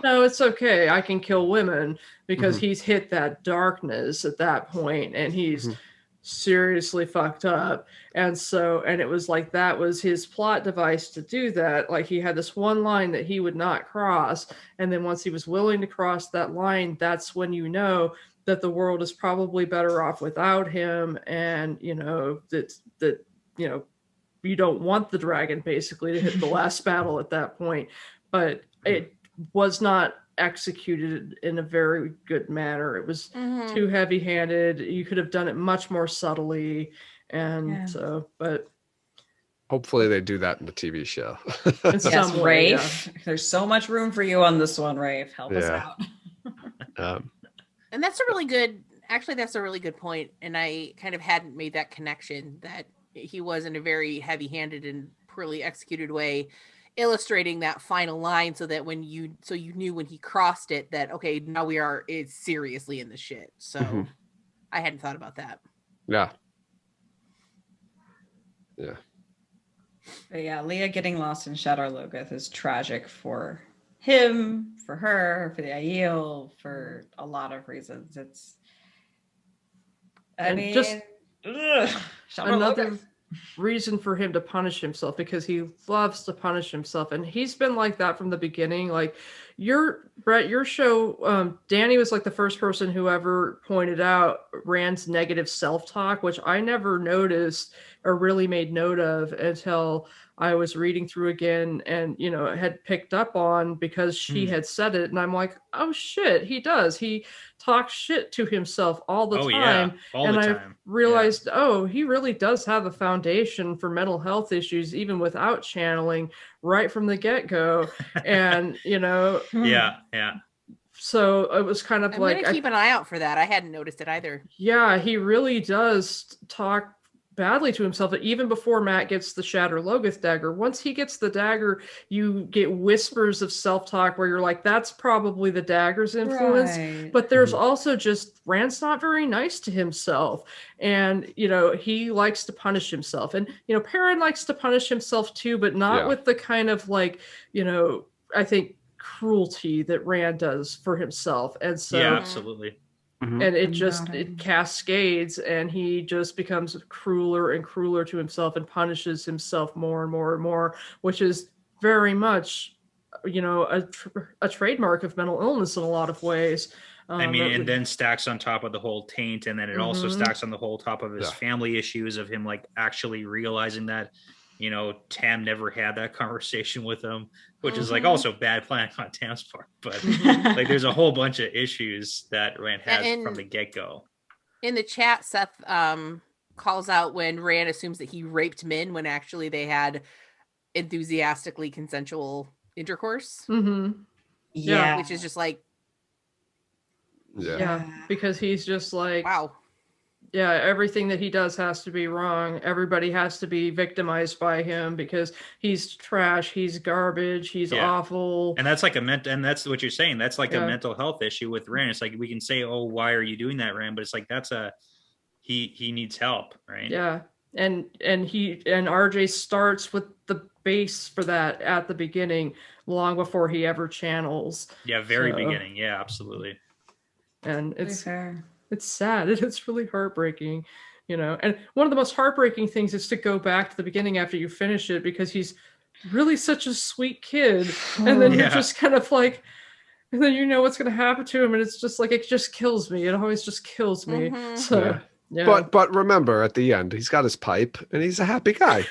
no, it's okay, I can kill women, because he's hit that darkness at that point and he's seriously fucked up. And it was like that was his plot device to do that. Like he had this one line that he would not cross, and then once he was willing to cross that line, that's when that the world is probably better off without him, and that you don't want the dragon basically to hit the last battle at that point. But it was not executed in a very good manner. It was too heavy-handed. You could have done it much more subtly, and but hopefully they do that in the TV show. Yes, Rafe. There's so much room for you on this one, Rafe. Help us out. And that's a really good point. And I kind of hadn't made that connection that he was in a very heavy-handed and poorly executed way illustrating that final line, so that you knew when he crossed it that okay, now it's seriously in the shit. So I hadn't thought about that. But Leah getting lost in Shadar Logoth is tragic for him, for her, for the Aiel, for a lot of reasons. It's another reason for him to punish himself, because he loves to punish himself, and he's been like that from the beginning. Like Brett, your show, Danny was like the first person who ever pointed out Rand's negative self-talk, which I never noticed or really made note of until I was reading through again and had picked up on, because she had said it, and I'm like, oh shit, he does. He talks shit to himself all the time. I realized, he really does have a foundation for mental health issues, even without channeling, right from the get-go. And so it was kind of I'm like gonna keep an eye out for that. I hadn't noticed it either. Yeah, he really does talk badly to himself, even before Matt gets the Shadar Logoth dagger. Once he gets the dagger, you get whispers of self-talk where you're like, that's probably the dagger's influence. Right. But there's also just Rand's not very nice to himself, and he likes to punish himself, and Perrin likes to punish himself too, but not with the kind of like I think cruelty that Rand does for himself. And so absolutely. And it cascades, and he just becomes crueler and crueler to himself and punishes himself more and more and more, which is very much, a trademark of mental illness in a lot of ways. And then stacks on top of the whole taint, and then it also stacks on the whole top of his family issues of him like actually realizing that you know, Tam never had that conversation with him, which is like Mhm. also bad planning on Tam's part. But like, there's a whole bunch of issues that Rand has from the get-go. In the chat, Seth calls out when Rand assumes that he raped Min when actually they had enthusiastically consensual intercourse, Mm-hmm. Yeah. which is just like, Yeah, because he's just like, wow. yeah, everything that he does has to be wrong. Everybody has to be victimized by him because he's trash, he's garbage, he's Yeah. awful. And that's like and that's what you're saying. That's like Yeah. a mental health issue with Rand. It's like, we can say, oh, why are you doing that, Rand? But it's like, that's he needs help, right? Yeah. And RJ starts with the base for that at the beginning, long before he ever channels. Yeah, very So- beginning. Yeah, absolutely. And Very it's fair. sad. It's really heartbreaking, you know. And one of the most heartbreaking things is to go back to the beginning after you finish it, because he's really such a sweet kid, and then Yeah. you're just kind of like, and then you know what's going to happen to him, and it's just like, it just kills me. It always just kills me. Mhm. So Yeah. yeah. But remember, at the end, he's got his pipe and he's a happy guy.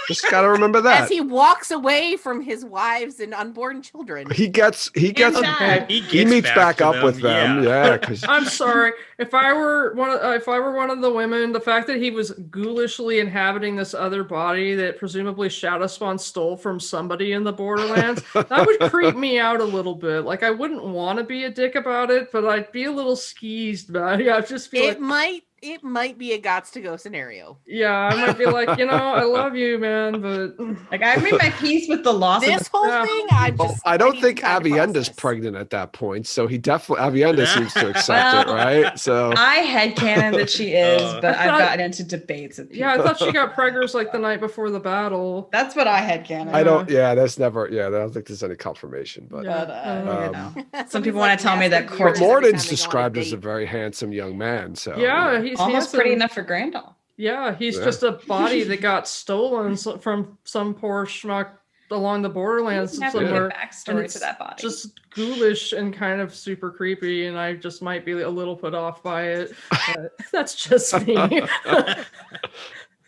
Just got to remember that. As he walks away from his wives and unborn children. He gets Inside. he meets back to up with them. Yeah, because I'm sorry. If I were one of the women, the fact that he was ghoulishly inhabiting this other body that presumably Shadowspawn stole from somebody in the Borderlands, that would creep me out a little bit. Like, I wouldn't want to be a dick about it, but I'd be a little skeezed about it. I'd just be It like, might be a gots to go scenario. yeah, I might be like, you know, I love you, man, but Like, I made my peace with the loss of This the whole Yeah. thing, I well, just I don't need think some time to Avienda's process. pregnant at that point, so he definitely Avienda seems to accept it, Well, right? So I headcanon that she is, but I I've thought- gotten into debates with people. yeah, I thought she got preggers like the night before the battle. That's what I headcanon. I don't. Yeah, that's never. Yeah, I don't think there's any confirmation, but. Yeah. But, Um, you know. Somebody's Some people wanna tell me that masking Court- viewers But every time Morden's they go on a described as a date. very handsome young man. So Yeah, he's Almost handsome. pretty enough for Grandal. Yeah, he's Yeah. just a body that got stolen from some poor schmuck along the Borderlands Never somewhere. get and backstory it's to that body. Just ghoulish and kind of super creepy, and I just might be a little put off by it. But that's just me. I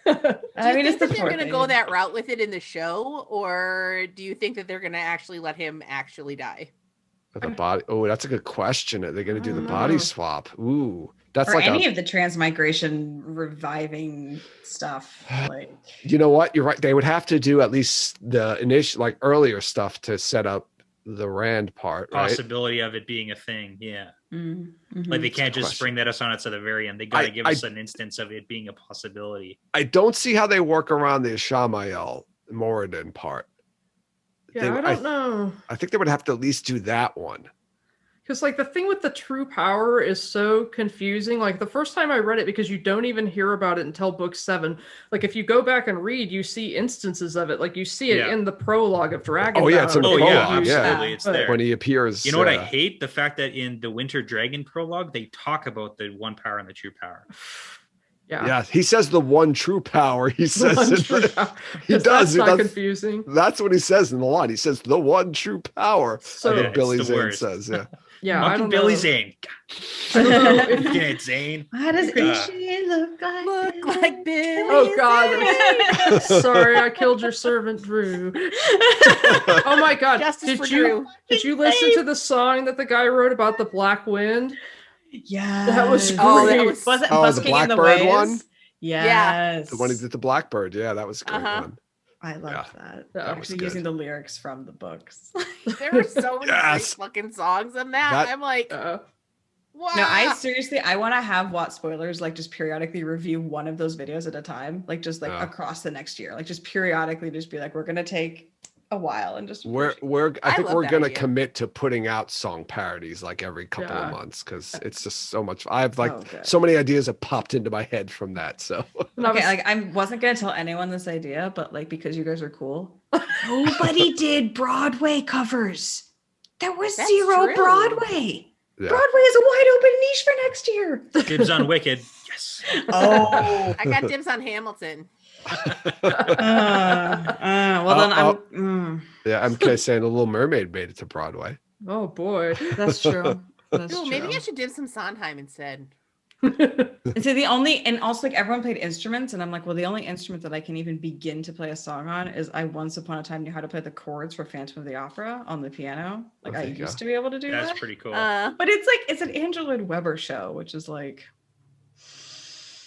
Do you mean, think it's the that they're fourth going to go thing. that route with it in the show, or do you think that they're going to actually let him actually die? the body. Oh, that's a good question. Are they going to do the don't body know. swap? Ooh, that's or like any a. of the transmigration reviving stuff. Like, You know what? You're right. They would have to do at least the initial, like earlier stuff to set up the Rand part, right? Possibility of it being a thing. Yeah. mhm. Like, they can't good just question. spring that us on us at the very end. They got to I- give us an instance of it being a possibility. I don't see how they work around the Ishamael Moradin part. Yeah, I don't know. I think they would have to at least do that one. Because, like, the thing with the true power is so confusing. Like, the first time I read it, because you don't even hear about it until book 7. Like, if you go back and read, you see instances of it. Like, you see it Yeah. in the prologue of Dragon. Oh, yeah, it's in the Oh, prologue, yeah, yeah. absolutely. It's But- there. When he appears, You know what I hate? The fact that in the Winter Dragon prologue, they talk about the one power and the true power. Yeah, he says the one true power. He The says one it- true power. he 'Cause does. That's He not does. confusing. That's what he says in the line. He says the one true power. So- I Yeah, think it's Billy the Zane worst. says, yeah. Yeah, I Uncle don't Billy know. Zane. I don't know if- Looking at Zane. Why does Uh, Ishi look like Look Billy? like Billy. Oh God! Sorry, I killed your servant Drew. Oh my God! Justice for Did you Drew. did you listen to the song that the guy wrote about the Black Wind? Yeah. That was Oh, that great. was- Was it Oh, the Busking in the Blackbird Ways? one? Yes. The one he did the Blackbird. Yeah, that was a great Uh-huh. one. I loved that. That was Actually, good. using the lyrics from the books. There were so many Yes. great fucking songs in that. That- I'm like, wow. No, I seriously, I want to have What Spoilers like just periodically review one of those videos at a time, like just like Yeah. across the next year, like just periodically, just be like, we're gonna take a while and just. I think love we're that gonna idea. commit to putting out song parodies like every couple Yeah. of months because it's just so much. I've like Oh, good. so many ideas have popped into my head from that. So And I Okay, was- like I wasn't gonna tell anyone this idea, but like because you guys are cool, nobody did Broadway covers. There was That's zero true. Broadway. yeah. Broadway is a wide open niche for next year. Dibs on Wicked. Yes. Oh. I got dibs on Hamilton. Well then Oh, I'm. Yeah, MK saying the Little Mermaid made it to Broadway. oh boy! That's true. That's Ooh, true. maybe I should dib some Sondheim instead. And so and also like everyone played instruments, and I'm like, well, the only instrument that I can even begin to play a song on is I once upon a time knew how to play the chords for Phantom of the Opera on the piano. Like I there you used go. to be able to do That's that. pretty cool. But it's an Andrew Lloyd Webber show, which is like.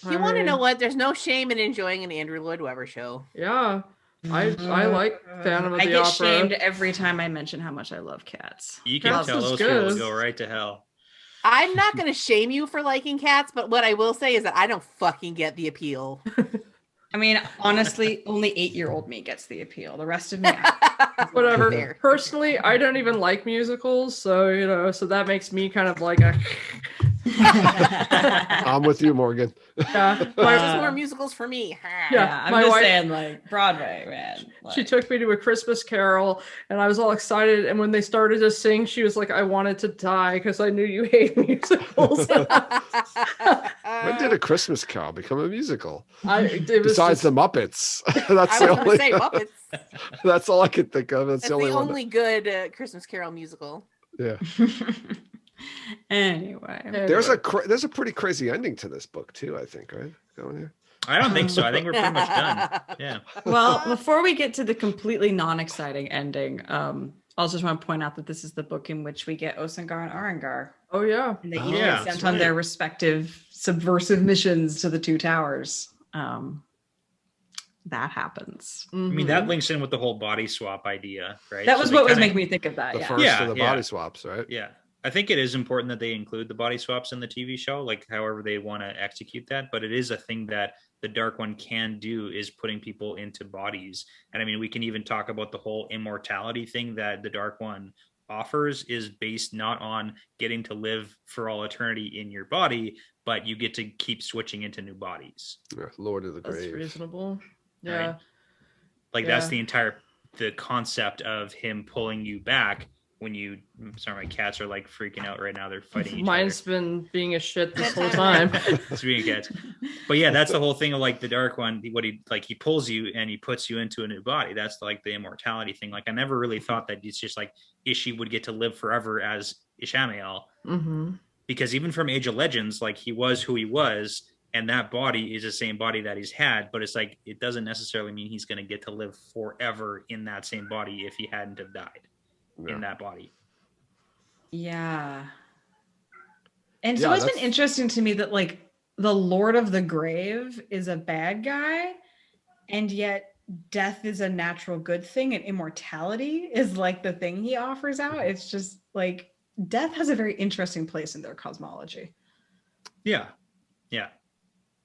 You want to know what? There's no shame in enjoying an Andrew Lloyd Webber show. Yeah. I like Phantom of I the get Opera. shamed every time I mention how much I love cats. You can Cats tell is those people good. to go right to hell. I'm not going to shame you for liking cats, but what I will say is that I don't fucking get the appeal. I mean, honestly, only 8-year-old me gets the appeal. The rest of me, Whatever. Fair. Personally, I don't even like musicals, so so that makes me kind of like a I'm with you, Morgan. yeah. There's more musicals for me. Yeah. I'm my just wife- saying, like Broadway, man. She Like, took me to A Christmas Carol, and I was all excited. And when they started to sing, she was like, "I wanted to die because I knew you hate musicals." When did A Christmas Carol become a musical? It was Besides just- the Muppets, I that's was the going to only. say Muppets. That's all I could think of. That's That's the only one. that- good Christmas Carol musical. yeah. anyway, There's a pretty crazy ending to this book too. I think, right? Going here. I don't think so. I think we're pretty much done. Yeah. well, before we get to the completely non-exciting ending, I also just want to point out that this is the book in which we get Osangar and Arangar, Oh yeah. and they each Oh, get yeah, sent that's on right. their respective subversive missions to the two towers. That happens. I mean, that links in with the whole body swap idea, right? That So was they what was kinda- making me think of that. The Yeah. first Yeah, of the yeah. body swaps, right? Yeah. I think it is important that they include the body swaps in the TV show, like however they want to execute that. But it is a thing that the Dark One can do, is putting people into bodies. And I mean, we can even talk about the whole immortality thing that the Dark One offers is based not on getting to live for all eternity in your body, but you get to keep switching into new bodies. Yeah, Lord of the That's Grave. reasonable. Right. Yeah. Like that's Yeah. the entire the concept of him pulling you back when you. Sorry, my cats are like freaking out right now. They're fighting each Mine's other. been being a shit this Good whole time. time. It's being cats. But yeah, that's the whole thing of like the Dark One. What he like, he pulls you and he puts you into a new body. That's like the immortality thing. Like I never really thought that it's just like Ishi would get to live forever as Ishamael, Mm-hmm. because even from Age of Legends, like he was who he was, and that body is the same body that he's had. But it's like it doesn't necessarily mean he's going to get to live forever in that same body if he hadn't have died Yeah. in that body. Yeah. And it's Yeah, always been that's- interesting to me that like the Lord of the Grave is a bad guy, and yet death is a natural good thing, and immortality is like the thing he offers out. It's just like death has a very interesting place in their cosmology. Yeah, yeah.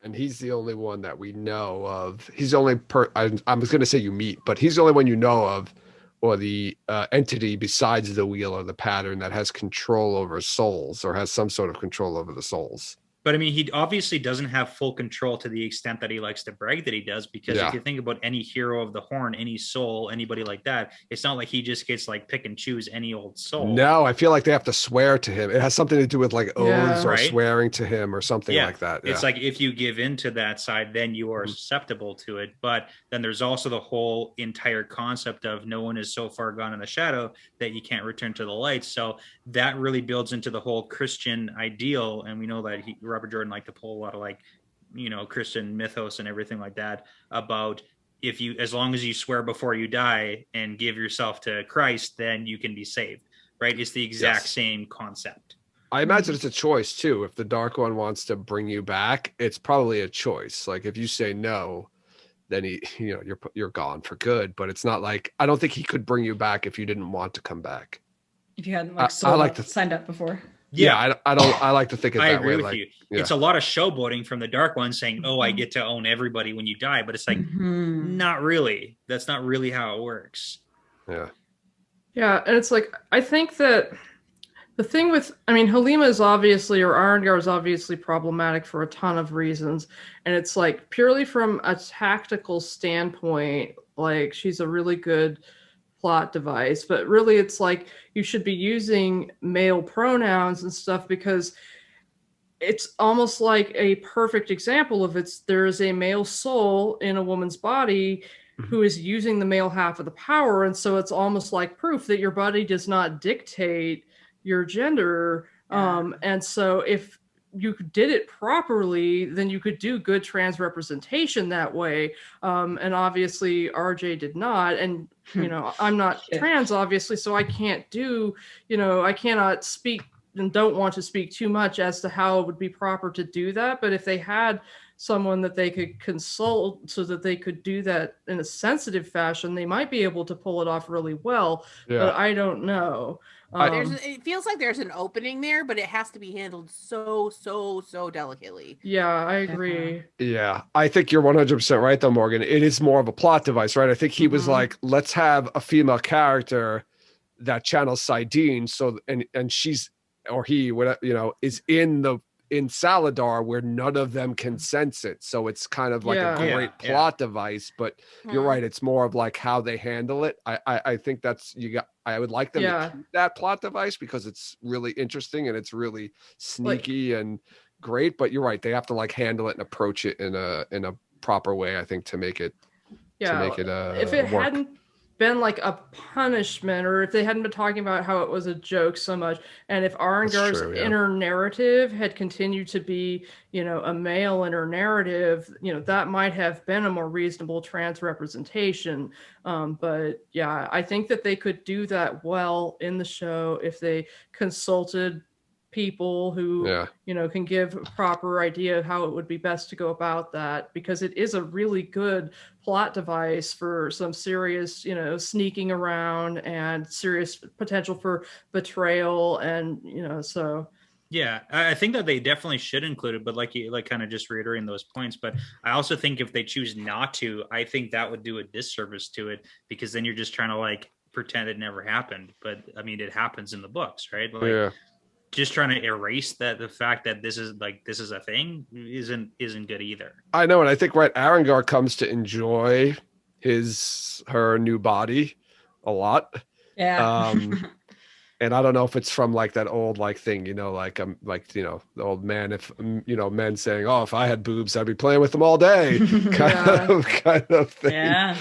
And he's the only one that we know of. He's the only I was going to say you meet, but he's the only one you know of, or the entity besides the wheel or the pattern that has control over souls, or has some sort of control over the souls. But I mean, he obviously doesn't have full control to the extent that he likes to brag that he does, because Yeah. if you think about any hero of the Horn, any soul, anybody like that, it's not like he just gets like pick and choose any old soul. No, I feel like they have to swear to him. It has something to do with like oaths Yeah. or Right. swearing to him or something Yeah. like that. It's Yeah. like if you give in to that side, then you are Mhm. susceptible to it. But then there's also the whole entire concept of no one is so far gone in the shadow that you can't return to the light. So that really builds into the whole Christian ideal. And we know that Robert Jordan liked to pull a lot of like, Christian mythos and everything like that about if you, as long as you swear before you die and give yourself to Christ, then you can be saved, right? It's the exact Yes. same concept. I imagine it's a choice too. If the Dark One wants to bring you back, it's probably a choice. Like if you say no, then you're gone for good. But it's not like, I don't think he could bring you back if you didn't want to come back. If you hadn't I like like to- signed up before. Yeah, I like to think of it I that agree way. with Like, you. yeah. It's a lot of showboating from the Dark One saying, "Oh, I get to own everybody when you die," but it's like Mhm. not really. That's not really how it works. yeah, Yeah, and it's like I think that the thing with Halima is obviously, or Arangar is obviously problematic for a ton of reasons, and it's like purely from a tactical standpoint, like she's a really good plot device, but really it's like you should be using male pronouns and stuff because it's almost like a perfect example of there is a male soul in a woman's body who is using the male half of the power, and so it's almost like proof that your body does not dictate your gender. Yeah. And so if you did it properly, then you could do good trans representation that way. And obviously RJ did not. And, you know, I'm not trans, obviously, so I can't do, you know, I cannot speak and don't want to speak too much as to how it would be proper to do that. But if they had someone that they could consult so that they could do that in a sensitive fashion, they might be able to pull it off really well. But I don't know. It feels like there's an opening there, but it has to be handled so delicately. Yeah, I agree. Yeah, I think you're 100% right though, Morgan. It is more of a plot device, right? I think he was like, let's have a female character that channels Sidene, so and she's, or he, whatever, you know, is in Saladar where none of them can sense it. So it's kind of like a great plot device, but you're right. It's more of like how they handle it. I think that's, I would like them to keep that plot device because it's really interesting and it's really sneaky and great, but you're right. They have to like handle it and approach it in a proper way, I think, to make it, if it work. hadn't been like a punishment, or if they hadn't been talking about how it was a joke so much, and if Arengar's inner narrative had continued to be, you know, a male inner narrative, you know, that might have been a more reasonable trans representation. But yeah, I think that they could do that well in the show if they consulted people who you know, can give a proper idea of how it would be best to go about that, because it is a really good plot device for some serious, you know, sneaking around and serious potential for betrayal. And, you know, so yeah, I think that they definitely should include it, but like kind of just reiterating those points. But I also think if they choose not to, I think that would do a disservice to it, because then you're just trying to like pretend it never happened. But I mean, it happens in the books, right? Like, just trying to erase the fact that this is a thing isn't good either. I know, and I think Arengar comes to enjoy her new body a lot. Yeah. And I don't know if it's from like that old like thing, you know, like you know, the old man, if you know, men saying, "Oh, if I had boobs, I'd be playing with them all day," kind of thing. Yeah.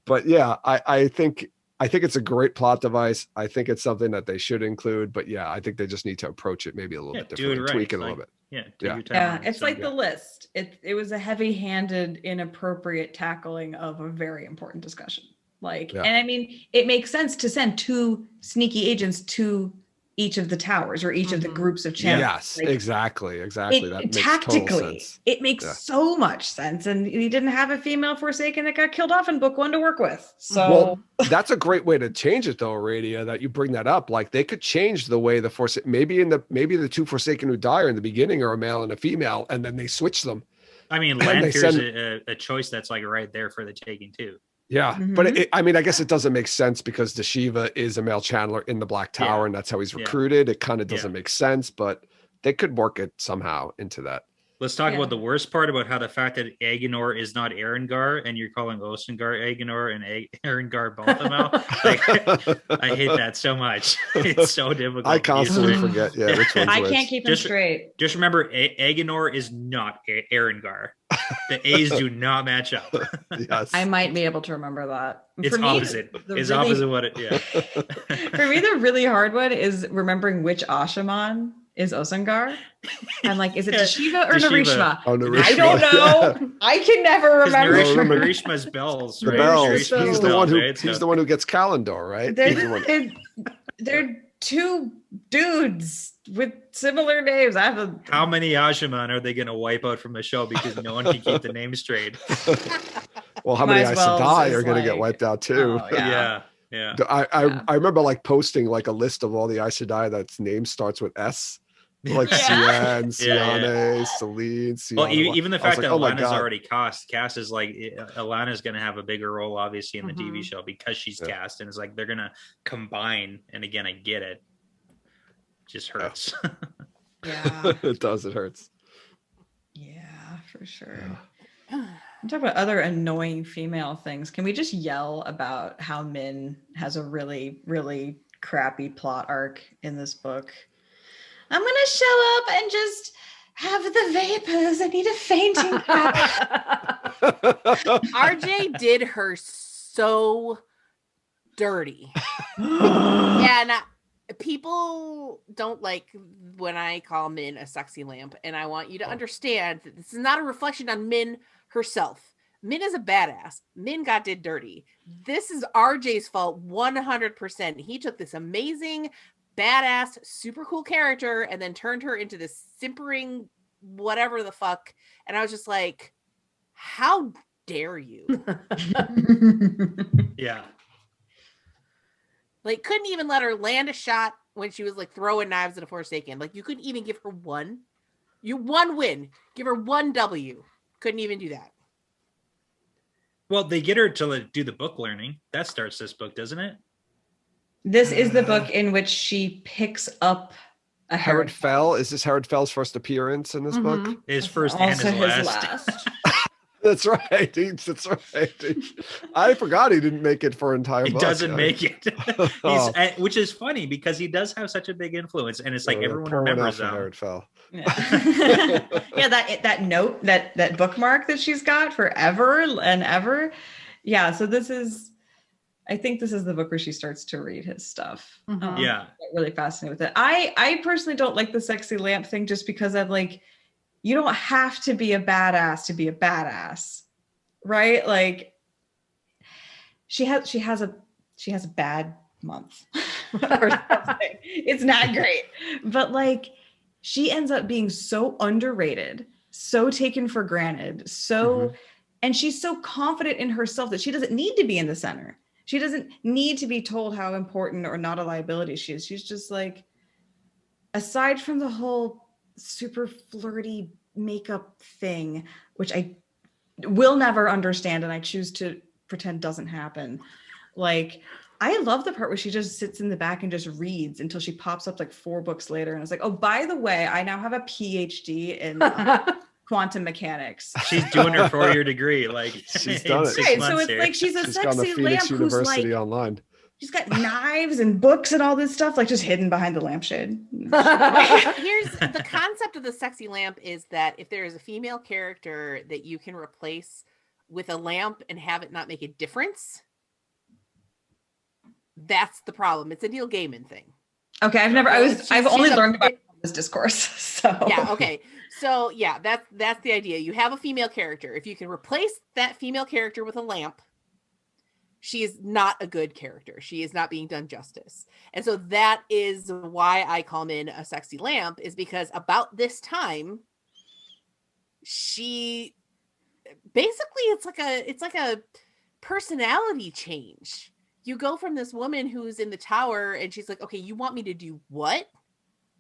But yeah, I think it's a great plot device. I think it's something that they should include, but yeah, I think they just need to approach it maybe a little bit differently, tweak it a little bit. It's like the list. It was a heavy-handed, inappropriate tackling of a very important discussion. And I mean, it makes sense to send 2 sneaky agents to each of the towers or each of the groups of channels. Yes, exactly. That makes tactically, total sense. It makes so much sense. And he didn't have a female Forsaken that got killed off in book 1 to work with. So well, that's a great way to change it though, Aradia, that you bring that up. Like they could change the way the Forsaken, maybe the 2 Forsaken who die in the beginning are a male and a female, and then they switch them. I mean, Lanfear's a choice that's like right there for the taking too. Yeah, but I mean, I guess it doesn't make sense because Dashiva is a male channeler in the Black Tower, and that's how he's recruited. It kind of doesn't make sense, but they could work it somehow into that. Let's talk about the worst part about how the fact that Aegonor is not Arengar, and you're calling Osengar Aegonor and Arengar Balthamel. I hate that so much. It's so difficult. I constantly forget. Yeah, which one's I can't keep them straight. Just remember, Aegonor is not Arengar. The A's do not match up. Yes, I might be able to remember that. It's opposite. It's opposite what it. Yeah. For me, the really hard one is remembering which Ashaman is Osengar. I'm like, is it Dashiva or Narishma? Oh, Narishma. I don't know. Yeah. I can never remember. Narishma's bells. The bells. He's the one who. He's the one who gets Kalendor, right? They're 2 dudes with similar names. How many Ashaman are they going to wipe out from the show because no one can keep the name straight? Well, how many Aes Sedai are going to get wiped out too? Oh, yeah. I remember like posting like a list of all the Aes Sedai that's name starts with S. Like Sian, Siane, Celine, Sian. Well, even the fact that Alana's already cast is like Alana's going to have a bigger role, obviously, in the TV show because she's cast, and it's like they're going to combine. And again, I get it. Just hurts. Yeah, it does. It hurts. Yeah, for sure. I'm talking about other annoying female things. Can we just yell about how Min has a really, really crappy plot arc in this book? I'm going to show up and just have the vapors. I need a fainting pack. RJ did her so dirty. And people don't like when I call Min a sexy lamp, and I want you to understand that this is not a reflection on Min herself. Min is a badass. Min did dirty. This is RJ's fault 100%. He took this amazing, badass, super cool character and then turned her into this simpering whatever the fuck. And I was just like, how dare you? Yeah. Like, couldn't even let her land a shot when she was like throwing knives at a Forsaken. Like, you couldn't even give her one. One win. Give her one W. Couldn't even do that. Well, they get her to do the book learning. That starts this book, doesn't it? This is the book in which she picks up a Herod Fell. Is this Herod Fell's first appearance in this book? His first and his last. That's right. That's right. I forgot he didn't make it for entire book. He doesn't make it. Which is funny because he does have such a big influence, and it's like everyone remembers him. Herod Fell. Yeah, that note, that bookmark that she's got forever and ever. Yeah, so I think this is the book where she starts to read his stuff. Yeah, get really fascinated with it. I personally don't like the sexy lamp thing just because I'm like, you don't have to be a badass to be a badass, right? Like she has a bad month or something. It's not great, but like she ends up being so underrated, so taken for granted, and she's so confident in herself that she doesn't need to be in the center. She doesn't need to be told how important or not a liability she is. She's just like, aside from the whole super flirty makeup thing, which I will never understand and I choose to pretend doesn't happen. Like, I love the part where she just sits in the back and just reads until she pops up like 4 books later and it's like, oh, by the way, I now have a PhD in quantum mechanics. She's doing her 4-year degree. Like, she's done it. Right, so it's like she's gone sexy to Phoenix lamp University who's like online. She's got knives and books and all this stuff, like just hidden behind the lampshade. Here's the concept of the sexy lamp is that if there is a female character that you can replace with a lamp and have it not make a difference, that's the problem. It's a Neil Gaiman thing. Okay, I've only learned about this discourse. So yeah, okay. So yeah, that's the idea. You have a female character. If you can replace that female character with a lamp, she is not a good character. She is not being done justice. And so that is why I call Min a sexy lamp, is because about this time, she basically it's like a personality change. You go from this woman who's in the tower and she's like, okay, you want me to do what?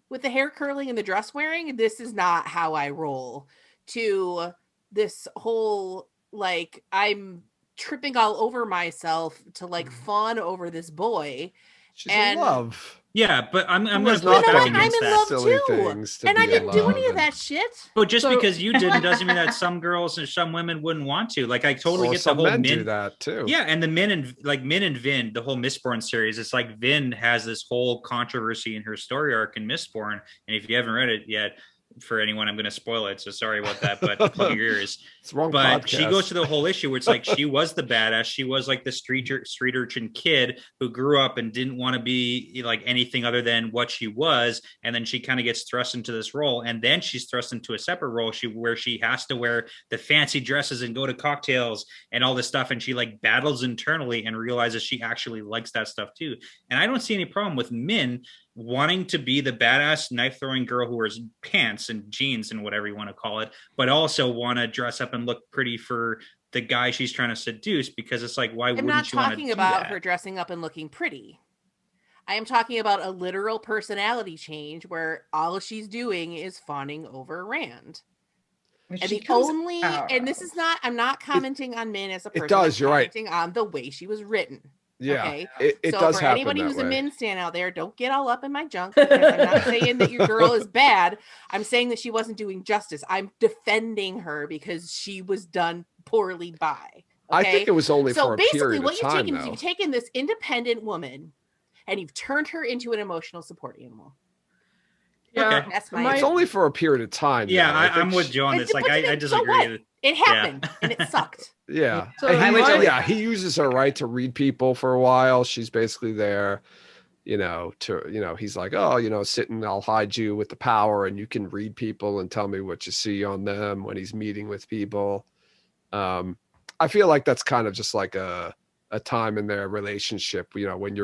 With the hair curling and the dress wearing? This is not how I roll. To this whole, like, I'm tripping all over myself to like fawn over this boy. She's in love. Yeah, but I'm going to push back I'm against in that. love too. And I didn't do any of that shit. But just because you didn't doesn't mean that some girls and some women wouldn't want to. Like, I totally get the whole men do that too. Yeah, and the Min and Vin, the whole Mistborn series, it's like Vin has this whole controversy in her story arc in Mistborn. And if you haven't read it yet, for anyone, I'm going to spoil it, so sorry about that, but plug your ears. It's wrong but podcast. She goes to the whole issue where it's like she was the badass. She was like the street urchin kid who grew up and didn't want to be like anything other than what she was, and then she kind of gets thrust into this role, and then she's thrust into a separate role where she has to wear the fancy dresses and go to cocktails and all this stuff, and she like battles internally and realizes she actually likes that stuff too. And I don't see any problem with Min wanting to be the badass knife throwing girl who wears pants and jeans and whatever you want to call it, but also want to dress up and look pretty for the guy she's trying to seduce, because it's like, why wouldn't you want to do that? I'm not talking about her dressing up and looking pretty. I am talking about a literal personality change where all she's doing is fawning over Rand. And and this is not, I'm not commenting on Min as a person. It does, you're right. I'm commenting on the way she was written. Yeah, okay? It so does for happen anybody who's that a way. Min stan out there, don't get all up in my junk, because I'm not saying that your girl is bad. I'm saying that she wasn't doing justice. I'm defending her because she was done poorly by. Okay? I think it was only for a period of time. So basically what you've taken is you've taken this independent woman and you've turned her into an emotional support animal. Yeah, okay. That's my it's only for a period of time. Yeah, I'm with Joe on this. Like, I disagree. It happened and it sucked. Yeah. So he uses her right to read people for a while. She's basically there. he's like, oh, sit and I'll hide you with the power and you can read people and tell me what you see on them when he's meeting with people. I feel like that's kind of just like a time in their relationship, when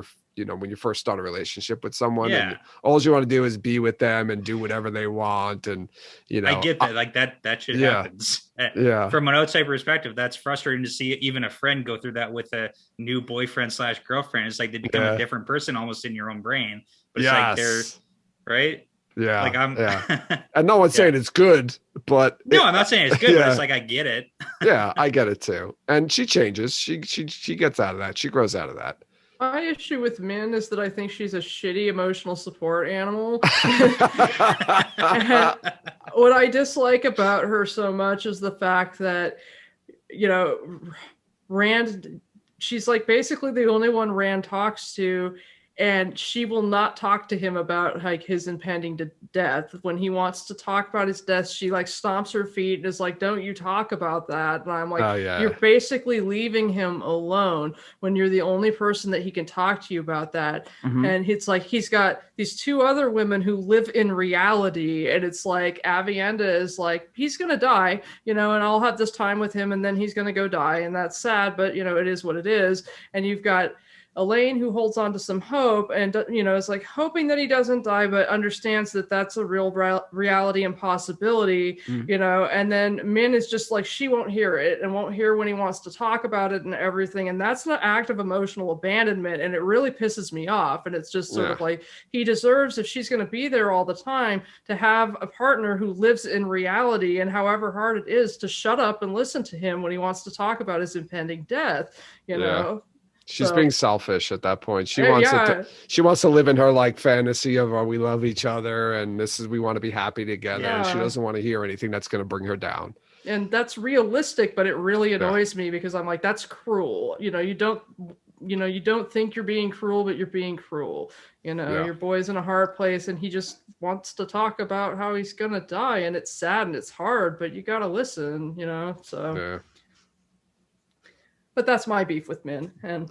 you first start a relationship with someone and all you want to do is be with them and do whatever they want. And, I get that. Like that shit happens. Yeah. From an outside perspective, that's frustrating to see even a friend go through that with a new boyfriend / girlfriend. It's like they become a different person almost in your own brain. But it's like they're right. Yeah. Like and no one's saying it's good, but no, I'm not saying it's good, but it's like I get it. Yeah, I get it too. And she changes. She gets out of that. She grows out of that. My issue with Min is that I think she's a shitty emotional support animal. What I dislike about her so much is the fact that, Rand, she's like basically the only one Rand talks to, and she will not talk to him about like his impending death. When he wants to talk about his death, she like stomps her feet and is like, don't you talk about that. And I'm like, You're basically leaving him alone when you're the only person that he can talk to you about that. Mm-hmm. And it's like, he's got these two other women who live in reality. And it's like, Avienda is like, he's going to die, and I'll have this time with him and then he's going to go die. And that's sad, but it is what it is. And you've got Elaine, who holds on to some hope and, is like hoping that he doesn't die, but understands that that's a real reality and possibility, and then Min is just like, she won't hear it and won't hear when he wants to talk about it and everything. And that's an act of emotional abandonment. And it really pisses me off. And it's just sort of like, he deserves, if she's going to be there all the time, to have a partner who lives in reality, and however hard it is, to shut up and listen to him when he wants to talk about his impending death, know? She's being selfish at that point. She wants to live in her like fantasy of, we love each other and we want to be happy together. And she doesn't want to hear anything that's going to bring her down. And that's realistic, but it really annoys me because I'm like, that's cruel. You don't think you're being cruel, but you're being cruel. Your boy's in a hard place and he just wants to talk about how he's going to die. And it's sad and it's hard, but you got to listen, so. Yeah. But that's my beef with Min. And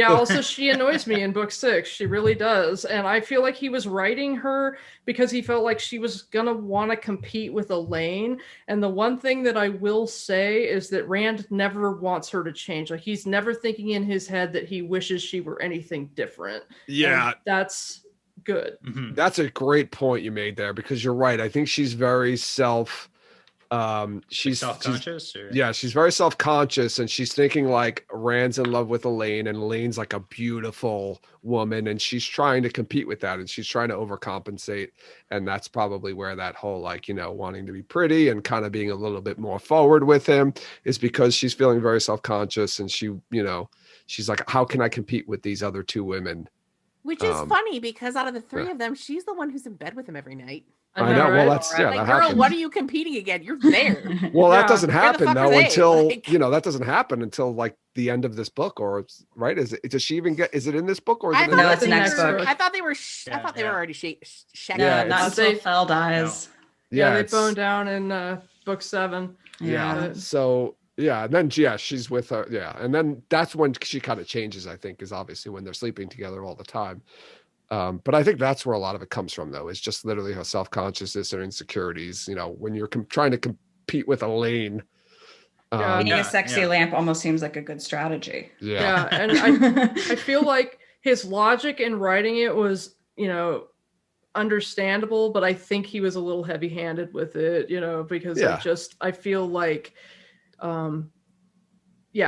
also she annoys me in book 6. She really does. And I feel like he was writing her because he felt like she was going to want to compete with Elaine. And the one thing that I will say is that Rand never wants her to change. Like, he's never thinking in his head that he wishes she were anything different. Yeah. And that's good. Mm-hmm. That's a great point you made there, because you're right. I think she's very she's self-conscious. She's very self-conscious, and she's thinking like Rand's in love with Elaine, and Elaine's like a beautiful woman, and she's trying to compete with that, and she's trying to overcompensate. And that's probably where that whole wanting to be pretty and kind of being a little bit more forward with him is, because she's feeling very self-conscious, and she's like, how can I compete with these other two women? Which is funny, because out of the three of them, she's the one who's in bed with him every night. I know. Well, that's like, that girl, happens. What are you competing again? You're there. Well, that doesn't happen though until that doesn't happen until like the end of this book, or right? Does she even get? Is it in this book or? No, it's next book. I thought they were. I thought they were already shaking. Yeah, not until Fel dies. No. Yeah, they bone down in book 7. Yeah. So. Yeah, and then she's with her. Yeah, and then that's when she kind of changes. I think is obviously when they're sleeping together all the time. But I think that's where a lot of it comes from, though, is just literally her self-consciousness and insecurities. When you're trying to compete with Elaine. Being a sexy lamp almost seems like a good strategy. Yeah, and I feel like his logic in writing it was, understandable, but I think he was a little heavy-handed with it, because I feel like,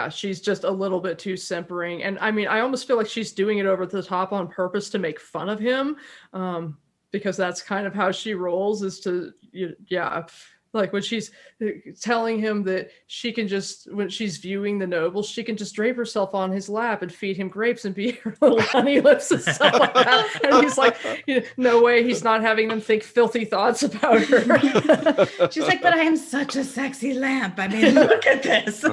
she's just a little bit too simpering. And I mean, I almost feel like she's doing it over the top on purpose to make fun of him, because that's kind of how she rolls, is to, like when she's telling him that she can just, when she's viewing the nobles, she can just drape herself on his lap and feed him grapes and be her little honey lips and stuff like that. And he's like, no way, he's not having them think filthy thoughts about her. She's like, but I am such a sexy lamp. I mean, look at this.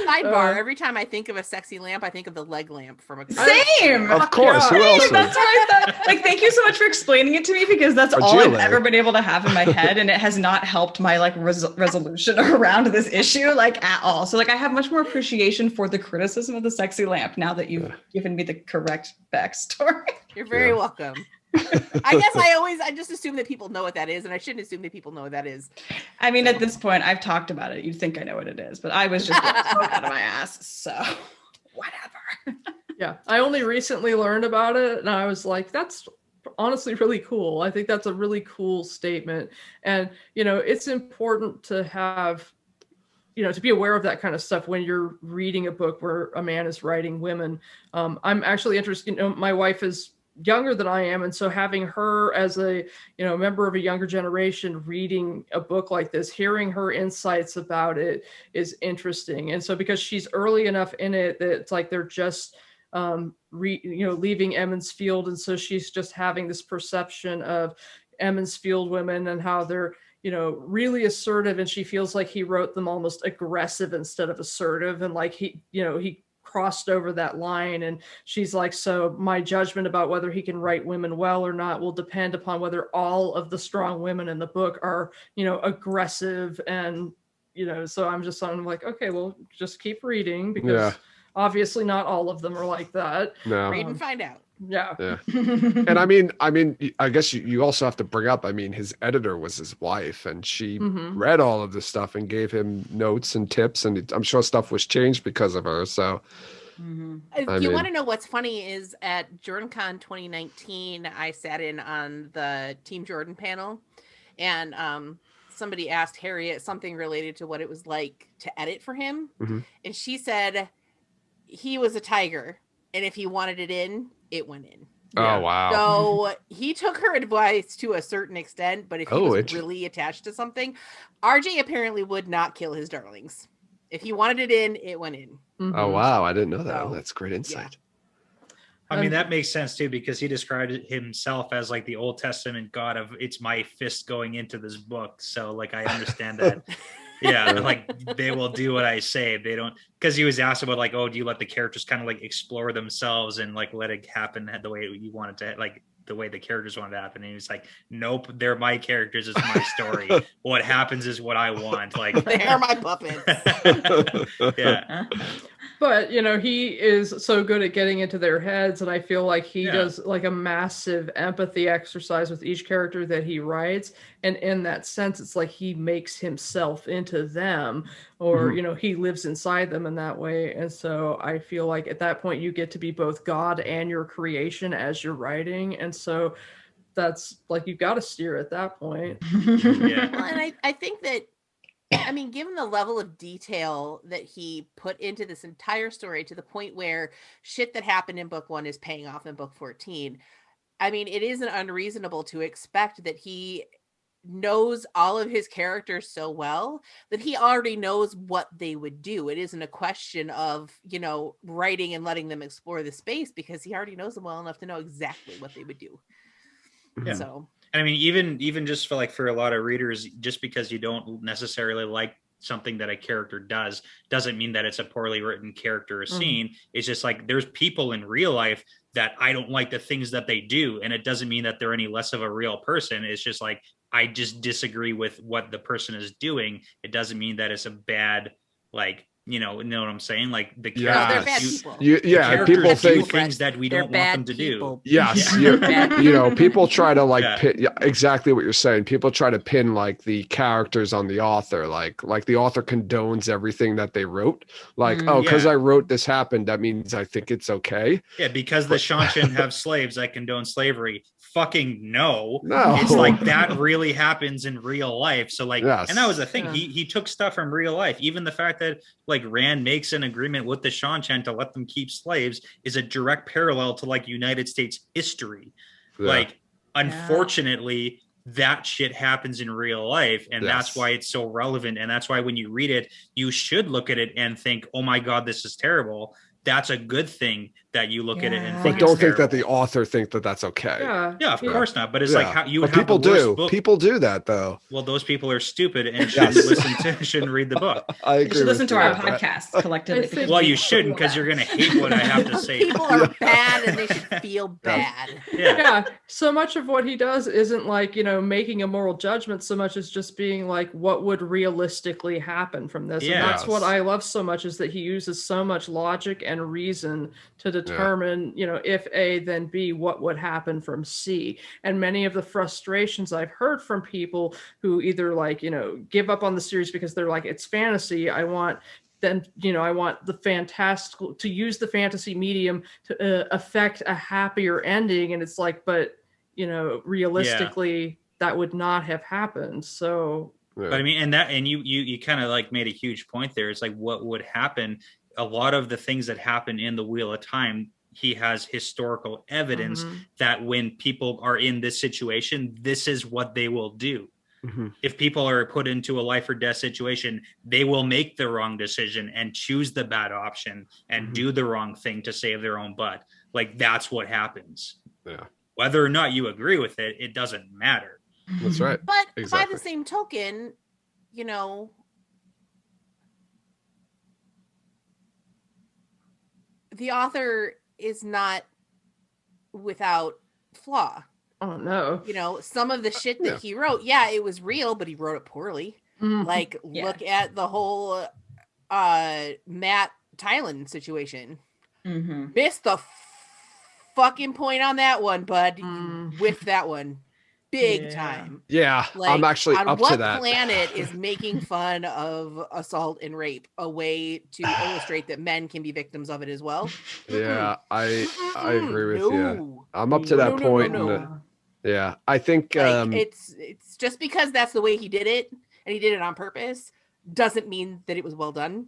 Sidebar, every time I think of a sexy lamp, I think of the leg lamp from a Same. Of course. Who Yeah. else? That's what I thought. Like, thank you so much for explaining it to me, because that's all I've Fragile. ever been able to have in my head, and it has not helped my like resolution around this issue like at all. So like, I have much more appreciation for the criticism of the sexy lamp now that you've given me the correct backstory. You're very welcome. I guess I just assume that people know what that is, and I shouldn't assume that people know what that is. I mean, at this point, I've talked about it. You'd think I know what it is, but I was just getting smoke out of my ass. So whatever. Yeah, I only recently learned about it, and I was like, that's honestly really cool. I think that's a really cool statement. And, you know, it's important to have, you know, to be aware of that kind of stuff when you're reading a book where a man is writing women. I'm actually interested, you know, my wife is younger than I am, and so having her as a, you know, member of a younger generation reading a book like this, hearing her insights about it is interesting. And so because she's early enough in it that it's like they're just leaving Emond's Field, and so she's just having this perception of Emond's Field women and how they're, you know, really assertive, and she feels like he wrote them almost aggressive instead of assertive, and like he crossed over that line. And she's like, so my judgment about whether he can write women well or not will depend upon whether all of the strong women in the book are, you know, aggressive. And, you know, so I'm like, okay, well, just keep reading, because obviously not all of them are like that. No. Read and find out. Yeah. And I mean, I guess you also have to bring up, I mean, his editor was his wife, and she read all of this stuff and gave him notes and tips, and I'm sure stuff was changed because of her. So If you want to know what's funny is at JordanCon 2019, I sat in on the Team Jordan panel, and somebody asked Harriet something related to what it was like to edit for him. And she said he was a tiger, and if he wanted it in, it went in. Oh, wow. So he took her advice to a certain extent, but if he was really attached to something, RJ apparently would not kill his darlings. If he wanted it in, it went in. Oh, wow. I didn't know that. So, That's great insight. I mean, that makes sense too, because he described himself as like the Old Testament God of it's my fist going into this book. So like, I understand that. Yeah, like they will do what I say. They don't, because he was asked about like, oh, do you let the characters kind of like explore themselves and like let it happen the way you want it to, like the way the characters want it to happen? And he was like, nope, they're my characters. It's my story. What happens is what I want. Like they're my puppets. Yeah. But, you know, he is so good at getting into their heads, and I feel like he does like a massive empathy exercise with each character that he writes. And in that sense, it's like he makes himself into them, or, you know, he lives inside them in that way. And so I feel like at that point, you get to be both God and your creation as you're writing. And so that's like, you've got to steer at that point. Yeah. Well, and I think that, I mean, given the level of detail that he put into this entire story, to the point where shit that happened in book 1 is paying off in book 14, I mean, it isn't unreasonable to expect that he knows all of his characters so well that he already knows what they would do. It isn't a question of, you know, writing and letting them explore the space, because he already knows them well enough to know exactly what they would do. Yeah. So I mean, even just for a lot of readers, just because you don't necessarily like something that a character doesn't mean that it's a poorly written character or scene. It's just like, there's people in real life that I don't like the things that they do, and it doesn't mean that they're any less of a real person. It's just like, I just disagree with what the person is doing. It doesn't mean that it's a bad, like, you know what I'm saying? Like the they're characters, bad people. People do think things that we don't want them to do. Yes, Yeah. you know, people try to like pin, exactly what you're saying. People try to pin like the characters on the author, like the author condones everything that they wrote. Like, because I wrote this happened, that means I think it's okay. Yeah, because the Shanshan have slaves, I condone slavery. Fucking no. It's like that really happens in real life. So like, and that was the thing. He took stuff from real life. Even the fact that like Rand makes an agreement with the Shanshan to let them keep slaves is a direct parallel to like United States history. Like, unfortunately, that shit happens in real life, and that's why it's so relevant. And that's why when you read it, you should look at it and think, oh my God, this is terrible. that's a good thing that you look at it and Yeah. think But don't it's think that the terrible. author think that that's okay. Yeah, of Yeah. course not. But it's Yeah. like how you would But have people the worst do. book. People do that though. Well, those people are stupid and shouldn't listen to, shouldn't read the book. I You agree. should listen with to you our on that. podcast collectively. I think- Well, you shouldn't, because you're going to hate what I have to say. People are bad and they should feel bad. Yeah. Yeah, so much of what he does isn't like, making a moral judgment so much as just being like, what would realistically happen from this? And that's what Yes. I love so much, is that he uses so much logic and reason to determine, if A, then B, what would happen from C. And many of the frustrations I've heard from people who either give up on the series because they're like, it's fantasy, I want the fantastical, to use the fantasy medium to affect a happier ending. And it's like, but realistically, that would not have happened. So Yeah. But I mean, and you kind of like made a huge point there. It's like, what would happen? A lot of the things that happen in the Wheel of Time, he has historical evidence that when people are in this situation, this is what they will do. Mhm. If people are put into a life or death situation, they will make the wrong decision and choose the bad option and do the wrong thing to save their own butt. Like, that's what happens. Yeah. Whether or not you agree with it, it doesn't matter. That's right. But by Exactly. the same token, the author is not without flaw. oh no. Some of the shit that Yeah. he wrote, yeah, it was real, but he wrote it poorly. Like, Yeah. look at the whole Matt Tylan situation. Mhm. Missed the fucking point on that one, bud. You Mm. whiffed that one big Yeah. time. Yeah, Like, I'm actually on up what to that. planet is making fun of assault and rape a way to illustrate that men can be victims of it as well? Yeah, I agree with you. No. I'm up to that No, no, no, point. no. and, yeah, I think Like, it's just because that's the way he did it and he did it on purpose doesn't mean that it was well done.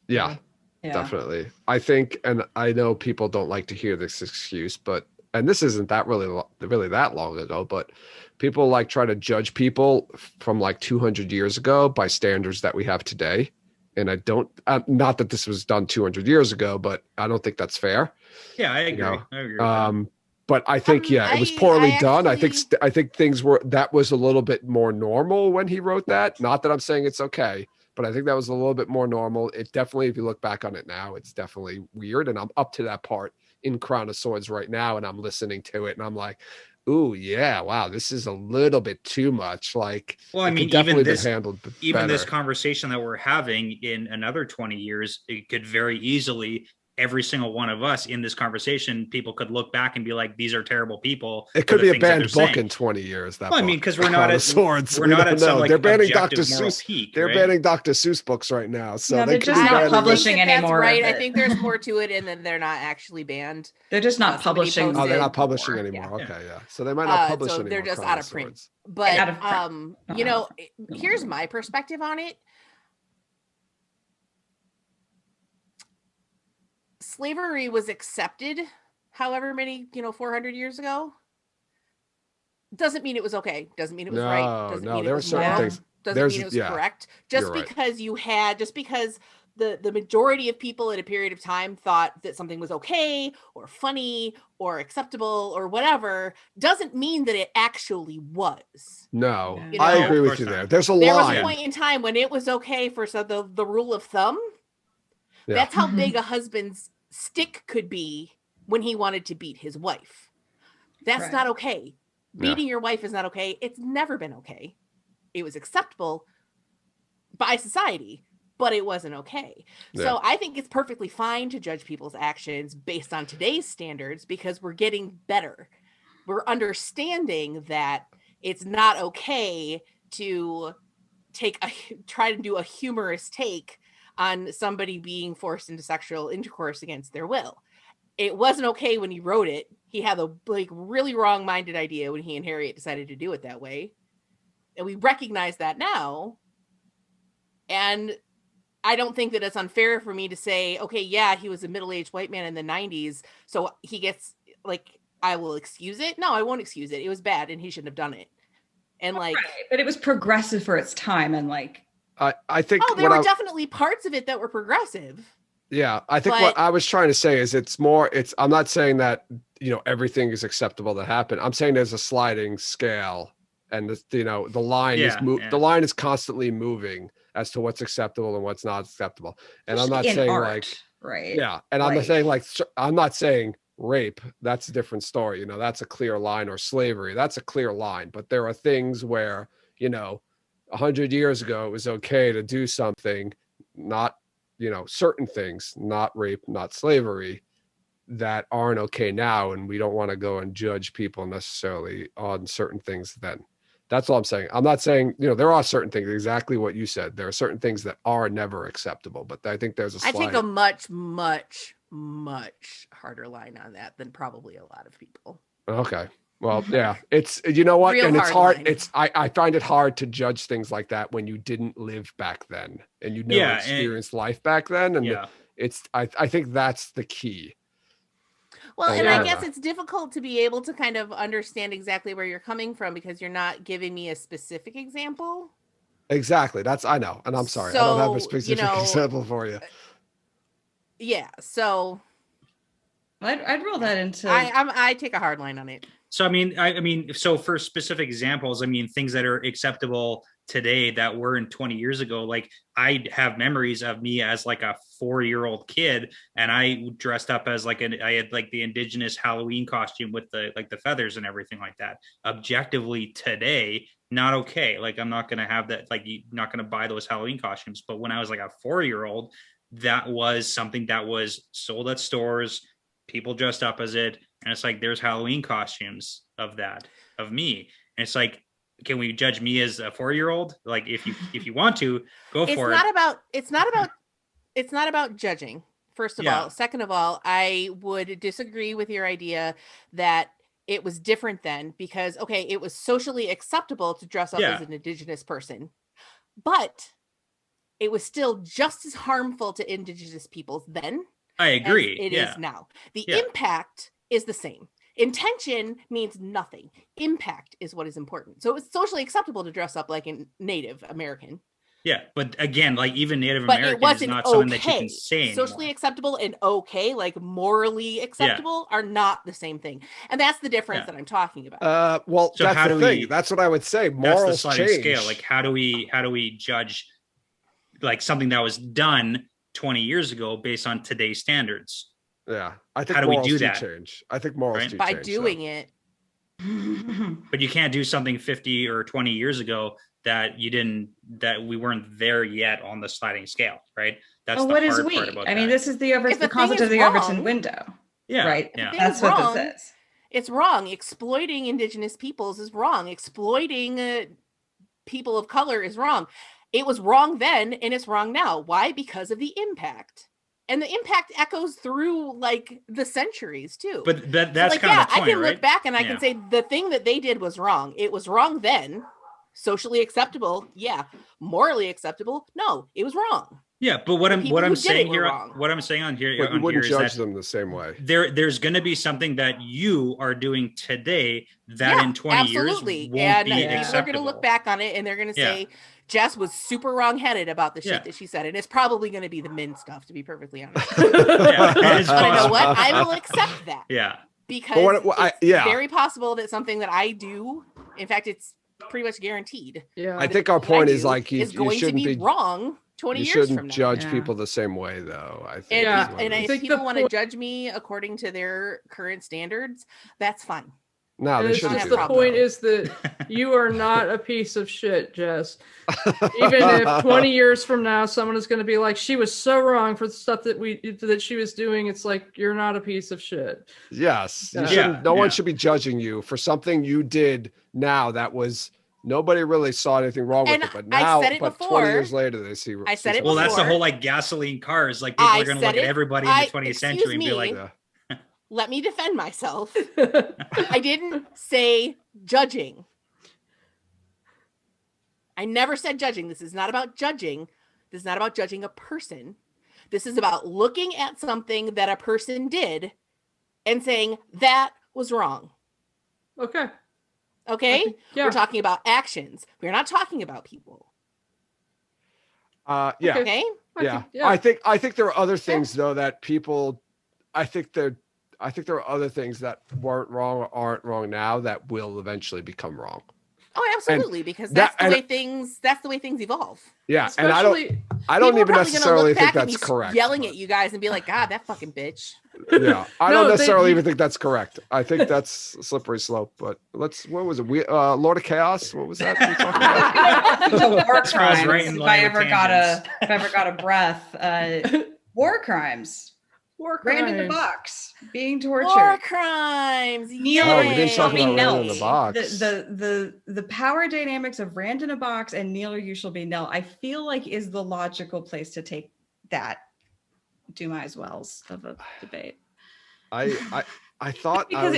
yeah, Yeah. definitely. I think, and I know people don't like to hear this excuse, but and this isn't that really that long ago, but people like try to judge people from like 200 years ago by standards that we have today. And I don't, not that this was done 200 years ago, but I don't think that's fair. Yeah, I agree. know, I agree with that. But I think, it was poorly I done. actually- I think things were, that was a little bit more normal when he wrote that. Not that I'm saying it's okay, but I think that was a little bit more normal. It definitely, if you look back on it now, it's definitely weird. And I'm up to that part in Crown of Swords right now. And I'm listening to it and I'm like, ooh, yeah, wow, this is a little bit too much. Like, Well, I it could mean, definitely even been this, handled even this better. conversation that we're having in another 20 years, it could very easily, every single one of us in this conversation, people could look back and be like, these are terrible people. It for could the be a things that banned they're book saying. in 20 years. That Well, I book, mean, because we're Crown not of at Swords. we're We not don't at some know. like They're banning objective Dr. moral Seuss. peak. They're right? banning Dr. Seuss books right now. So No, they they're could just be not banning- publishing I think anymore of Right. I it. think there's more to it and then they're not actually banned. They're just not Somebody publishing. Oh, they're not posted publishing more. anymore. Yeah. Okay, yeah. So they might not publish so anymore. they're just Crown out of of print. Swords. But Out of print. you know, No here's longer. my perspective on it. Slavery was accepted however many, 400 years ago. Doesn't mean it was okay. Doesn't mean it was right. Doesn't No, mean there it were was certain moral. things. Doesn't there's- mean it was yeah, correct. Just you're right. because the majority of people at a period of time thought that something was okay or funny or acceptable or whatever, doesn't mean that it actually was. No, You I know? agree Of with course you not. there. There's a There was line. a point in time when it was okay for the rule of thumb. Yeah. That's how Mhm. big a husband's stick could be when he wanted to beat his wife. That's Right. not okay. Yeah. Beating your wife is not okay. It's never been okay. It was acceptable by society, but it wasn't okay. Yeah. So I think it's perfectly fine to judge people's actions based on today's standards because we're getting better. We're understanding that it's not okay to try to do a humorous take on somebody being forced into sexual intercourse against their will. It wasn't okay when he wrote it. He had a really wrong-minded idea when he and Harriet decided to do it that way. And we recognize that now. And I don't think that it's unfair for me to say, okay, yeah, he was a middle-aged white man in the 90s, so he gets, I will excuse it. No, I won't excuse it. It was bad and he shouldn't have done it. And Right, but it was progressive for its time, and I think oh, there what were I'm, definitely parts of it that were progressive. Yeah, I think But- what I was trying to say is I'm not saying that, everything is acceptable that happened. I'm saying there's a sliding scale, and the line the line is constantly moving as to what's acceptable and what's not acceptable. And I'm not Especially in saying art, like, right. yeah, and I'm not saying I'm not saying rape, that's a different story. That's a clear line, or slavery, that's a clear line. But there are things where, 100 years ago, it was okay to do something, not, certain things, not rape, not slavery, that aren't okay now. And we don't want to go and judge people necessarily on certain things then. That's all I'm saying. I'm not saying, there are certain things, exactly what you said. There are certain things that are never acceptable, but I think there's I take a much, much, much harder line on that than probably a lot of people. Okay. Well, yeah, it's, you know what? Real And it's hard hard. line. I find it hard to judge things like that when you didn't live back then and you never experienced life back then. And I think that's the key. Well, and I guess it's difficult to be able to kind of understand exactly where you're coming from because you're not giving me a specific example. Exactly. I know. And I'm sorry. I don't have a specific example for you. Yeah. So I'd roll that into. I take a hard line on it. So I mean, so for specific examples, things that are acceptable today that weren't 20 years ago. Like I have memories of me as like a 4-year-old kid, and I dressed up as I had like the indigenous Halloween costume with the feathers and everything like that. Objectively today, not okay. Like I'm not gonna have that. Like you're not gonna buy those Halloween costumes. But when I was like a 4-year-old, that was something that was sold at stores. People dressed up as it. And it's like, there's Halloween costumes of me. And it's like, can we judge me as a 4-year-old? Like, if you want to, go for it. It's not about judging, first of all. Second of all, I would disagree with your idea that it was different then because, okay, it was socially acceptable to dress up as an indigenous person, but it was still just as harmful to indigenous peoples then. I agree. It is now. The impact is the same. Intention means nothing. Impact is what is important. So it's socially acceptable to dress up like a Native American. Yeah, but again, like even Native but American it wasn't is not something that you can say anymore. Socially acceptable and okay, like morally acceptable, are not the same thing. And that's the difference that I'm talking about. Well, so that's the thing. That's what I would say. Morals that's the sliding change. Scale. Like how do we judge like something that was done 20 years ago based on today's standards? Yeah, I think how do we morals do that? Change. I think morals do by change, doing it. But you can't do something 50 or 20 years ago that we weren't there yet on the sliding scale, right? That's the what hard is we? part about I that. mean, this is the concept of the Overton window. Yeah, right. Yeah. That's what this is. It's wrong. Exploiting indigenous peoples is wrong. Exploiting people of color is wrong. It was wrong then, and it's wrong now. Why? Because of the impact. And the impact echoes through like the centuries too. But that's so, kind of the point, I can right? look back and I can say the thing that they did was wrong. It was wrong then. Socially acceptable, yeah. Morally acceptable, no. It was wrong. Yeah, but what I'm saying here, wrong. what I'm saying on here, but you wouldn't judge is them the same way. There's going to be something that you are doing today that in 20 years won't be acceptable. People are going to look back on it and they're going to say, Jess was super wrong-headed about the shit that she said, and it's probably going to be the min stuff, to be perfectly honest. But you know what? I will accept that. Yeah, because it's very possible that something that I do, in fact, it's pretty much guaranteed. Yeah, I think our point is like you shouldn't be wrong 20 years from now. You shouldn't judge people the same way, though. I think. And if people want to judge me according to their current standards, that's fine. No, they shouldn't. The point is that you are not a piece of shit, Jess. Even if 20 years from now someone is going to be like, she was so wrong for the stuff that she was doing, it's like you're not a piece of shit. Yes, no one should be judging you for something you did now that was. Nobody really saw anything wrong with it, but now, but 20 years later, they see. I said it well, before. that's the whole like gasoline cars. Like people are going to look at everybody in the 20th century and be like. Let me defend myself. I didn't say judging. I never said judging. This is not about judging. This is not about judging a person. This is about looking at something that a person did and saying that was wrong. Okay. Okay? We're talking about actions. We're not talking about people. Yeah. Okay. I think there are other things though that people, I think there are other things that weren't wrong or aren't wrong now that will eventually become wrong. Oh, absolutely, because that's the way things evolve. Yeah, Especially, and I don't even necessarily think at that's me correct. Yelling at you guys and be like, God, that fucking bitch. Yeah, I don't necessarily even think that's correct. I think that's a slippery slope. But what was it? Lord of Chaos. What was that we talking about? War crimes. right in If line I with ever got a breath, war crimes. Ran in the box, being tortured. War crimes. Neil, Oh, we didn't talk shall be about Rand knelt. in the box. The power dynamics of Rand in a box and Neil, you shall be knelt, I feel like is the logical place to take that demise wells of a debate. I thought Because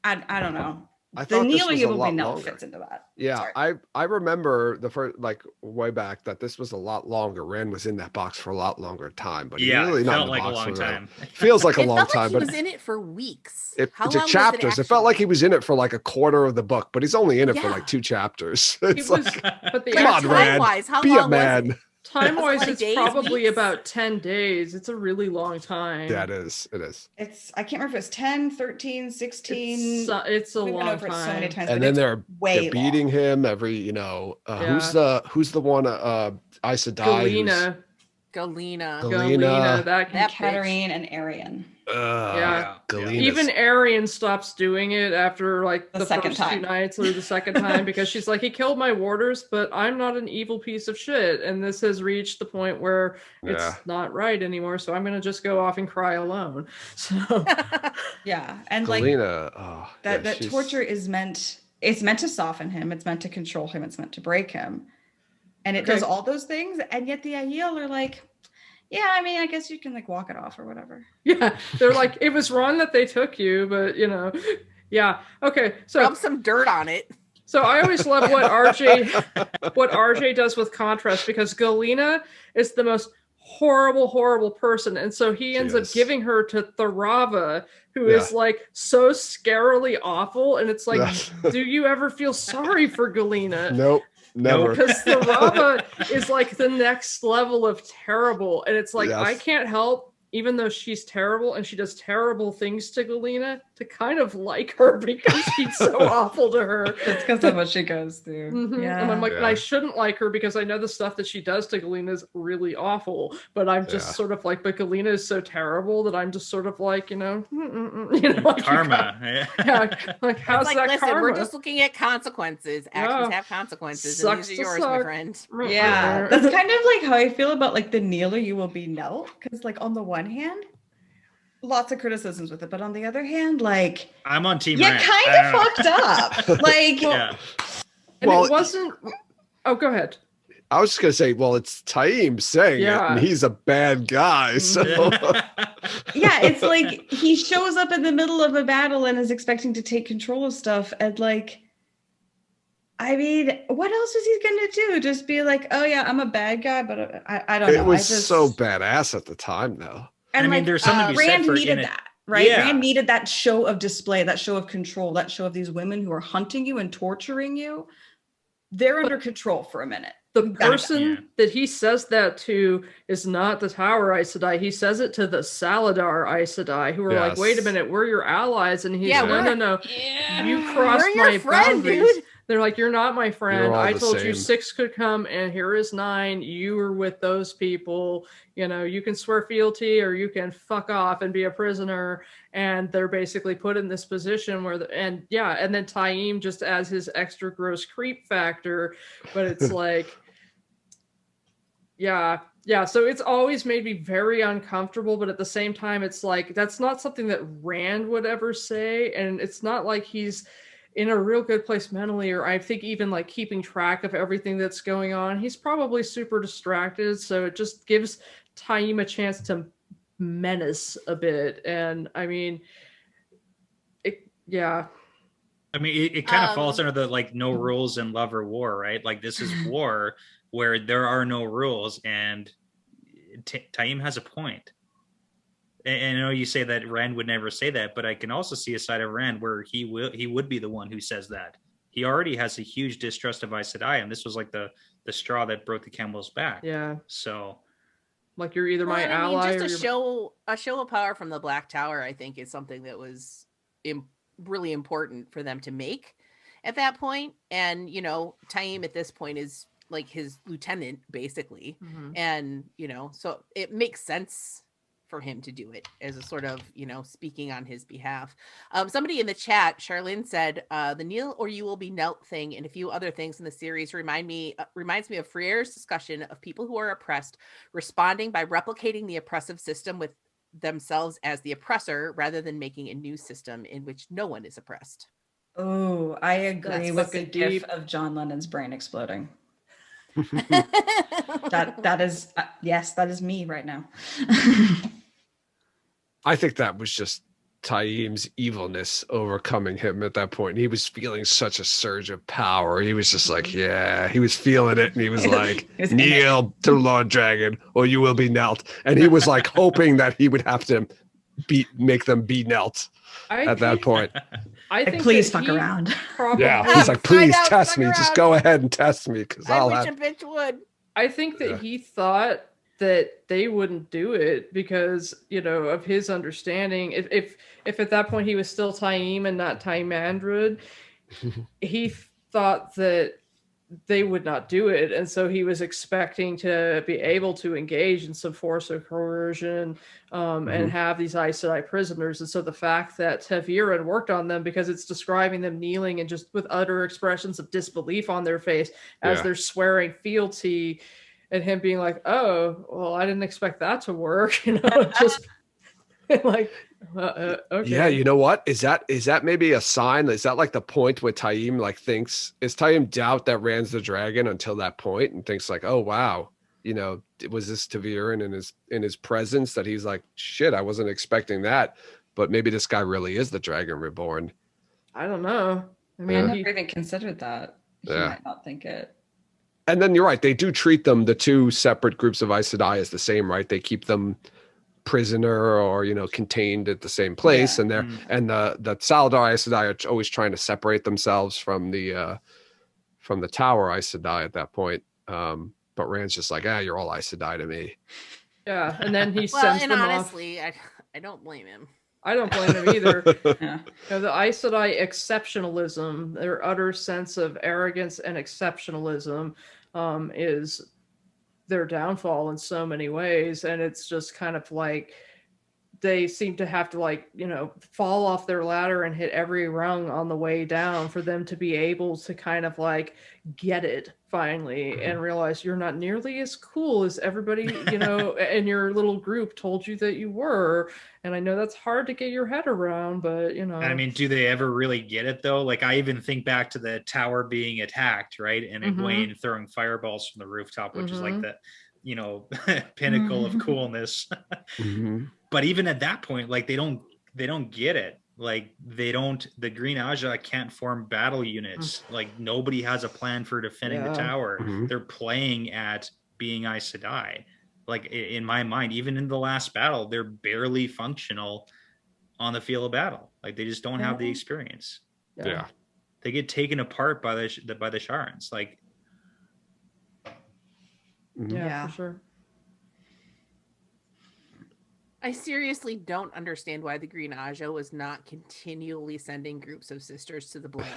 I don't know. I The thought this Neil, was you a will be lot knelt longer. fits into that. Yeah, Sorry. I remember the first, like way back, that this was a lot longer. Rand was in that box for a lot longer time, but Yeah, really it not felt in the like a box long for time. Feels like a It long felt like time, he but was in it for weeks. it's How a long was chapters. It felt like he was in it for like a quarter of the book, but he's only in it for Yeah. like 2 chapters. He It's was, like, but the come on, Rand, time-wise, how be long a was man. it? time-wise, like it's days, probably weeks? about 10 days. It's a really long time. Yeah, it is. It is. It's I can't remember if it's 10, 13, 16. It's a We've been long over it so many time. times. And but then it's they're way beating long. him every, who's the one Aes Sedai who's Galena. Galena. That And bitch. Katarine and Arian. Yeah. Galena. Even Arian stops doing it after like The the second first time. 2 nights or the second time because she's like, he killed my warders, but I'm not an evil piece of shit. And this has reached the point where Yeah. it's not right anymore. So I'm gonna just go off and cry alone. So Yeah. And like Galena. that torture is meant to soften him, it's meant to control him, it's meant to break him. And it does all those things, and yet the Aiel are like, yeah, I mean, I guess you can like walk it off or whatever. yeah, they're like, it was wrong that they took you, but yeah. Okay. So Rub some dirt on it. So I always love what RJ does with contrast, because Galena is the most horrible person, and so he ends up giving her to Tharava, who is like so scarily awful, and it's like, do you ever feel sorry for Galena? Nope. Never. Because Tharava is like the next level of terrible, and it's like, Yes. I can't help, even though she's terrible and she does terrible things to Galena, to kind of like her because she's so awful to her. It's because of what she goes through. Mhm. Yeah. And I'm like, Yeah. and I shouldn't like her because I know the stuff that she does to Galena is really awful. But I'm just sort of like, but Galena is so terrible that I'm just sort of like, like Karma. like how's It's like, that listen, karma? we're just looking at consequences. Actions Yeah. have consequences, Sucks and these to are yours, my suck. friend. Yeah, that's kind of like how I feel about like the kneel or you will be knelt. Because like on the one hand, lots of criticisms with it, but on the other hand, like I'm on team you Rand. kind I of don't know. fucked up. Like Yeah. And Well, it wasn't. Oh, go ahead. I was just gonna say, well, it's Taim saying it, and he's a bad guy. So yeah, it's like he shows up in the middle of a battle and is expecting to take control of stuff, and like, I mean, what else is he gonna do? Just be like, oh yeah, I'm a bad guy, but I don't know. it was so badass at the time, though. And I mean, like, there's something to be said Rand for needed in it. that, right? Yeah. Rand needed that show of display, that show of control, that show of these women who are hunting you and torturing you. They're under control for a minute. The You gotta go. person that he says that to is not the Tower Aes Sedai. He says it to the Saladar Aes Sedai, who are like, wait a Yes. minute, we're your allies. And he's Yeah, like, no. You crossed We're your my friend, boundaries. dude. They're like, you're not my friend. You're all I the told you same. 6 could come, and here is 9. You were with those people. You can swear fealty or you can fuck off and be a prisoner. And they're basically put in this position where, and then Taim just as his extra gross creep factor. But it's like, yeah. So it's always made me very uncomfortable. But at the same time, it's like, that's not something that Rand would ever say. And it's not like he's in a real good place mentally, or I think even like keeping track of everything that's going on. He's probably super distracted, so it just gives Taim a chance to menace a bit. And I mean, I mean, it kind of falls under the like no rules in love or war, right? Like this is war where there are no rules, and Taim has a point. And I know you say that Rand would never say that, but I can also see a side of Rand where he would be the one who says that. He already has a huge distrust of Aes Sedai, and this was like the straw that broke the camel's back. yeah. So Like you're either my Well, and ally just or a show of power from the Black Tower, I think, is something that was really important for them to make at that point. And Taim at this point is like his lieutenant, basically. Mhm. And so it makes sense for him to do it as a sort of speaking on his behalf. Somebody in the chat, Charlene, said the kneel or you will be knelt thing and a few other things in the series reminds me of Frere's discussion of people who are oppressed responding by replicating the oppressive system with themselves as the oppressor rather than making a new system in which no one is oppressed. Oh, I agree That's with the fucking gif deep. of John Lennon's brain exploding. That is yes, that is me right now. I think that was just Taim's evilness overcoming him at that point. He was feeling such a surge of power. He was just like, yeah, he was feeling it. And he was like, He was in it. kneel to Lord Dragon or you will be knelt. And he was like hoping that he would have to make them be knelt at that point. I think Please that fuck he around. probably- Yeah. He's like, please Find out, test fuck me. around. Just go ahead and test me because I I'll wish have. a bitch would. I think that Yeah. he thought that they wouldn't do it because of his understanding. If at that point he was still Taim and not Taimandred, he thought that they would not do it, and so he was expecting to be able to engage in some force or coercion and have these Aes Sedai prisoners. And so the fact that Teviran worked on them, because it's describing them kneeling and just with utter expressions of disbelief on their face as Yeah. they're swearing fealty, and him being like, oh, well, I didn't expect that to work, just like, okay. Yeah, you know what? Is that maybe a sign? Is that like the point where Taim thinks, is Taim doubt that Rand's the dragon until that point and thinks like, oh wow, was this Teviran in his presence that he's like, shit, I wasn't expecting that, but maybe this guy really is the Dragon Reborn. I don't know. I I mean, never even considered that. He Yeah. might not think it. And then you're right, they do treat them, the two separate groups of Aes Sedai, as the same, right? They keep them prisoner or contained at the same place, Yeah. and they're and the Saladar Aes Sedai are always trying to separate themselves from the Tower Aes Sedai at that point. But Rand's just like, you're all Aes Sedai to me. yeah. And then he Well, sends and them honestly, I don't blame him. off. I don't blame him either. Yeah. The Aes Sedai exceptionalism, their utter sense of arrogance and exceptionalism, is their downfall in so many ways. And it's just kind of like they seem to have to fall off their ladder and hit every rung on the way down for them to be able to kind of get it finally and realize you're not nearly as cool as everybody in your little group told you that you were. And I know that's hard to get your head around, but I mean, do they ever really get it though? Like, I even think back to the tower being attacked, right? And Egwene throwing fireballs from the rooftop, which is like the pinnacle of coolness. But even at that point, like, they don't get it. Like, the Green Aja can't form battle units. Like, nobody has a plan for defending the tower. They're playing at being Aes Sedai. Like, in my mind, even in the last battle, they're barely functional on the field of battle. Like, they just don't have the experience. Yeah. They get taken apart by the Sharans. Like, yeah, for sure. I seriously don't understand why the Green Aja was not continually sending groups of sisters to the blade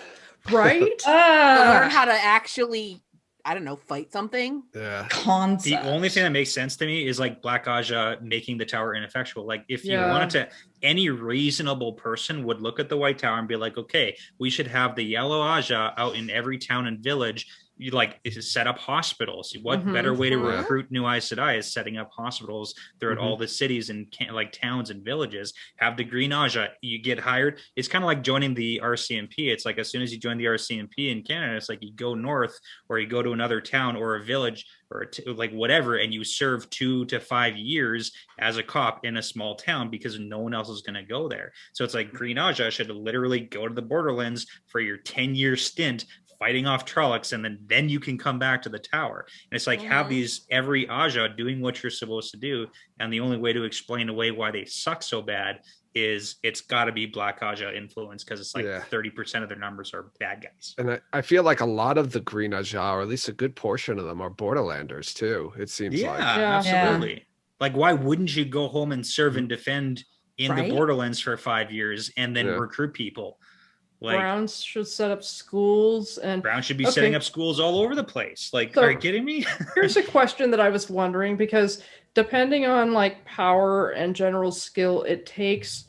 Right? to learn how to actually, I don't know, fight something. Yeah. Concept. the only thing that makes sense to me is like Black Aja making the tower ineffectual. Like, if you wanted to, any reasonable person would look at the White Tower and be like, okay, we should have the Yellow Aja out in every town and village. You set up hospitals. What better way to recruit new Aes Sedai is setting up hospitals throughout all the cities and towns and villages. Have the Green Aja, you get hired. It's kind of like joining the RCMP. It's like, as soon as you join the RCMP in Canada, it's like you go north or you go to another town or a village or whatever, and you serve 2 to 5 years as a cop in a small town because no one else is going to go there. So it's like Green Aja should literally go to the Borderlands for your 10-year stint fighting off Trollocs, and then you can come back to the tower. And it's like, have these every Aja doing what you're supposed to do, and the only way to explain away why they suck so bad is it's got to be Black Aja influence, because it's like 30% of their numbers are bad guys. And I feel like a lot of the Green Aja, or at least a good portion of them, are Borderlanders too. It seems like. Absolutely. Like, why wouldn't you go home and serve and defend in Right? the borderlands for 5 years and then Yeah. recruit people? Like, Browns should set up schools and Brown should be Okay. setting up schools all over the place. Like, So- are you kidding me? here's a question that I was wondering, because depending on like power and general skill, it takes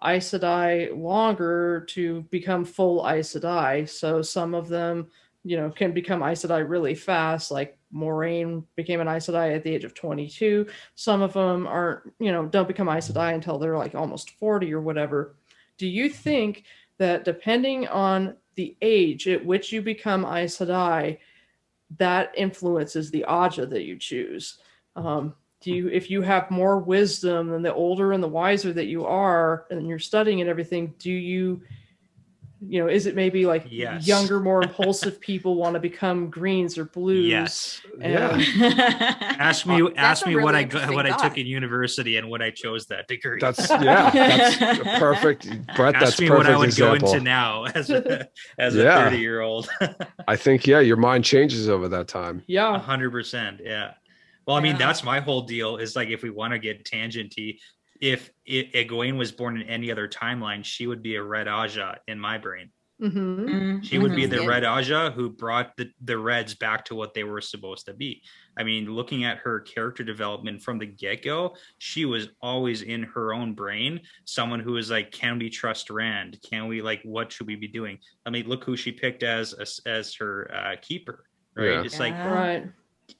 Aes Sedai longer to become full Aes Sedai. So some of them, can become Aes Sedai really fast. Like Moraine became an Aes Sedai at the age of 22. Some of them aren't, don't become Aes Sedai until they're like almost 40 or whatever. Do you think that depending on the age at which you become Aes Sedai, that influences the Aja that you choose? If you have more wisdom, and the older and the wiser that you are, and you're studying and everything, do you, is it maybe like Yes. younger, more impulsive people want to become greens or blues? Yes. And Ask me That's a really what I interesting took thought. in university and what I chose that degree. That's perfect, Brett. That's Ask me perfect what I would example. go into now as a Yeah. 30-year-old. I think your mind changes over that time. yeah, 100%. Yeah. Well, I mean, Yeah. that's my whole deal is like, if we want to get tangenty, if Egwene was born in any other timeline, she would be a Red Aja in my brain. mm-hmm. She would be the Mhm. Red Aja who brought the Reds back to what they were supposed to be. I mean, looking at her character development from the get-go, she was always in her own brain, someone who was like, can we trust Rand? Can we, like, what should we be doing? I mean, look who she picked as her keeper, right? Yeah. It's like, Right.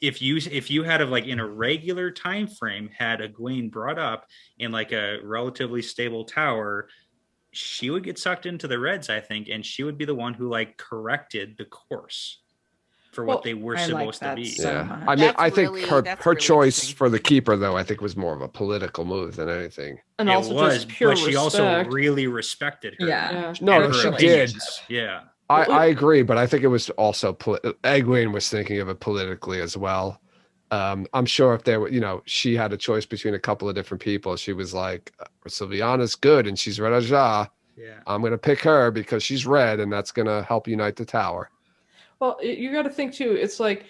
if you had like in a regular time frame had Egwene brought up in like a relatively stable tower, she would get sucked into the Reds, I think, and she would be the one who like corrected the course for Well, what they were I like supposed to that be. so Yeah, much. I mean, That's I think really- her that's her really choice interesting. for the keeper, though, I think was more of a political move than anything. And It also was, just pure but she also respect. really respected her. Yeah. Yeah. No, and no, her she Relationship. did. Yeah. I agree, but I think it was also Egwene was thinking of it politically as well. I'm sure if there were, she had a choice between a couple of different people. She was like, Sylviana's good and she's Red Aja. Yeah. I'm going to pick her because she's red and that's going to help unite the tower. Well, you got to think too. It's like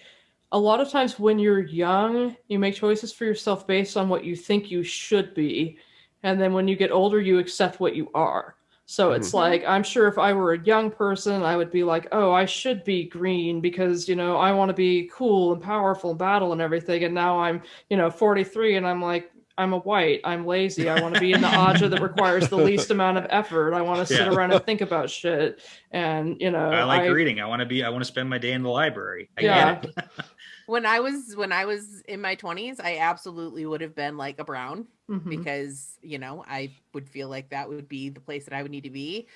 a lot of times when you're young, you make choices for yourself based on what you think you should be. And then when you get older, you accept what you are. So it's like, I'm sure if I were a young person, I would be like, oh, I should be green because, I want to be cool and powerful in battle and everything. And now I'm, 43 and I'm like, I'm a white. I'm lazy. I want to be in the Aja that requires the least amount of effort. I want to sit Yeah. around and think about shit. And, I like reading. I want to spend my day in the library. I Yeah. get it. When I was in my 20s, I absolutely would have been like a Brown Mhm. because, I would feel like that would be the place that I would need to be.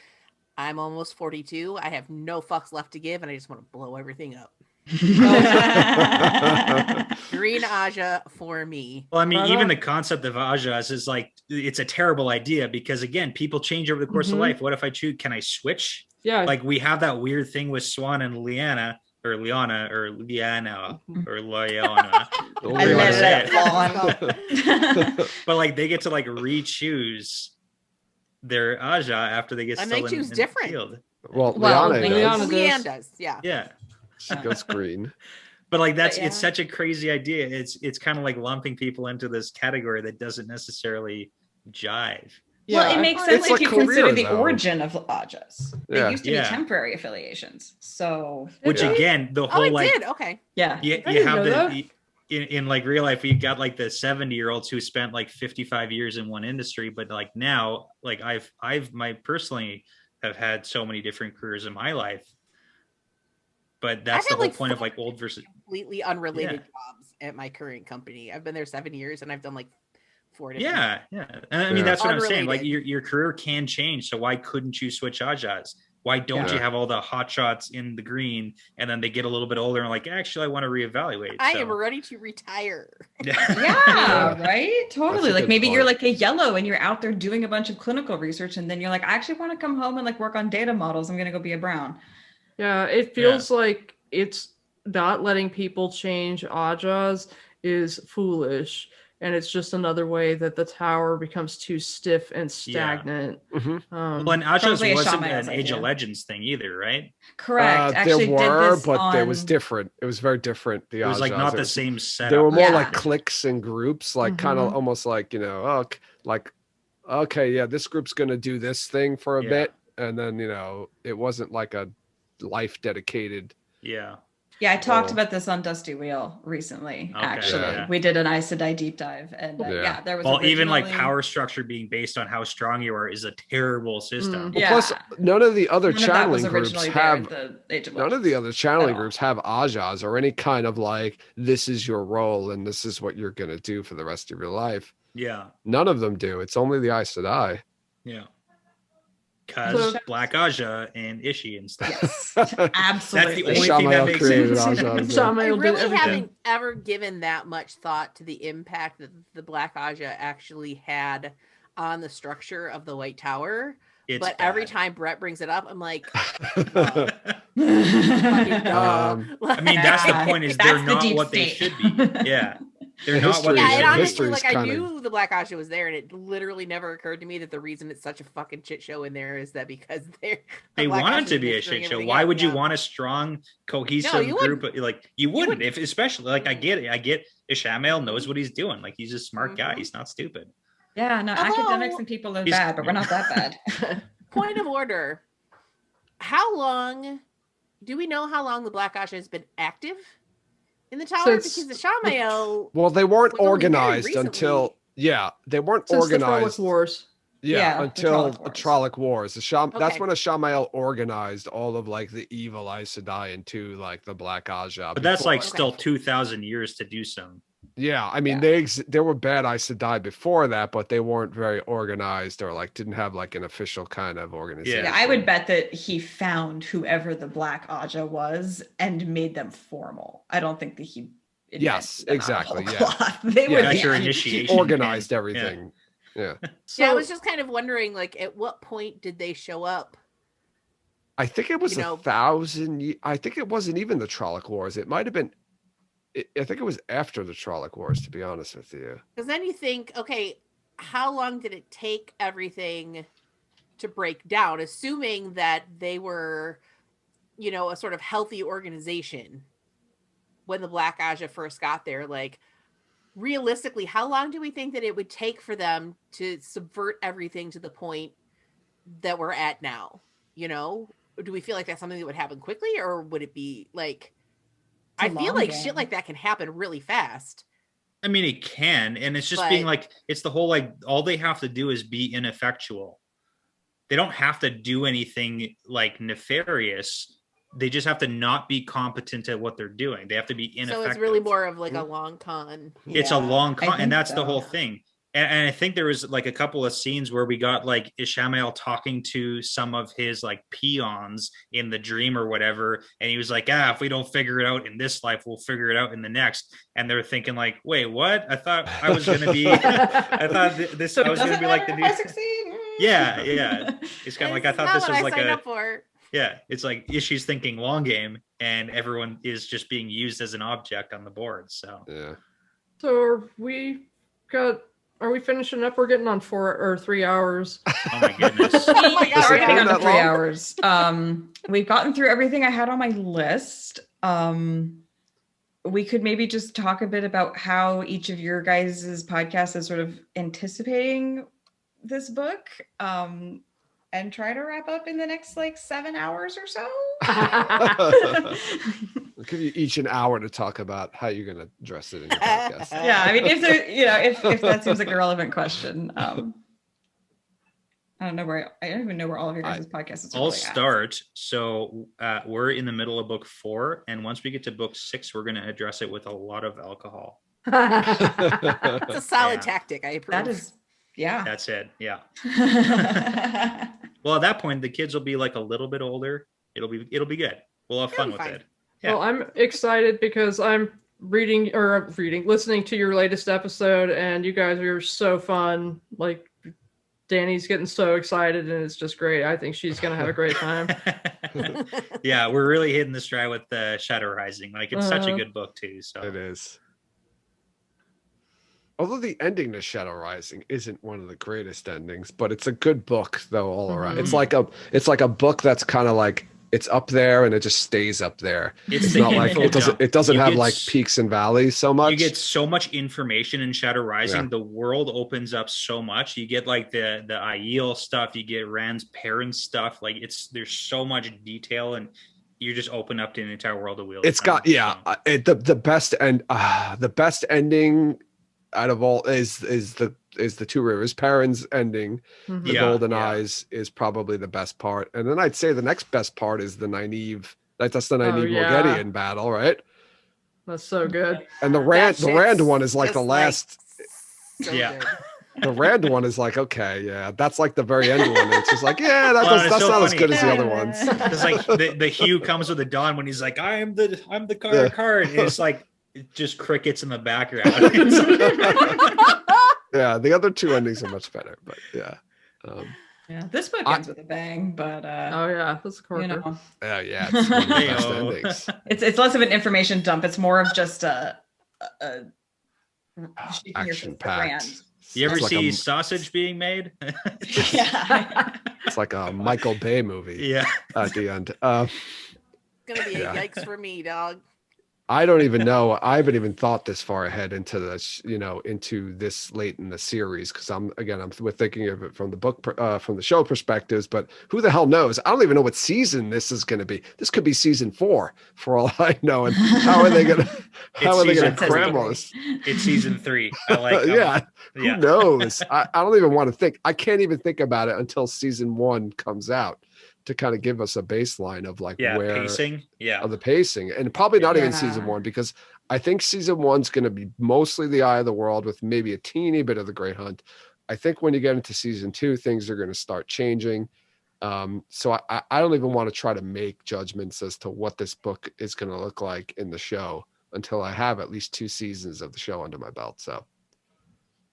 I'm almost 42. I have no fucks left to give and I just want to blow everything up. Green Aja for me. Well, I mean, Right even on. the concept of Ajas is like, it's a terrible idea because, again, people change over the course Mhm. of life. What if I choose? Can I switch? Yeah. Like, we have that weird thing with Swan and Liana, or Liana, or Liana, or Liana. Oh, I However you wanna let say it fall. But like, they get to like re-choose their Aja after they get And stolen they choose in the different. field. Well, Well, Liana Liana does. does. Leanne does, yeah. Yeah. She goes green. But like that's But it's yeah. such a crazy idea. It's kind of like lumping people into this category that doesn't necessarily jive. Well, Yeah. it makes It's sense a if you consider career, the though. origin of Ajas. They Yeah. used to Yeah. be temporary affiliations. So Which Yeah. again, the Oh, whole it like did. Okay. yeah. you, I you didn't have know the that. in like real life, you got like the 70-year-olds who spent like 55 years in one industry, but like now, like I've personally have had so many different careers in my life. But that's I've the had, whole like, point of 4 like old versus Completely unrelated jobs at my current company. I've been there 7 years and I've done like 4 different. yeah. And I mean Yeah. that's what I'm saying. Like Unrelated. your career can change. So why couldn't you switch Ajas? Why don't Yeah. you have all the hot shots in the green and then they get a little bit older and like, actually I want to reevaluate. I So- am ready to retire. Yeah, right? Totally. That's a Like good maybe you're point. like a yellow and you're out there doing a bunch of clinical research and then you're like, I actually want to come home and like work on data models. I'm gonna go be a brown. Yeah, it feels like it's not letting people change Ajas is foolish. and it's just another way that the tower becomes too stiff and stagnant. Mhm. Well, and Aja's Probably a wasn't Shaman's an Age of idea. Legends thing either, right? Correct. Actually, there were, did this but it was on- different. It was very different. The It was like Ajas. not It the was- same setup. They were more Yeah. like cliques and groups, like kind of Mhm. almost like, you know, like, okay, yeah, this group's going to do this thing for a Yeah. bit. And then, you know, it wasn't like a life dedicated. Yeah. Yeah, I talked Oh. about this on Dusty Wheel recently. Okay, Actually, yeah. we did an Aes Sedai deep dive, and Yeah. yeah, there was Well, even like originally- power structure being based on how strong you are is a terrible system. Well, Yeah. plus, none of the other None of that channeling was groups originally there in have the Age of none of Legends. the other channeling at all. groups have Ajas or any kind of like, this is your role and this is what you're going to do for the rest of your life. Yeah. None of them do. It's only the Aes Sedai. Yeah. Because So- Black Aja and Ishi and stuff. Yes, absolutely. only thing that Shamael makes created sense. Ajas. Shamael I did really everything. haven't ever given that much thought to the impact that the Black Aja actually had on the structure of the White Tower. It's But every bad. time Brett brings it up, I'm like, I fucking duh. mean, that's the Yeah. point is That's they're the not deep what they state. should be. Yeah. They're The not what history they Yeah, is- and should honestly, history's like I kinda- knew the Black Aja was there, and it literally never occurred to me that the reason it's such a fucking shit show in there is that because They the Black want it Aja's to be a mixing shit show. everything Why up, would you yeah. want a strong, cohesive you group? Like you wouldn't, wouldn't. if especially like I get it. I get Ishamael knows what he's doing. Like he's a smart guy. Mhm. He's not stupid. Yeah, no, Although- academics and people are He's- bad, but we're not that bad. Point of order. How long do we know how long the Black Aja has been active in the tower? Since Because the Shamael Well, they weren't was only very organized until they weren't Since the organized. Trolloc Wars. Yeah, the until Trolloc the Wars. Trolloc Wars. That's Okay. when Ashamael organized all of like the evil Aes Sedai into like the Black Aja. But that's like Okay. still 2,000 years to do some. Yeah, I mean Yeah. there were bad Aes Sedai before that, but they weren't very organized or like didn't have like an official kind of organization. Yeah, I would bet that he found whoever the Black Aja was and made them formal. I don't think that he. invented Yes, them out of exactly, whole yeah. cloth. They Yeah, would that's be- your He initiation. organized everything. Yeah. So, yeah, I was just kind of wondering, like, at what point did they show up? I think it was You know- 1,000. I think it wasn't even the Trolloc Wars. It might have been. I think it was after the Trolloc Wars, to be honest with you. Because then you think, okay, how long did it take everything to break down? Assuming that they were, you know, a sort of healthy organization when the Black Aja first got there. Like, realistically, how long do we think that it would take for them to subvert everything to the point that we're at now? You know, do we feel like that's something that would happen quickly, or would it be like? It's a I feel long like game. shit like that can happen really fast. I mean, it can, and it's just But- being like it's the whole like all they have to do is be ineffectual. They don't have to do anything like nefarious. They just have to not be competent at what they're doing. They have to be ineffective. So it's really more of like a long con. It's a Yeah, long I con, think and that's the so. whole thing. And I think there was like a couple of scenes where we got like Ishamael talking to some of his like peons in the dream or whatever, and he was like, if we don't figure it out in this life, we'll figure it out in the next. And they're thinking like, wait, what? I thought I was gonna be I thought this So I was does gonna it be like the matter new if I succeed? Yeah, yeah. It's kind of like I thought this was like signed a up for. yeah, it's like Ishi's thinking long game, and everyone is just being used as an object on the board. So Yeah. So are we finishing up? We're getting on 4 or 3 hours. oh my goodness. Oh my We God, are it getting been under that 3 long? hours. We've gotten through everything I had on my list. We could maybe just talk a bit about how each of your guys' podcasts is sort of anticipating this book, and try to wrap up in the next like 7 hours or so. I'll give you each an hour to talk about how you're going to address it in your podcast. Yeah, I mean, if there, if that seems like a relevant question, I don't even know where all of your guys' podcasts are. I'll really at. start. So we're in the middle of book 4, and once we get to book 6, we're going to address it with a lot of alcohol. It's a solid Yeah. tactic. I approve. That is, yeah. That's it. Yeah. Well, at that point, the kids will be like a little bit older. It'll be good. We'll have fun It'll with be fine. it. Yeah. Well, I'm excited because I'm listening to your latest episode, and you guys are so fun. Like, Danny's getting so excited, and it's just great. I think she's gonna have a great time. Yeah, we're really hitting the stride with Shadow Rising. Like it's such a Uh-huh. good book too. So It is. Although the ending to Shadow Rising isn't one of the greatest endings, but it's a good book though all around. Mhm. It's like a book that's kind of like it's up there and it just stays up there. It's It's the not like info dump. it doesn't You have get like s- peaks and valleys so much. You get so much information in Shadow Rising. Yeah. The world opens up so much. You get like the Aiel stuff. You get Rand's parents stuff. Like there's so much detail, and you just open up to an entire world of Wheel. It's got the best the best ending out of all is the Two Rivers. Perrin's ending, Mhm. the Yeah, Golden yeah. Eyes is probably the best part, and then I'd say the next best part is the Nynaeve. That's the Nynaeve yeah. Morgedian battle, right? That's so good. And the That Rand shit's one is like the just, last. so Yeah. good. The Rand one is like, okay, yeah, that's like the very end one. It's just like, yeah, It's that's so not as funny. good as the other ones. It's like the Hugh comes with the dawn when he's like, I'm the Yeah. card. And it's like just crickets in the background. It's like- Yeah, the other two endings are much better, but yeah. Yeah, this book I- ends with a bang, but Oh yeah, that's a corker. you know, Yeah, it's one of the best Heyo. endings. it's less of an information dump. It's more of just a Action packed. You ever It's like see a- sausage being made? Yeah. It's like a Michael Bay movie Yeah. at the end. It's gonna be a Yeah. yikes for me, dog. I don't even know. I haven't even thought this far ahead into this, into this late in the series because we're thinking of it from the book, from the show perspectives. But who the hell knows? I don't even know what season this is going to be. This could be season 4 for all I know. And how are they going to season cram three. all this? It's season 3. I like Yeah, who yeah. knows? I don't even want to think. I can't even think about it until season 1 comes out to kind of give us a baseline of like Yeah, where pacing. Yeah. of the pacing, and probably not even Yeah. season 1 because I think season 1's going to be mostly the Eye of the World with maybe a teeny bit of the Great Hunt. I think when you get into season 2, things are going to start changing. So I don't even want to try to make judgments as to what this book is going to look like in the show until I have at least 2 seasons of the show under my belt. So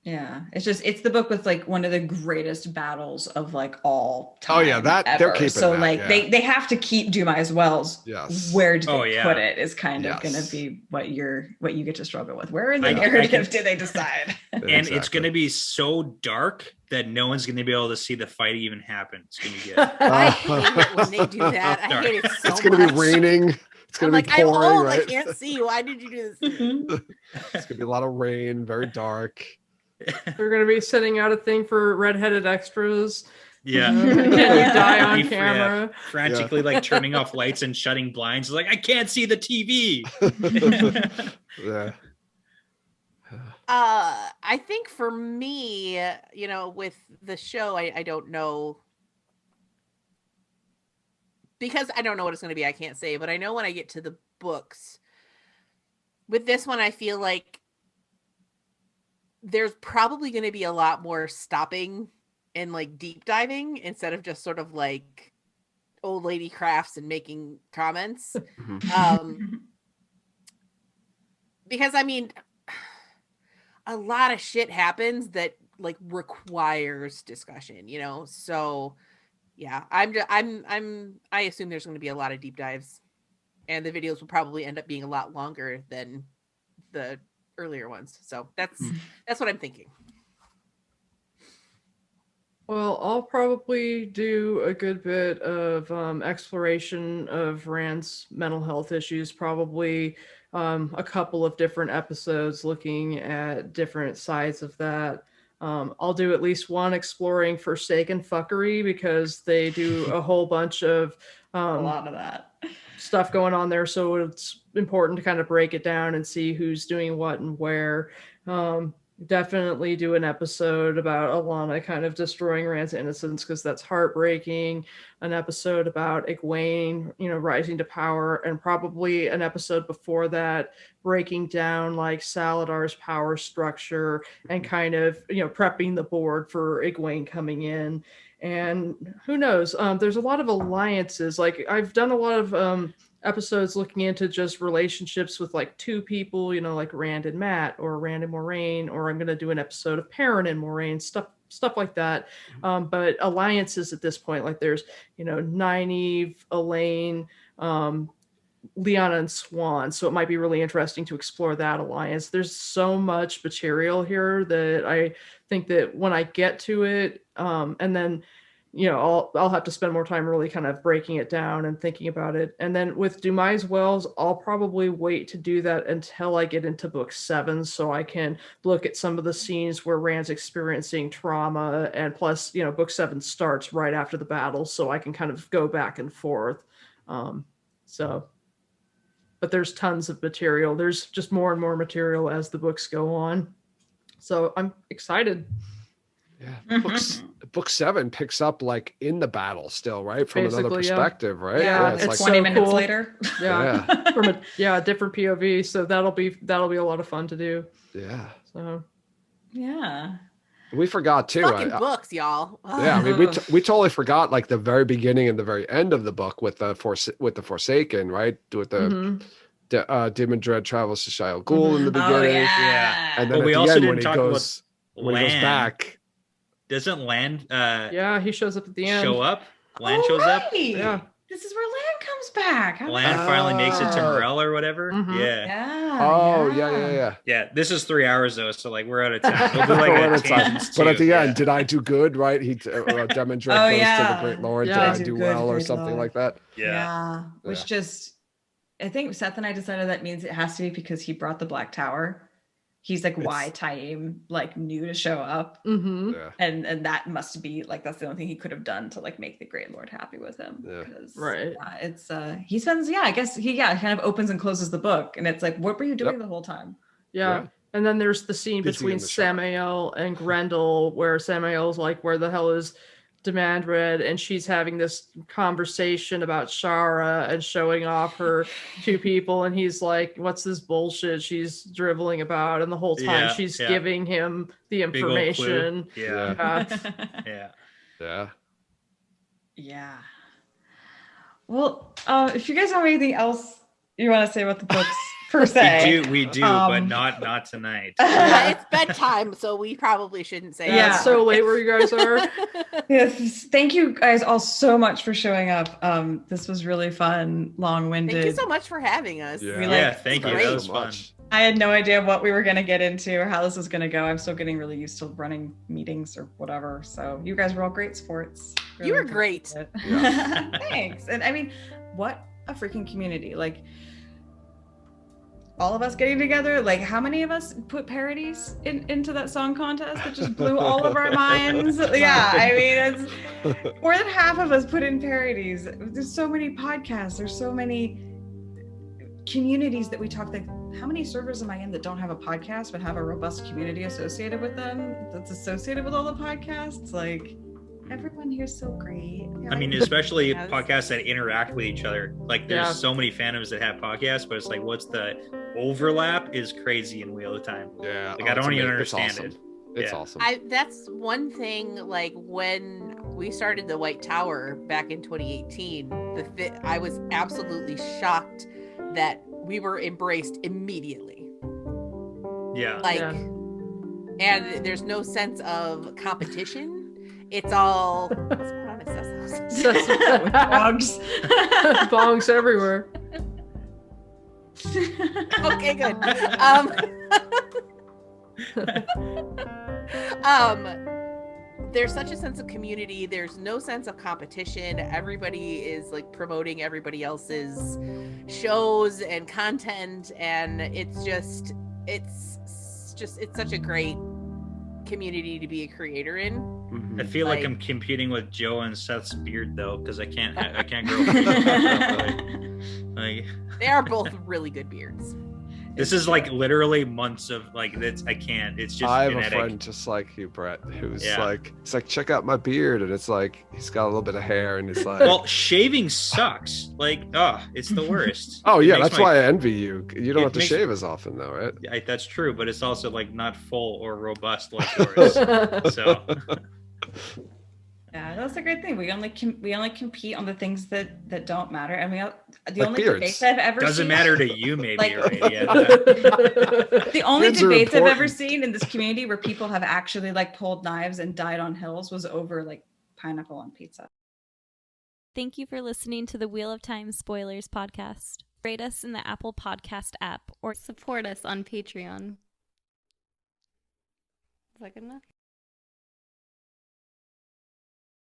Yeah, it's the book with like one of the greatest battles of like all time. Oh, yeah, that- they're ever. keeping So that, like yeah. they have to keep Dumai as well. Yes. Where do they Oh, yeah. put it is kind of going Yes. to be what you get to struggle with. Where in the I narrative can- do they decide? And it's Exactly. going to be so dark that no one's going to be able to see the fight even happen. It's going to be good. I hate it when they do that. I hate it so It's going to much. be raining. It's I'm going to like, be I'm pouring, old. right? I can't see. Why did you do this? to me? It's going to be a lot of rain, very dark. We're gonna be sending out a thing for redheaded extras. Yeah. Can you die on Yeah. camera? Frantically like turning off lights and shutting blinds. Like, I can't see the TV. Yeah. I think for me, with the show, I don't know. Because I don't know what it's going to be, I can't say. But I know when I get to the books, with this one, I feel like there's probably going to be a lot more stopping and like deep diving instead of just sort of like old lady crafts and making comments. Because I mean, a lot of shit happens that like requires discussion, So yeah, I assume there's going to be a lot of deep dives, and the videos will probably end up being a lot longer than the earlier ones. So that's what I'm thinking. Well, I'll probably do a good bit of exploration of Rand's mental health issues, probably a couple of different episodes looking at different sides of that. I'll do at least one exploring Forsaken Fuckery because they do a whole bunch of A lot of that. stuff going on there, so it's important to kind of break it down and see who's doing what and where. Definitely do an episode about Alana kind of destroying Rand's innocence because that's heartbreaking. An episode about Egwene, rising to power, and probably an episode before that breaking down like Saladar's power structure and kind of prepping the board for Egwene coming in. And who knows? There's a lot of alliances. Like I've done a lot of episodes looking into just relationships with like 2 people, like Rand and Matt or Rand and Moiraine, or I'm going to do an episode of Perrin and Moiraine, stuff like that. But alliances at this point, like there's, Nynaeve, Elaine, Lyanna and Swan, so it might be really interesting to explore that alliance. There's so much material here that I think that when I get to it, and then I'll have to spend more time really kind of breaking it down and thinking about it. And then with Dumais Wells, I'll probably wait to do that until I get into book 7, so I can look at some of the scenes where Rand's experiencing trauma, and plus, book 7 starts right after the battle, so I can kind of go back and forth. But there's tons of material. There's just more and more material as the books go on. So I'm excited. Yeah. Book 7 picks up like in the battle still, right? From another Basically, yeah. perspective, right? Yeah, it's it's like 20 so minutes cool. later. Yeah. From a different POV. So that'll be a lot of fun to do. Yeah. So Yeah. We forgot too. Fucking books, y'all. Yeah, I mean, we totally forgot like the very beginning and the very end of the book with the Forsaken, right? With the Demon Dread travels to Shia Ghul in the beginning. Oh, yeah. And then Well, we at the also end, didn't when talk he goes back. Doesn't Land yeah, he shows up at the end. show up? Land shows up? Right. Yeah. This is where Land comes back. How Land nice. finally makes it to Oh. Morel or whatever. Mhm. Yeah. Yeah. Oh, yeah. Yeah, this is 3 hours though, so like we're out of time. We'll do like We're out a of time. tangents But at too, the end, yeah. did I do good? Right? Demon Dread Oh, goes to yeah. the Great Lord. Yeah. Did I do well or Great something Lord. like that? Yeah. Which Yeah. just, I think Seth and I decided that means it has to be because he brought the Black Tower. He's like, why Taim like knew to show up, Mm-hmm. Yeah. and that must be like that's the only thing he could have done to like make the Great Lord happy with him. Yeah. 'Cause, Right. yeah, it's he spends I guess he kind of opens and closes the book, and it's like, what were you doing the whole time? Yeah. Yeah. And then there's the scene Busy between in the shop. Samael and Grendel where Samael's like, where the hell is Demandred? And she's having this conversation about Shara and showing off her two people. And he's like, what's this bullshit she's driveling about? And the whole time Yeah, she's yeah. giving him the Big old clue. information. Yeah. Yeah. Yeah. Yeah. Well, if you guys have anything else you want to say about the books per se, We do, but Um, not tonight. Yeah, it's bedtime, so we probably shouldn't say Yeah. It's so late where you guys are. Yes, thank you guys all so much for showing up. This was really fun, long-winded. Thank you so much for having us. Yeah. We Yeah, like- thank you. Great. That was fun. I had no idea what we were going to get into or how this was going to go. I'm still getting really used to running meetings or whatever. So you guys were all great sports. You were Really great. appreciate it. Thanks. And I mean, what a freaking community. Like all of us getting together, like how many of us put parodies into that song contest that just blew all of our minds? Yeah, I mean, it's more than half of us put in parodies. There's so many podcasts. There's so many communities that we talk. Like, how many servers am I in that don't have a podcast but have a robust community associated with them? That's associated with all the podcasts. Like, everyone here's so great. I mean, especially Yes. podcasts that interact with each other. Like, there's Yeah. so many fandoms that have podcasts, but it's like, what's the overlap is crazy in Wheel of Time. Yeah. Like, I don't even it's understand awesome. it. It's Yeah. awesome. That's one thing. Like when we started the White Tower back in 2018, I was absolutely shocked that we were embraced immediately. Yeah. Like, Yeah. and there's no sense of competition. It's all what's going on at Seth's house? Dogs. Bongs everywhere. Okay, good. There's such a sense of community. There's no sense of competition. Everybody is like promoting everybody else's shows and content, and it's such a great community to be a creator in. Mhm. I feel like Like- I'm competing with Joe and Seth's beard though, because I can't grow. like, They are both really good beards. this is like literally months of like that's I can't. It's just I have genetic. a friend just like you, Brett, who's Yeah. like, it's like, check out my beard, and it's like he's got a little bit of hair, and it's like, Well, shaving sucks. Like, it's the worst. oh It yeah, makes that's my- why I envy you. You don't it have to makes- shave as often, though, right? That's true, but it's also like not full or robust like yours. So Yeah, that's a great thing. We only compete on the things that don't matter, and the Like only beards. debates I've ever doesn't seen, matter to you, maybe. Like- Right? Yeah. The only Beards are debates I've ever important. seen in this community where people have actually like pulled knives and died on hills was over like pineapple on pizza. Thank you for listening to the Wheel of Time Spoilers podcast. Rate us in the Apple Podcast app or support us on Patreon. Is that good enough?